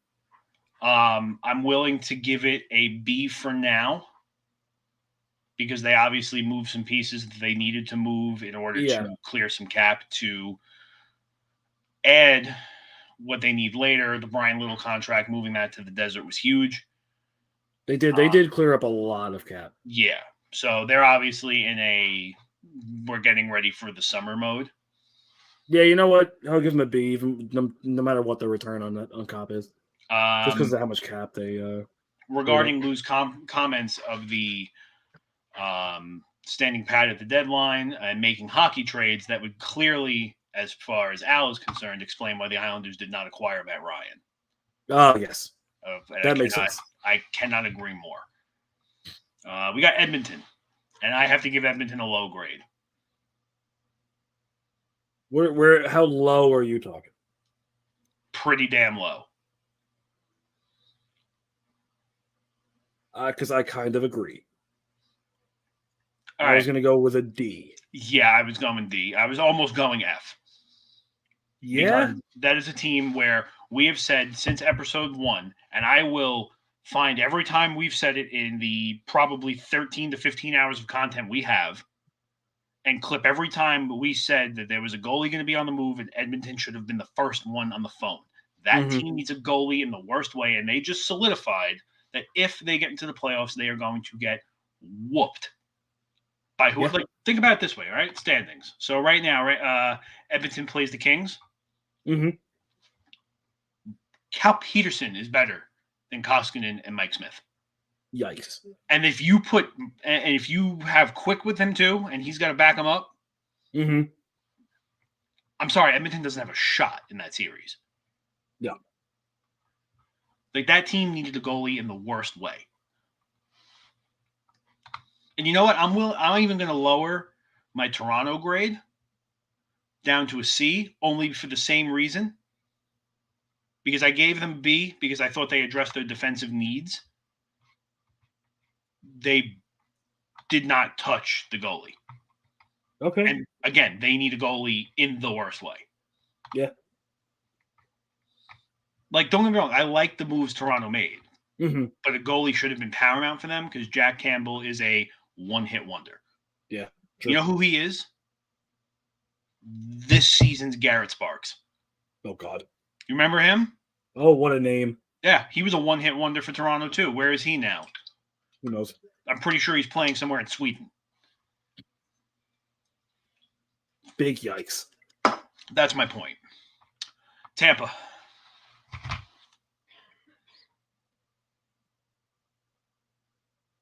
Speaker 1: I'm willing to give it a B for now because they obviously moved some pieces that they needed to move in order to clear some cap to add what they need later. The Brian Little contract, moving that to the desert was huge.
Speaker 2: They did clear up a lot of cap.
Speaker 1: Yeah. So they're obviously in we're getting ready for the summer mode.
Speaker 2: Yeah, you know what? I'll give them a B, even no matter what the return on Cop is. Just because of how much cap they.
Speaker 1: Regarding Lou's comments of the standing pat at the deadline and making hockey trades, that would clearly, as far as Al is concerned, explain why the Islanders did not acquire Matt Ryan.
Speaker 2: Oh, yes. That makes sense.
Speaker 1: I cannot agree more. We got Edmonton, and I have to give Edmonton a low grade.
Speaker 2: How low are you talking?
Speaker 1: Pretty damn low.
Speaker 2: Because I kind of agree.
Speaker 1: I
Speaker 2: was going to go with a D.
Speaker 1: Yeah, I was going D. I was almost going F.
Speaker 2: Yeah?
Speaker 1: Because that is a team where we have said since episode 1, and I will find every time we've said it in the probably 13 to 15 hours of content we have, and clip every time we said that there was a goalie going to be on the move and Edmonton should have been the first one on the phone. That team needs a goalie in the worst way, and they just solidified that if they get into the playoffs, they are going to get whooped. By who? Like, think about it this way, right? Standings. So right now, Edmonton plays the Kings.
Speaker 2: Mm-hmm.
Speaker 1: Cal Peterson is better than Koskinen and Mike Smith.
Speaker 2: Yikes!
Speaker 1: And if you have Quick with him too, and he's got to back him up, I'm sorry, Edmonton doesn't have a shot in that series.
Speaker 2: Yeah,
Speaker 1: like that team needed a goalie in the worst way. And you know what? I'm even going to lower my Toronto grade down to a C, only for the same reason. Because I gave them B because I thought they addressed their defensive needs. They did not touch the goalie.
Speaker 2: Okay.
Speaker 1: And again, they need a goalie in the worst way.
Speaker 2: Yeah.
Speaker 1: Like, don't get me wrong, I like the moves Toronto made.
Speaker 2: Mm-hmm.
Speaker 1: But a goalie should have been paramount for them because Jack Campbell is a one-hit wonder.
Speaker 2: Yeah. True.
Speaker 1: You know who he is? This season's Garrett Sparks.
Speaker 2: Oh, God.
Speaker 1: You remember him?
Speaker 2: Oh, what a name.
Speaker 1: Yeah, he was a one-hit wonder for Toronto, too. Where is he now?
Speaker 2: Who knows?
Speaker 1: I'm pretty sure he's playing somewhere in Sweden.
Speaker 2: Big yikes.
Speaker 1: That's my point. Tampa.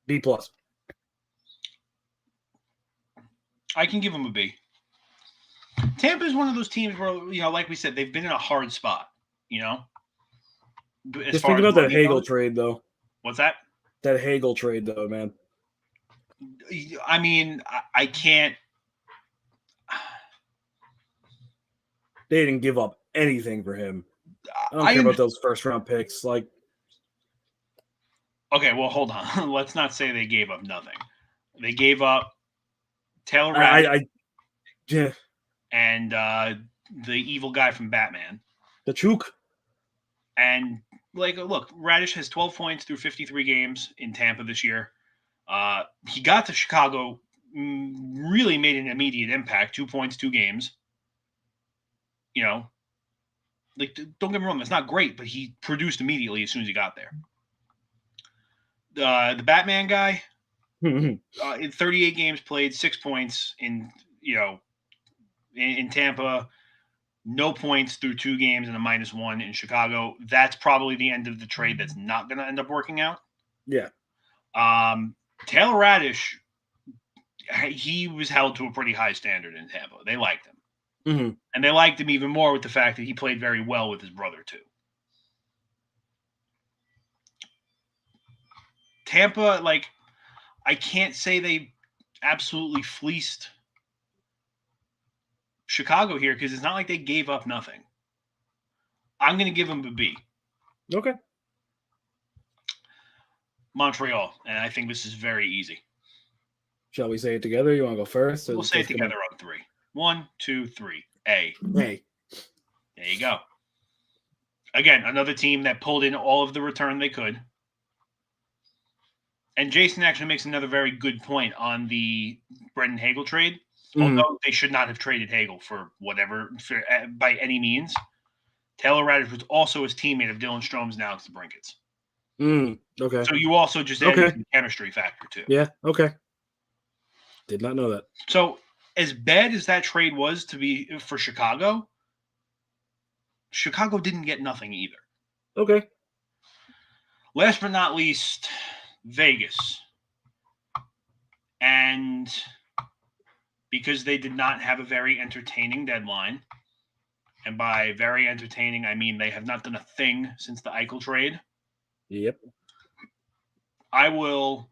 Speaker 2: B+.
Speaker 1: I can give them a B. Tampa is one of those teams where, like we said, they've been in a hard spot,
Speaker 2: Just think about that Hagel trade, though.
Speaker 1: What's that?
Speaker 2: That Hagel trade, though, man.
Speaker 1: I mean, I can't.
Speaker 2: They didn't give up anything for him. I don't care about those first-round picks. Like,
Speaker 1: okay, well, hold on. Let's not say they gave up nothing. They gave up Taylor Radish and the evil guy from Batman.
Speaker 2: The Chook.
Speaker 1: And, look, Radish has 12 points through 53 games in Tampa this year. He got to Chicago, really made an immediate impact. 2 points, 2 games. You know, like, don't get me wrong, that's not great, but he produced immediately as soon as he got there. The Batman guy, in 38 games played, 6 points in Tampa, no points through 2 games and a -1 in Chicago. That's probably the end of the trade that's not going to end up working out.
Speaker 2: Yeah.
Speaker 1: Taylor Radish, he was held to a pretty high standard in Tampa. They liked him.
Speaker 2: Mm-hmm.
Speaker 1: And they liked him even more with the fact that he played very well with his brother, too. Tampa, like, I can't say they absolutely fleeced Chicago here because it's not like they gave up nothing. I'm going to give them a B.
Speaker 2: Okay.
Speaker 1: Montreal, and I think this is very easy.
Speaker 2: Shall we say it together? You want to go first?
Speaker 1: We'll say it together on 3. 1, 2, 3. A.
Speaker 2: Hey.
Speaker 1: There you go. Again, another team that pulled in all of the return they could. And Jason actually makes another very good point on the Brendan Hagel trade. Although they should not have traded Hagel for whatever, by any means. Taylor Radish was also his teammate of Dylan Strome's and Alex DeBrincat's.
Speaker 2: Okay.
Speaker 1: So you also just added the chemistry factor, too.
Speaker 2: Yeah, okay. Did not know that.
Speaker 1: So as bad as that trade was to be for Chicago, Chicago didn't get nothing either.
Speaker 2: Okay.
Speaker 1: Last but not least, Vegas. And because they did not have a very entertaining deadline, and by very entertaining, I mean they have not done a thing since the Eichel trade.
Speaker 2: Yep.
Speaker 1: I will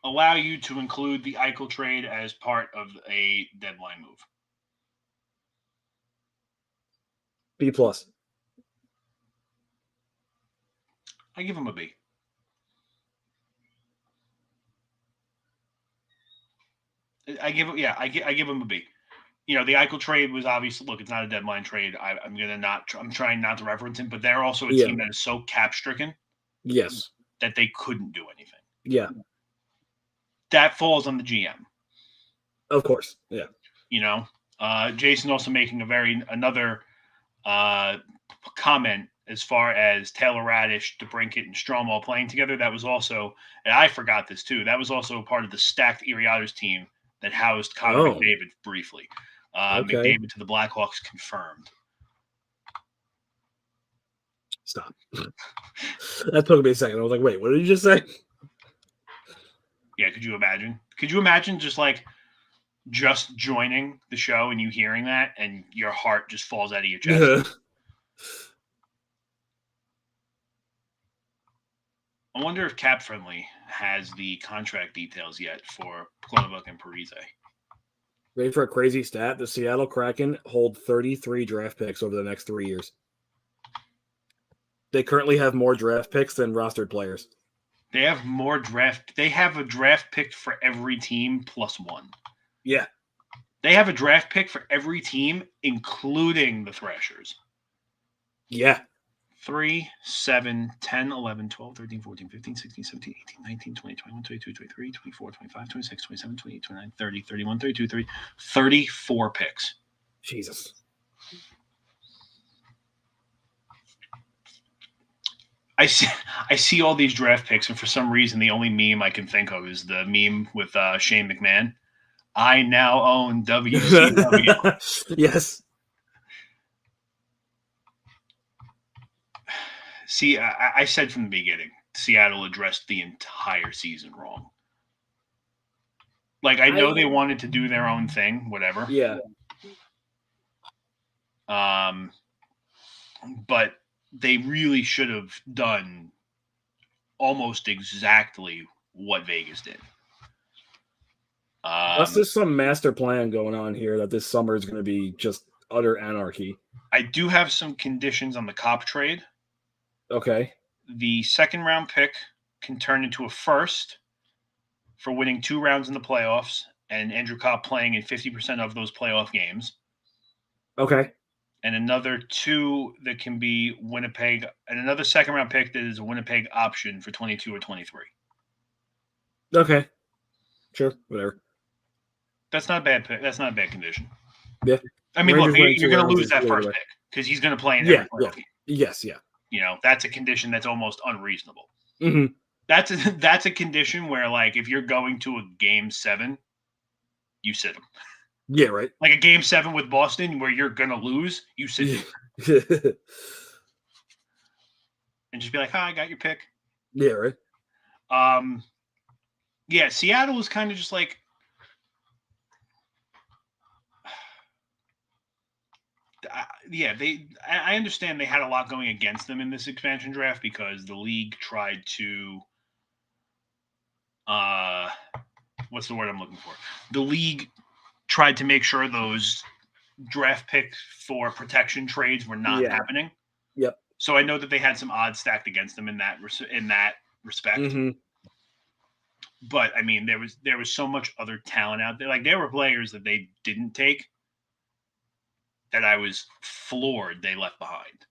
Speaker 1: allow you to include the Eichel trade as part of a deadline move.
Speaker 2: B+.
Speaker 1: I give him a B. I give him a B. The Eichel trade was obviously, look, it's not a deadline trade. I'm trying not to reference him, but they're also a team that is so cap stricken.
Speaker 2: Yes.
Speaker 1: That they couldn't do anything.
Speaker 2: Yeah.
Speaker 1: That falls on the GM.
Speaker 2: Of course. Yeah.
Speaker 1: Jason also making another comment as far as Taylor Radish, DeBrincat, and Strome all playing together. That was also, and I forgot this too, that was also part of the stacked Erie Otters team that housed Connor McDavid briefly. McDavid to the Blackhawks confirmed.
Speaker 2: Stop. That took me a second. I was like, wait, what did you just say?
Speaker 1: Yeah, could you imagine? Could you imagine just joining the show and you hearing that and your heart just falls out of your chest? I wonder if Cap Friendly has the contract details yet for Klonobuk and Parise.
Speaker 2: Ready for a crazy stat? The Seattle Kraken hold 33 draft picks over the next 3 years. They currently have more draft picks than rostered players.
Speaker 1: They have They have a draft pick for every team plus 1.
Speaker 2: Yeah.
Speaker 1: They have a draft pick for every team, including the Thrashers.
Speaker 2: Yeah.
Speaker 1: 3, 7, 10, 11, 12, 13, 14, 15, 16, 17, 18, 19, 20, 21, 22, 23, 24, 25, 26, 27, 28, 29, 30, 31, 32, 30, 34 picks.
Speaker 2: Jesus.
Speaker 1: I see all these draft picks, and for some reason, the only meme I can think of is the meme with Shane McMahon. I now own WCW.
Speaker 2: Yes.
Speaker 1: See, I said from the beginning, Seattle addressed the entire season wrong. Like, I know they wanted to do their own thing, whatever.
Speaker 2: Yeah.
Speaker 1: But they really should have done almost exactly what Vegas did.
Speaker 2: Unless there's some master plan going on here that this summer is going to be just utter anarchy.
Speaker 1: I do have some conditions on the Cop trade.
Speaker 2: Okay.
Speaker 1: The second round pick can turn into a first for winning 2 rounds in the playoffs and Andrew Copp playing in 50% of those playoff games.
Speaker 2: Okay.
Speaker 1: And another 2 that can be Winnipeg, and another second round pick that is a Winnipeg option for 22 or 23.
Speaker 2: Okay. Sure, whatever.
Speaker 1: That's not a bad pick. That's not a bad condition.
Speaker 2: Yeah.
Speaker 1: I mean,
Speaker 2: Rangers
Speaker 1: look,
Speaker 2: went
Speaker 1: you're
Speaker 2: 2
Speaker 1: going to
Speaker 2: rounds
Speaker 1: lose that
Speaker 2: either
Speaker 1: first
Speaker 2: way.
Speaker 1: pick because he's going to play in
Speaker 2: Yeah,
Speaker 1: every
Speaker 2: yeah.
Speaker 1: playoff game.
Speaker 2: Yes, yeah.
Speaker 1: You know, that's a condition that's almost unreasonable.
Speaker 2: Mm-hmm.
Speaker 1: That's a condition where, like, if you're going to a game 7, you sit him.
Speaker 2: Yeah, right.
Speaker 1: Like a game 7 with Boston where you're going to lose, you sit him. And just be like, hi, I got your pick.
Speaker 2: Yeah, right.
Speaker 1: Yeah, Seattle is kind of just like, I understand they had a lot going against them in this expansion draft because the league tried to, what's the word I'm looking for? The league tried to make sure those draft picks for protection trades were not happening.
Speaker 2: Yep.
Speaker 1: So I know that they had some odds stacked against them in that respect.
Speaker 2: Mm-hmm.
Speaker 1: But I mean, there was so much other talent out there. Like there were players that they didn't take that I was floored they left behind.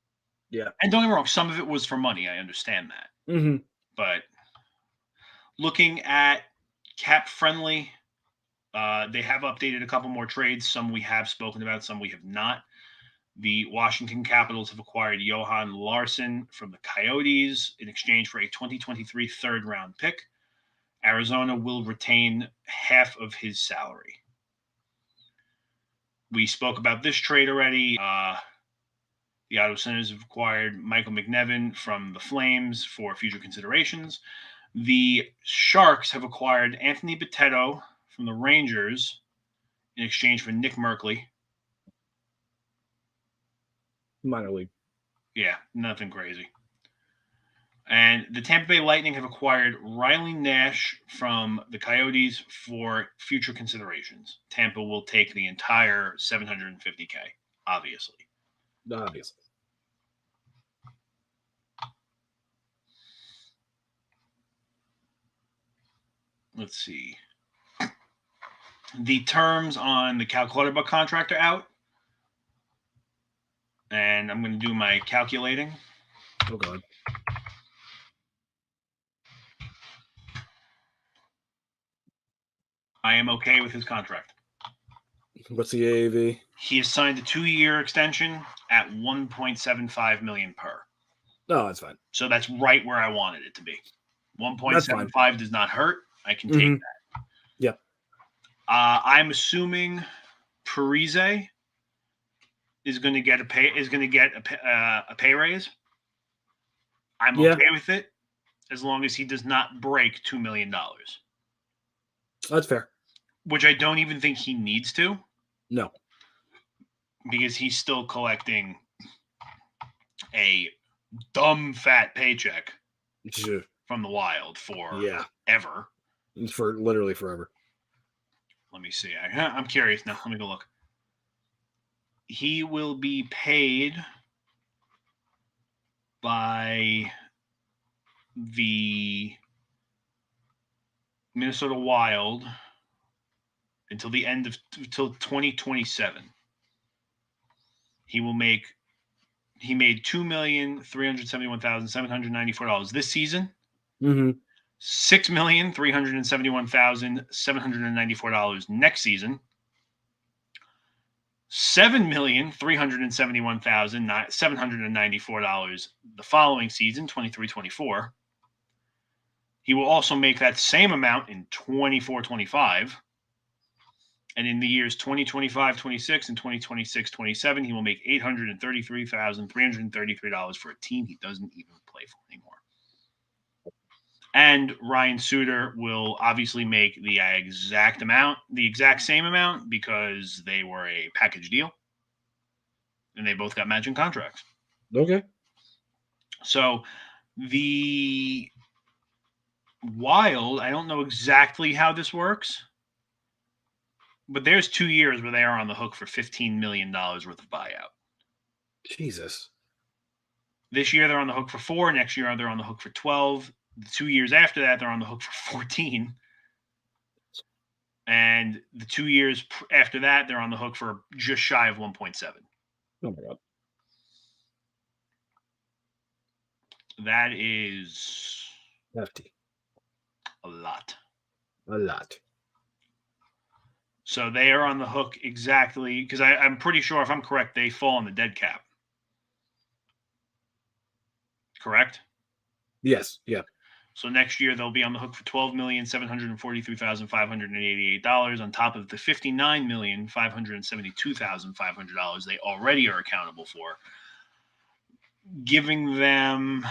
Speaker 2: Yeah.
Speaker 1: And don't get me wrong, some of it was for money. I understand that.
Speaker 2: Mm-hmm.
Speaker 1: But looking at cap friendly, they have updated a couple more trades. Some we have spoken about, some we have not. The Washington Capitals have acquired Johan Larsson from the Coyotes in exchange for a 2023 third-round pick. Arizona will retain half of his salary. We spoke about this trade already. The Ottawa Senators have acquired Michael McNevin from the Flames for future considerations. The Sharks have acquired Anthony Bitetto from the Rangers in exchange for Nick Merkley.
Speaker 2: Minor league.
Speaker 1: Yeah, nothing crazy. And the Tampa Bay Lightning have acquired Riley Nash from the Coyotes for future considerations. Tampa will take the entire $750K, obviously.
Speaker 2: Obviously.
Speaker 1: Let's see. The terms on the Cal Clutterbuck contract are out. And I'm going to do my calculating.
Speaker 2: Oh, God.
Speaker 1: I am okay with his contract.
Speaker 2: What's the AAV?
Speaker 1: He has signed a 2-year extension at $1.75 million per.
Speaker 2: No, that's fine.
Speaker 1: So that's right where I wanted it to be. 1.75 does not hurt. I can take that.
Speaker 2: Yep.
Speaker 1: I'm assuming Parise is going to get a pay raise. I'm okay with it as long as he does not break $2 million.
Speaker 2: That's fair.
Speaker 1: Which I don't even think he needs to.
Speaker 2: No.
Speaker 1: Because he's still collecting a dumb fat paycheck from the Wild for ever.
Speaker 2: For literally forever.
Speaker 1: Let me see. I'm curious now. Let me go look. He will be paid by the Minnesota Wild until 2027. He made $2,371,794 this season.
Speaker 2: Mm-hmm.
Speaker 1: $6,371,794 next season. $7,371,794 the following season, 23-24. He will also make that same amount in 24-25. And in the years 2025-26 and 2026-27, he will make $833,333 for a team he doesn't even play for anymore. And Ryan Suter will obviously make the exact same amount because they were a package deal. And they both got matching contracts.
Speaker 2: Okay.
Speaker 1: So the Wild, I don't know exactly how this works. But there's 2 years where they are on the hook for $15 million worth of buyout.
Speaker 2: Jesus.
Speaker 1: This year they're on the hook for 4. Next year they're on the hook for 12. The 2 years after that they're on the hook for 14. And the 2 years after that they're on the hook for just shy of 1.7.
Speaker 2: Oh my God.
Speaker 1: That is
Speaker 2: hefty.
Speaker 1: a lot.
Speaker 2: A lot.
Speaker 1: So they are on the hook exactly because I'm pretty sure, if I'm correct, they fall on the dead cap. Correct?
Speaker 2: Yes. Yeah.
Speaker 1: So next year they'll be on the hook for $12,743,588 on top of the $59,572,500 they already are accountable for, giving them,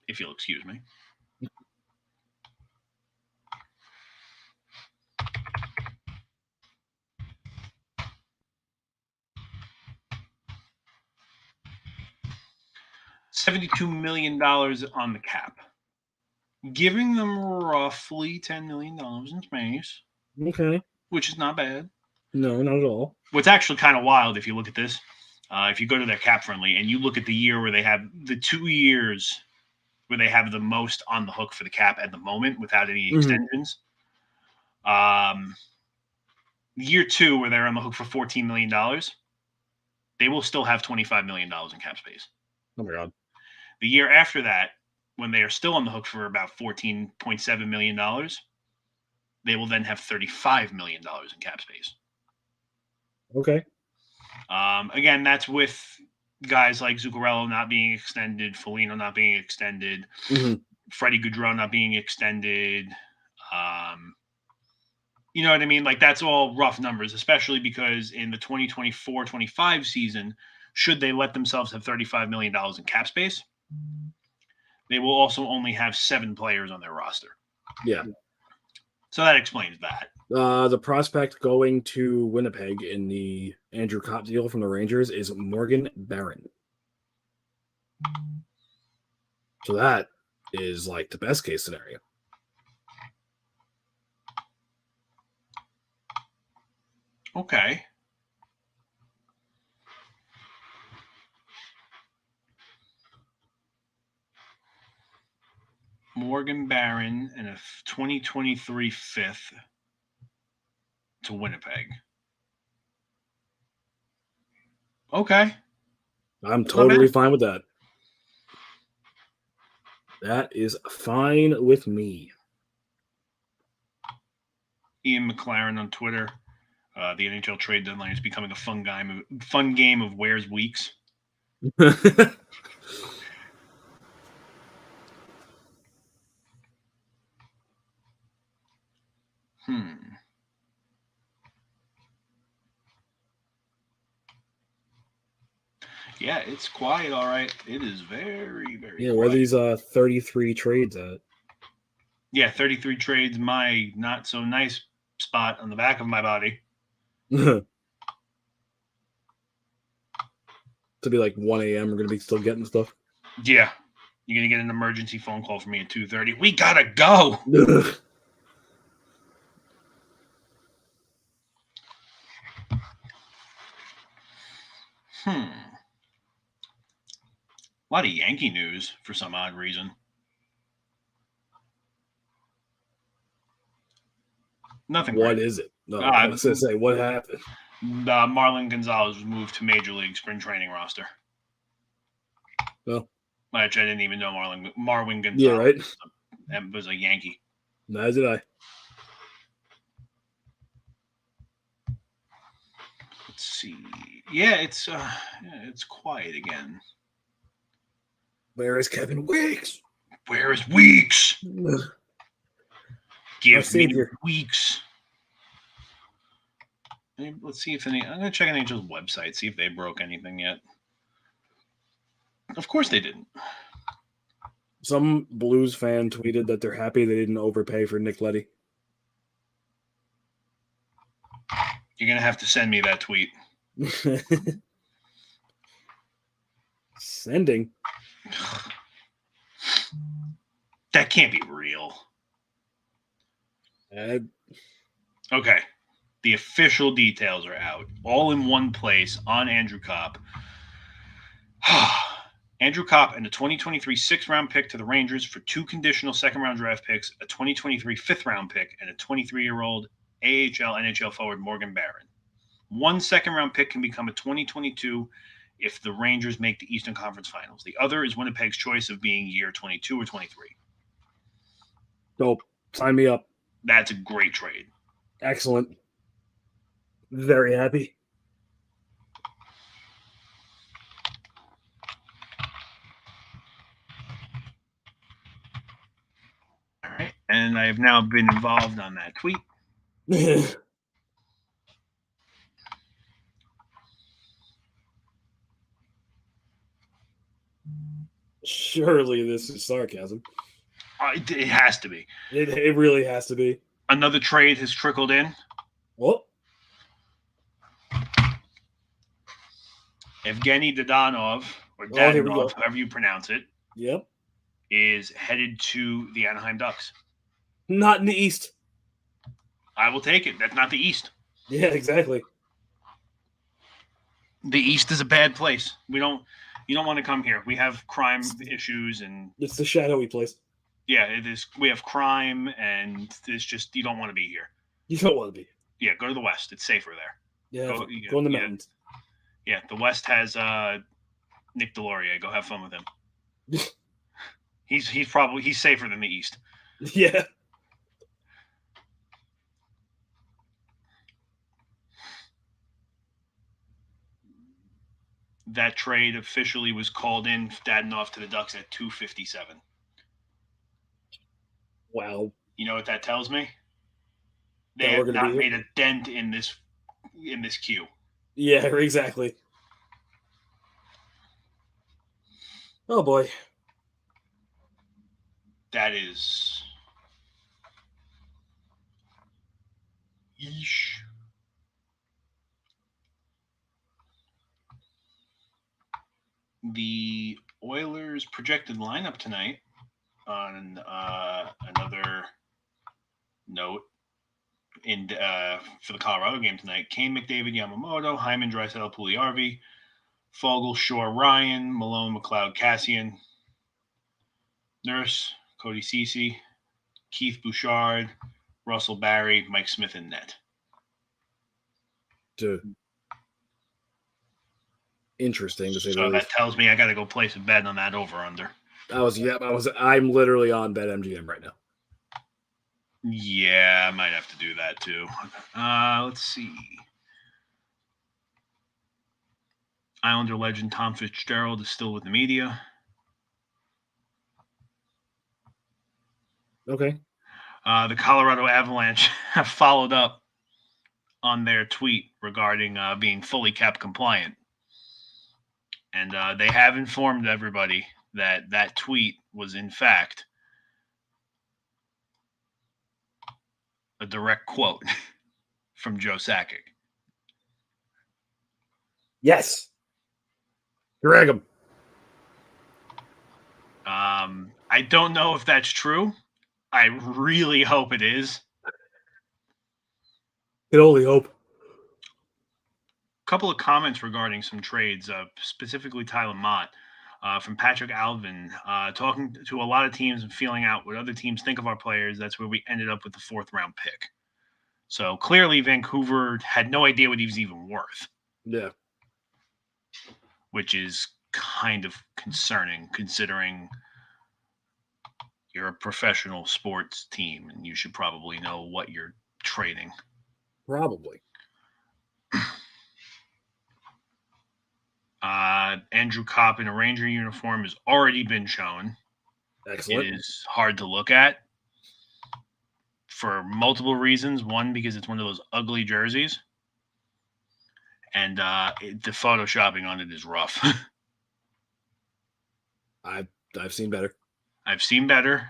Speaker 1: if you'll excuse me, $72 million on the cap, giving them roughly $10 million in space.
Speaker 2: Okay.
Speaker 1: Which is not bad.
Speaker 2: No, not at all.
Speaker 1: What's actually kind of wild, if you look at this, if you go to their cap friendly and you look at the year where they have the 2 years where they have the most on the hook for the cap at the moment without any extensions. Year 2 where they're on the hook for $14 million, they will still have $25 million in cap space.
Speaker 2: Oh my God.
Speaker 1: The year after that, when they are still on the hook for about $14.7 million, they will then have $35 million in cap space.
Speaker 2: Okay.
Speaker 1: Again, that's with guys like Zuccarello not being extended, Foligno not being extended, Freddie Gaudreau not being extended. You know what I mean? Like, that's all rough numbers, especially because in the 2024-25 season, should they let themselves have $35 million in cap space, they will also only have 7 players on their roster.
Speaker 2: Yeah.
Speaker 1: So that explains that.
Speaker 2: The prospect going to Winnipeg in the Andrew Copp deal from the Rangers is Morgan Barron. So that is like the best case scenario.
Speaker 1: Okay. Morgan Barron and a 2023 fifth to Winnipeg. Okay.
Speaker 2: I'm totally fine with that. That is fine with me.
Speaker 1: Ian McLaren on Twitter. The NHL trade deadline is becoming a fun game of where's weeks. Yeah, it's quiet, all right. It is very, very quiet.
Speaker 2: Where are these 33 trades at?
Speaker 1: Yeah, 33 trades, my not so nice spot on the back of my body.
Speaker 2: To be like 1 a.m., we're going to be still getting stuff.
Speaker 1: Yeah. You're going to get an emergency phone call from me at 2:30. We got to go. A lot of Yankee news for some odd reason. Nothing.
Speaker 2: What great. Is it? No, I was going to say, what happened?
Speaker 1: Marlon Gonzalez was moved to Major League spring training roster.
Speaker 2: Well,
Speaker 1: which I didn't even know Marwin Gonzalez.
Speaker 2: Yeah, right.
Speaker 1: Was a Yankee.
Speaker 2: Neither did I.
Speaker 1: Let's see. Yeah, it's quiet again.
Speaker 2: Where is Kevin Weeks?
Speaker 1: Where is Weeks? Give me Weeks. Let's see if I'm going to check NHL's website, see if they broke anything yet. Of course they didn't.
Speaker 2: Some Blues fan tweeted that they're happy they didn't overpay for Nick Leddy.
Speaker 1: You're going to have to send me that tweet.
Speaker 2: Sending?
Speaker 1: That can't be real. Okay. The official details are out. All in one place on Andrew Copp. Andrew Copp and a 2023 6th-round pick to the Rangers for 2 conditional second-round draft picks, a 2023 5th-round pick, and a 23-year-old AHL NHL forward Morgan Barron. 1 second-round pick can become a 2022 if the Rangers make the Eastern Conference Finals. The other is Winnipeg's choice of being year 22 or 23.
Speaker 2: Dope. Sign me up.
Speaker 1: That's a great trade.
Speaker 2: Excellent. Very happy.
Speaker 1: All right. And I have now been involved on that tweet.
Speaker 2: Surely this is sarcasm.
Speaker 1: It has to be.
Speaker 2: It really has to be.
Speaker 1: Another trade has trickled in.
Speaker 2: What?
Speaker 1: Evgeny Dadonov, or Dadonov, however you pronounce it,
Speaker 2: yep,
Speaker 1: is headed to the Anaheim Ducks.
Speaker 2: Not in the East.
Speaker 1: I will take it. That's not the East.
Speaker 2: Yeah, exactly.
Speaker 1: The East is a bad place. You don't want to come here. We have crime issues, and
Speaker 2: it's the shadowy place.
Speaker 1: Yeah, it is. We have crime, and it's just you don't want to be here.
Speaker 2: You don't want to be.
Speaker 1: Yeah, go to the West. It's safer there.
Speaker 2: Yeah, go in the mountains.
Speaker 1: Yeah, the West has Nick Delorier. Go have fun with him. he's safer than the East.
Speaker 2: Yeah.
Speaker 1: That trade officially was called in, Dadonov to the Ducks at 257.
Speaker 2: Wow.
Speaker 1: You know what that tells me? They have not made a dent in this queue.
Speaker 2: Yeah, exactly. Oh boy.
Speaker 1: That is yeesh. The Oilers' projected lineup tonight, on another note, for the Colorado game tonight: Kane, McDavid, Yamamoto, Hyman, Draisaitl, Puljujarvi, Fogle, Shore, Ryan, Malone, McLeod, Cassian, Nurse, Cody Ceci, Keith Bouchard, Russell Barry, Mike Smith, and net.
Speaker 2: Dude. Interesting to say
Speaker 1: so that tells me I got to go place a bet on that over/under.
Speaker 2: I'm literally on BetMGM right now.
Speaker 1: Yeah, I might have to do that too. Let's see. Islander legend Tom Fitzgerald is still with the media.
Speaker 2: Okay.
Speaker 1: The Colorado Avalanche have followed up on their tweet regarding being fully cap compliant. And they have informed everybody that tweet was, in fact, a direct quote from Joe Sakic.
Speaker 2: Yes. Drag him.
Speaker 1: I don't know if that's true. I really hope it is.
Speaker 2: Can only hope.
Speaker 1: A couple of comments regarding some trades, specifically Tyler Mott, from Patrick Alvin, talking to a lot of teams and feeling out what other teams think of our players. That's where we ended up with the 4th round pick. So clearly Vancouver had no idea what he was even worth.
Speaker 2: Yeah.
Speaker 1: Which is kind of concerning, considering you're a professional sports team and you should probably know what you're trading.
Speaker 2: Probably.
Speaker 1: Andrew Kopp in a Ranger uniform has already been shown.
Speaker 2: Excellent.
Speaker 1: It is hard to look at for multiple reasons. One, because it's one of those ugly jerseys. And the photoshopping on it is rough.
Speaker 2: I've seen better.
Speaker 1: I've seen better.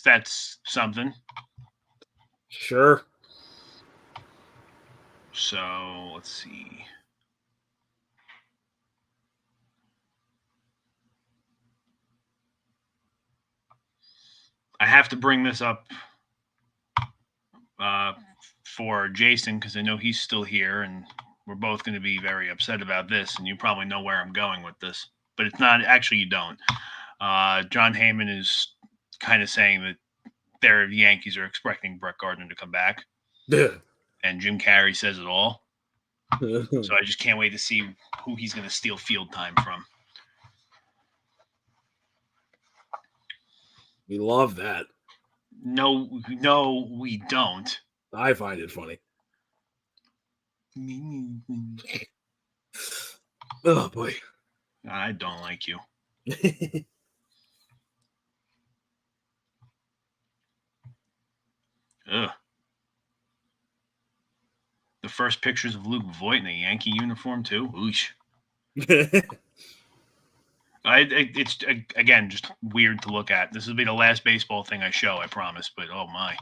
Speaker 1: That's something.
Speaker 2: Sure.
Speaker 1: So, let's see. I have to bring this up for Jason because I know he's still here and we're both going to be very upset about this, and you probably know where I'm going with this. But it's not – actually, you don't. John Heyman is kind of saying that the Yankees are expecting Brett Gardner to come back.
Speaker 2: Yeah.
Speaker 1: And Jim Carrey says it all. So I just can't wait to see who he's going to steal field time from.
Speaker 2: We love that.
Speaker 1: No, we don't.
Speaker 2: I find it funny. Oh, boy.
Speaker 1: I don't like you. Ugh. The first pictures of Luke Voigt in a Yankee uniform, too. Oosh. It's, again, just weird to look at. This will be the last baseball thing I show, I promise. But, oh, my.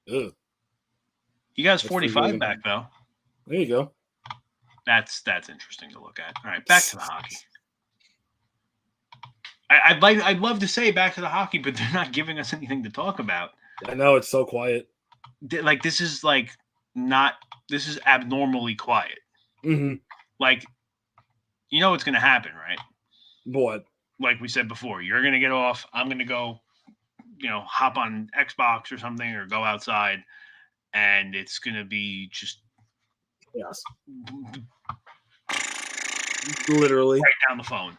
Speaker 2: Ugh.
Speaker 1: He got his 45 back, though.
Speaker 2: There you go.
Speaker 1: That's interesting to look at. All right, back to the hockey. I'd love to say back to the hockey, but they're not giving us anything to talk about.
Speaker 2: I know, it's so quiet.
Speaker 1: Like, this is abnormally quiet.
Speaker 2: Mm-hmm.
Speaker 1: Like, you know what's going to happen, right?
Speaker 2: What?
Speaker 1: Like we said before, you're going to get off. I'm going to go, hop on Xbox or something or go outside, and it's going to be just
Speaker 2: yes, literally
Speaker 1: right down the phone.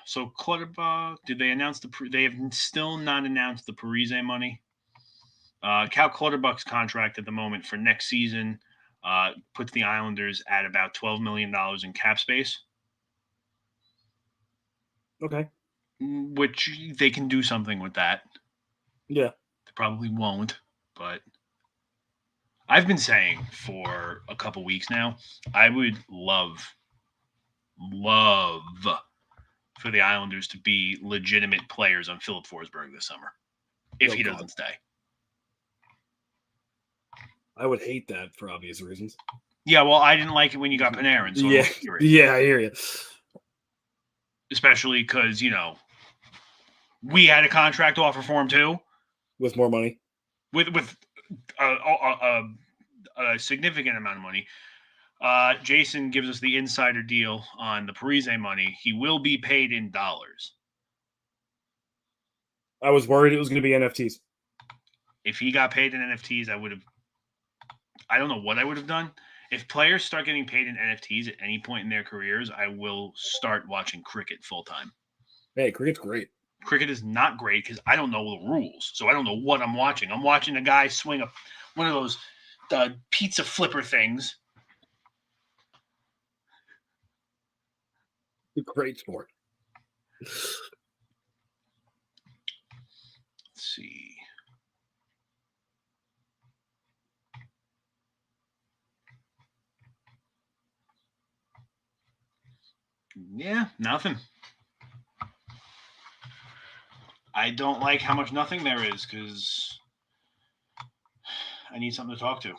Speaker 1: So Clutterbuck, did they announce they have still not announced the Parise money. Cal Clutterbuck's contract at the moment for next season puts the Islanders at about $12 million in cap space.
Speaker 2: Okay.
Speaker 1: Which they can do something with that.
Speaker 2: Yeah.
Speaker 1: They probably won't, but I've been saying for a couple weeks now, I would love for the Islanders to be legitimate players on Philip Forsberg this summer if he doesn't stay.
Speaker 2: I would hate that for obvious reasons.
Speaker 1: Yeah, well, I didn't like it when you got Panarin. So
Speaker 2: yeah, I hear you.
Speaker 1: Especially because, we had a contract offer for him too.
Speaker 2: With more money.
Speaker 1: With a significant amount of money. Jason gives us the insider deal on the Parise money. He will be paid in dollars.
Speaker 2: I was worried it was going to be NFTs.
Speaker 1: If he got paid in NFTs, I don't know what I would have done. If players start getting paid in NFTs at any point in their careers, I will start watching cricket full time.
Speaker 2: Hey, cricket's great.
Speaker 1: Cricket is not great because I don't know the rules, so I don't know what I'm watching. I'm watching a guy swing one of those pizza flipper things.
Speaker 2: Great sport.
Speaker 1: Let's see. Yeah, nothing. I don't like how much nothing there is because I need something to talk to.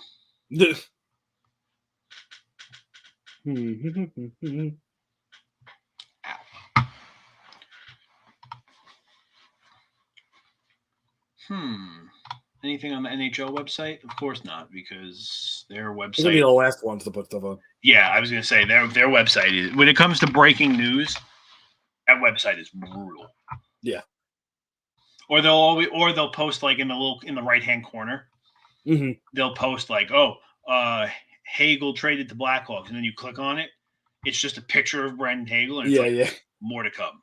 Speaker 1: Anything on the NHL website? Of course not, because their website.
Speaker 2: It's gonna be the last ones to put stuff on.
Speaker 1: Yeah, I was gonna say their website is. When it comes to breaking news, that website is brutal.
Speaker 2: Yeah.
Speaker 1: Or they'll post like in the right hand corner.
Speaker 2: Mm-hmm.
Speaker 1: They'll post like, Hagel traded to Blackhawks, and then you click on it. It's just a picture of Brendan Hagel, and it's more to come.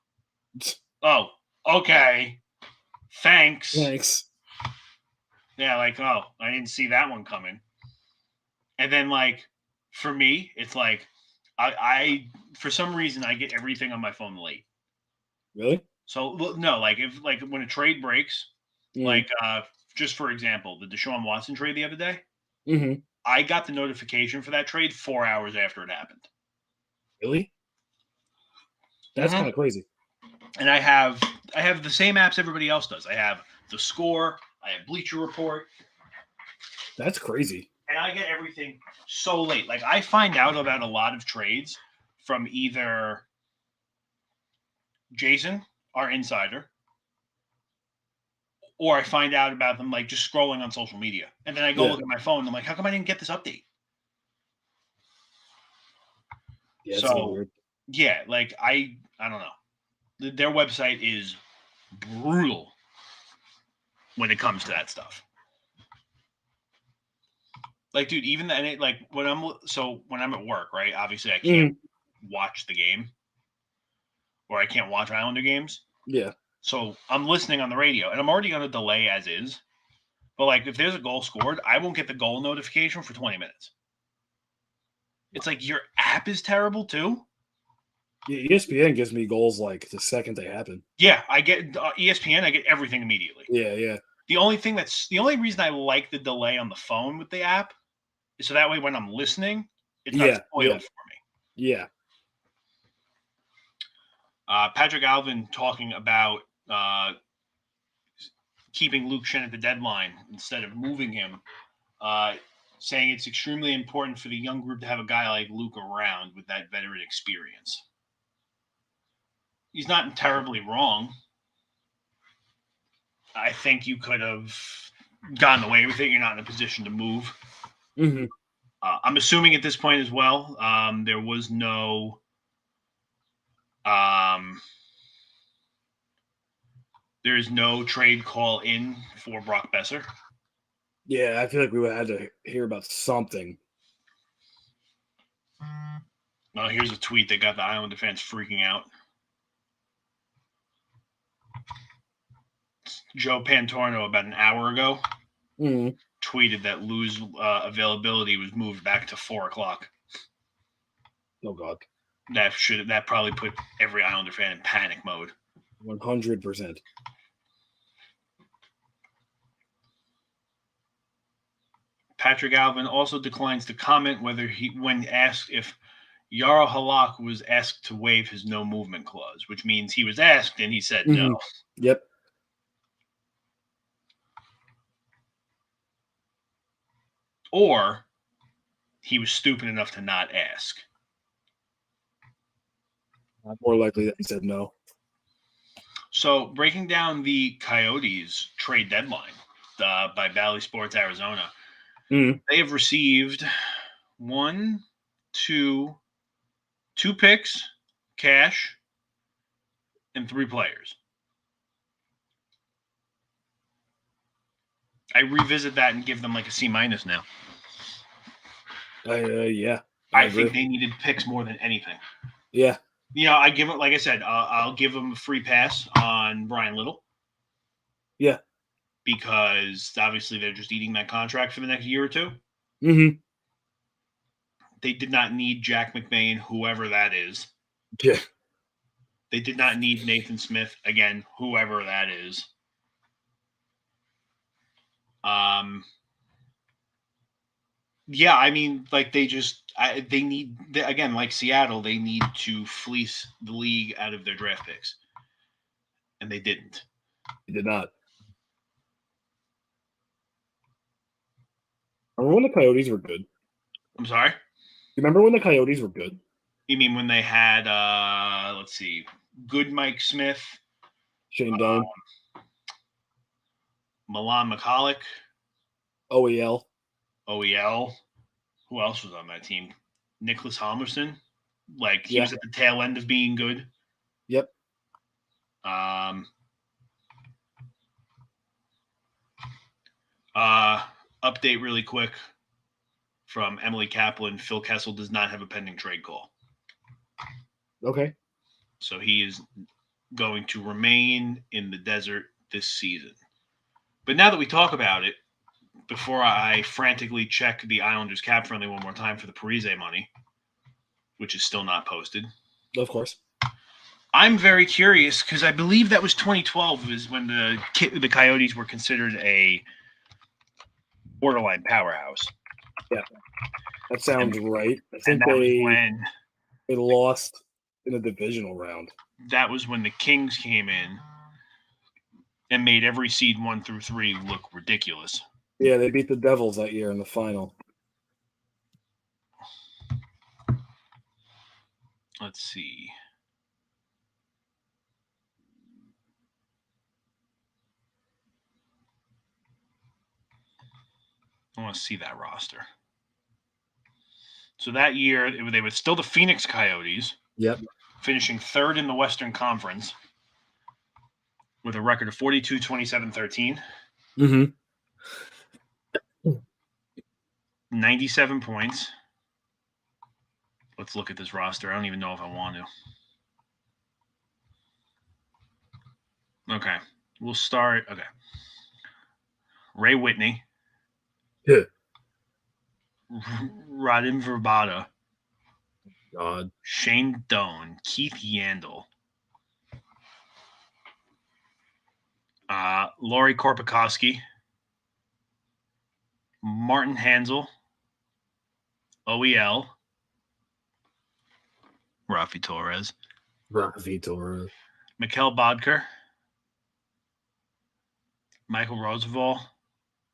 Speaker 1: Oh, okay. Thanks. Yeah, like, I didn't see that one coming. And then, like, for me, it's like, I for some reason, I get everything on my phone late.
Speaker 2: Really?
Speaker 1: So, no, like, when a trade breaks, like, just for example, the Deshaun Watson trade the other day, I got the notification for that trade 4 hours after it happened.
Speaker 2: Really? That's kind of crazy.
Speaker 1: And I have the same apps everybody else does. I have The Score. I have Bleacher Report.
Speaker 2: That's crazy.
Speaker 1: And I get everything so late. Like, I find out about a lot of trades from either Jason, our insider, or I find out about them, like, just scrolling on social media. And then I go look at my phone, and I'm like, how come I didn't get this update?
Speaker 2: Yeah, so weird.
Speaker 1: Yeah, like, I don't know. Their website is brutal when it comes to that stuff. Like, dude, even when I'm at work, right? Obviously, I can't watch the game. or I can't watch Islander games.
Speaker 2: Yeah.
Speaker 1: So I'm listening on the radio, and I'm already on a delay as is. But, like, if there's a goal scored, I won't get the goal notification for 20 minutes. It's like your app is terrible, too.
Speaker 2: ESPN gives me goals, like, the second they happen.
Speaker 1: Yeah, I get ESPN. I get everything immediately.
Speaker 2: Yeah.
Speaker 1: The only reason I like the delay on the phone with the app is so that way when I'm listening, it's not spoiled for me.
Speaker 2: Yeah.
Speaker 1: Patrick Alvin talking about keeping Luke Shen at the deadline instead of moving him, saying it's extremely important for the young group to have a guy like Luke around with that veteran experience. He's not terribly wrong. I think you could have gotten away with it. You're not in a position to move.
Speaker 2: Mm-hmm.
Speaker 1: I'm assuming at this point as well, there was no there is no trade call in for Brock Besser.
Speaker 2: Yeah, I feel like we would have had to hear about something.
Speaker 1: Oh, here's a tweet that got the Islander fans freaking out. Joe Pantorno, about an hour ago, tweeted that Lou's availability was moved back to 4:00.
Speaker 2: Oh God,
Speaker 1: that probably put every Islander fan in panic mode.
Speaker 2: 100%.
Speaker 1: Patrick Alvin also declines to comment when asked if Yaro Halak was asked to waive his no movement clause, which means he was asked and he said no.
Speaker 2: Yep.
Speaker 1: Or he was stupid enough to not ask.
Speaker 2: More likely that he said no.
Speaker 1: So, breaking down the Coyotes trade deadline by Bally Sports Arizona, they have received two picks, cash, and 3 players. I revisit that and give them like a C- now.
Speaker 2: Yeah.
Speaker 1: I think they needed picks more than anything.
Speaker 2: Yeah.
Speaker 1: I give it, like I said, I'll give them a free pass on Brian Little.
Speaker 2: Yeah.
Speaker 1: Because obviously they're just eating that contract for the next year or two.
Speaker 2: Mm-hmm.
Speaker 1: They did not need Jack McBain, whoever that is.
Speaker 2: Yeah.
Speaker 1: They did not need Nathan Smith, again, whoever that is. Yeah, I mean, like they need, again, like Seattle, they need to fleece the league out of their draft picks. And they didn't.
Speaker 2: They did not. Remember when the Coyotes were good?
Speaker 1: I'm sorry?
Speaker 2: You remember when the Coyotes were good?
Speaker 1: You mean when they had, let's see, good Mike Smith,
Speaker 2: Shane Doan,
Speaker 1: Milan Mikalik,
Speaker 2: OEL.
Speaker 1: Who else was on that team? Nicholas Halmerson. Like, he was at the tail end of being good.
Speaker 2: Yep.
Speaker 1: Update really quick from Emily Kaplan. Phil Kessel does not have a pending trade call.
Speaker 2: Okay.
Speaker 1: So he is going to remain in the desert this season. But now that we talk about it, before I frantically check the Islanders cap friendly one more time for the Parise money, which is still not posted.
Speaker 2: Of course.
Speaker 1: I'm very curious because I believe that was 2012 is when the Coyotes were considered a borderline powerhouse.
Speaker 2: Yeah, that sounds right. I think they lost in the divisional round.
Speaker 1: That was when the Kings came in and made every seed 1 through 3 look ridiculous.
Speaker 2: Yeah, they beat the Devils that year in the final.
Speaker 1: Let's see. I want to see that roster. So that year, they were still the Phoenix Coyotes.
Speaker 2: Yep.
Speaker 1: Finishing 3rd in the Western Conference with a record of 42, 27, 13.
Speaker 2: Mm-hmm.
Speaker 1: 97 points. Let's look at this roster. I don't even know if I want to. Okay. We'll start. Okay. Ray Whitney.
Speaker 2: Yeah.
Speaker 1: Radim Verbata.
Speaker 2: God.
Speaker 1: Shane Doan. Keith Yandel. Laurie Korpikoski. Martin Hansel. OEL. Rafi Torres. Mikkel Bodker. Michael Roosevelt.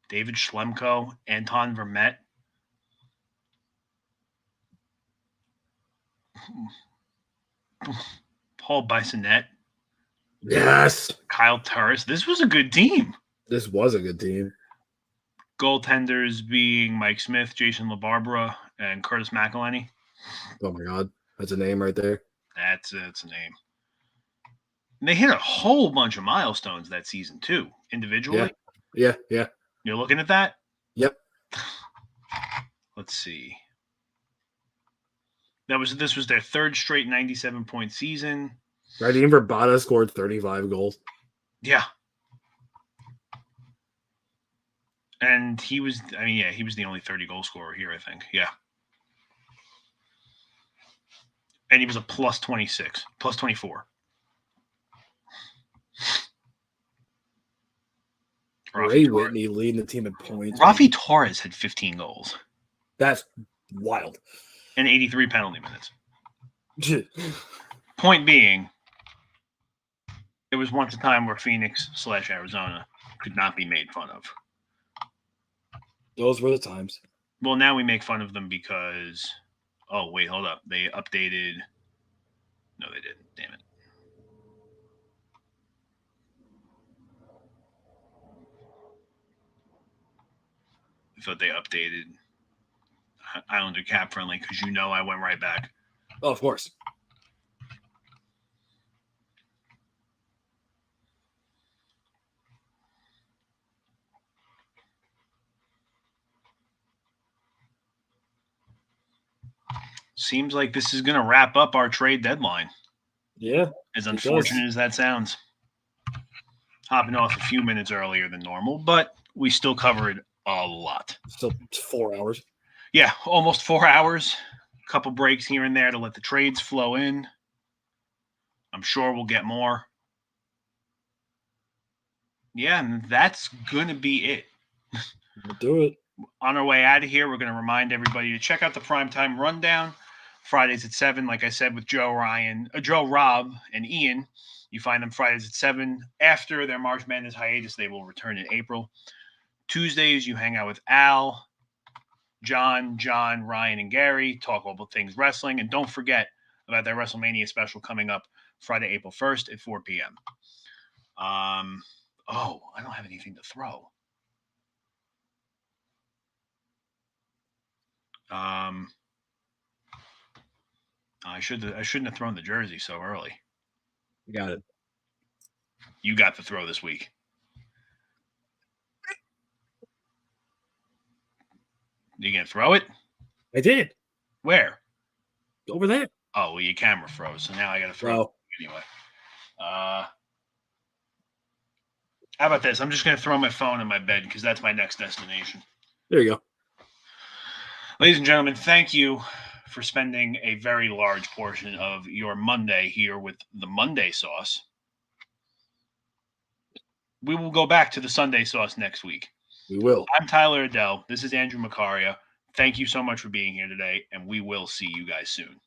Speaker 1: David Schlemko. Anton Vermette. Paul Bissonnette.
Speaker 2: Yes.
Speaker 1: Kyle Turris. This was a good team.
Speaker 2: This was a good team.
Speaker 1: Goaltenders being Mike Smith, Jason LaBarbera, and Curtis McElhenney.
Speaker 2: Oh my God, that's a name right there.
Speaker 1: That's a name. And they hit a whole bunch of milestones that season too, individually.
Speaker 2: Yeah.
Speaker 1: You're looking at that?
Speaker 2: Yep.
Speaker 1: Let's see. This was their third straight 97-point season.
Speaker 2: Radim Verbata scored 35 goals.
Speaker 1: Yeah. And he was the only 30-goal scorer here, I think. Yeah. And he was a plus 26, plus 24.
Speaker 2: Ray Whitney leading the team in points.
Speaker 1: Rafi Torres had 15 goals.
Speaker 2: That's wild.
Speaker 1: And 83 penalty minutes. Point being, it was once a time where Phoenix/Arizona could not be made fun of.
Speaker 2: Those were the times.
Speaker 1: Well, now we make fun of them because... Oh, wait, hold up. They updated... No, they didn't. Damn it. I thought they updated Islander cap friendly because I went right back.
Speaker 2: Oh, of course.
Speaker 1: Seems like this is going to wrap up our trade deadline.
Speaker 2: Yeah.
Speaker 1: As unfortunate as that sounds. Hopping off a few minutes earlier than normal, but we still covered a lot.
Speaker 2: Still 4 hours.
Speaker 1: Yeah, almost 4 hours. A couple breaks here and there to let the trades flow in. I'm sure we'll get more. Yeah, and that's going to be it.
Speaker 2: We'll do it.
Speaker 1: On our way out of here, we're going to remind everybody to check out the Primetime Rundown. Fridays at 7, like I said, with Joe, Rob, and Ian. You find them Fridays at 7. After their March Madness hiatus, they will return in April. Tuesdays, you hang out with Al, John, Ryan, and Gary. Talk about things wrestling. And don't forget about their WrestleMania special coming up Friday, April 1st at 4 p.m. I don't have anything to throw. I shouldn't have thrown the jersey so early.
Speaker 2: You got it.
Speaker 1: You got the throw this week. You gonna throw it?
Speaker 2: I did.
Speaker 1: Where?
Speaker 2: Over there.
Speaker 1: Oh, well, your camera froze, so now I gotta throw it anyway. How about this? I'm just gonna throw my phone in my bed because that's my next destination.
Speaker 2: There you go.
Speaker 1: Ladies and gentlemen, thank you for spending a very large portion of your Monday here with the Monday Sauce. We will go back to the Sunday Sauce next week.
Speaker 2: We will.
Speaker 1: I'm Tyler Adelle. This is Andrew Mucaria. Thank you so much for being here today, and we will see you guys soon.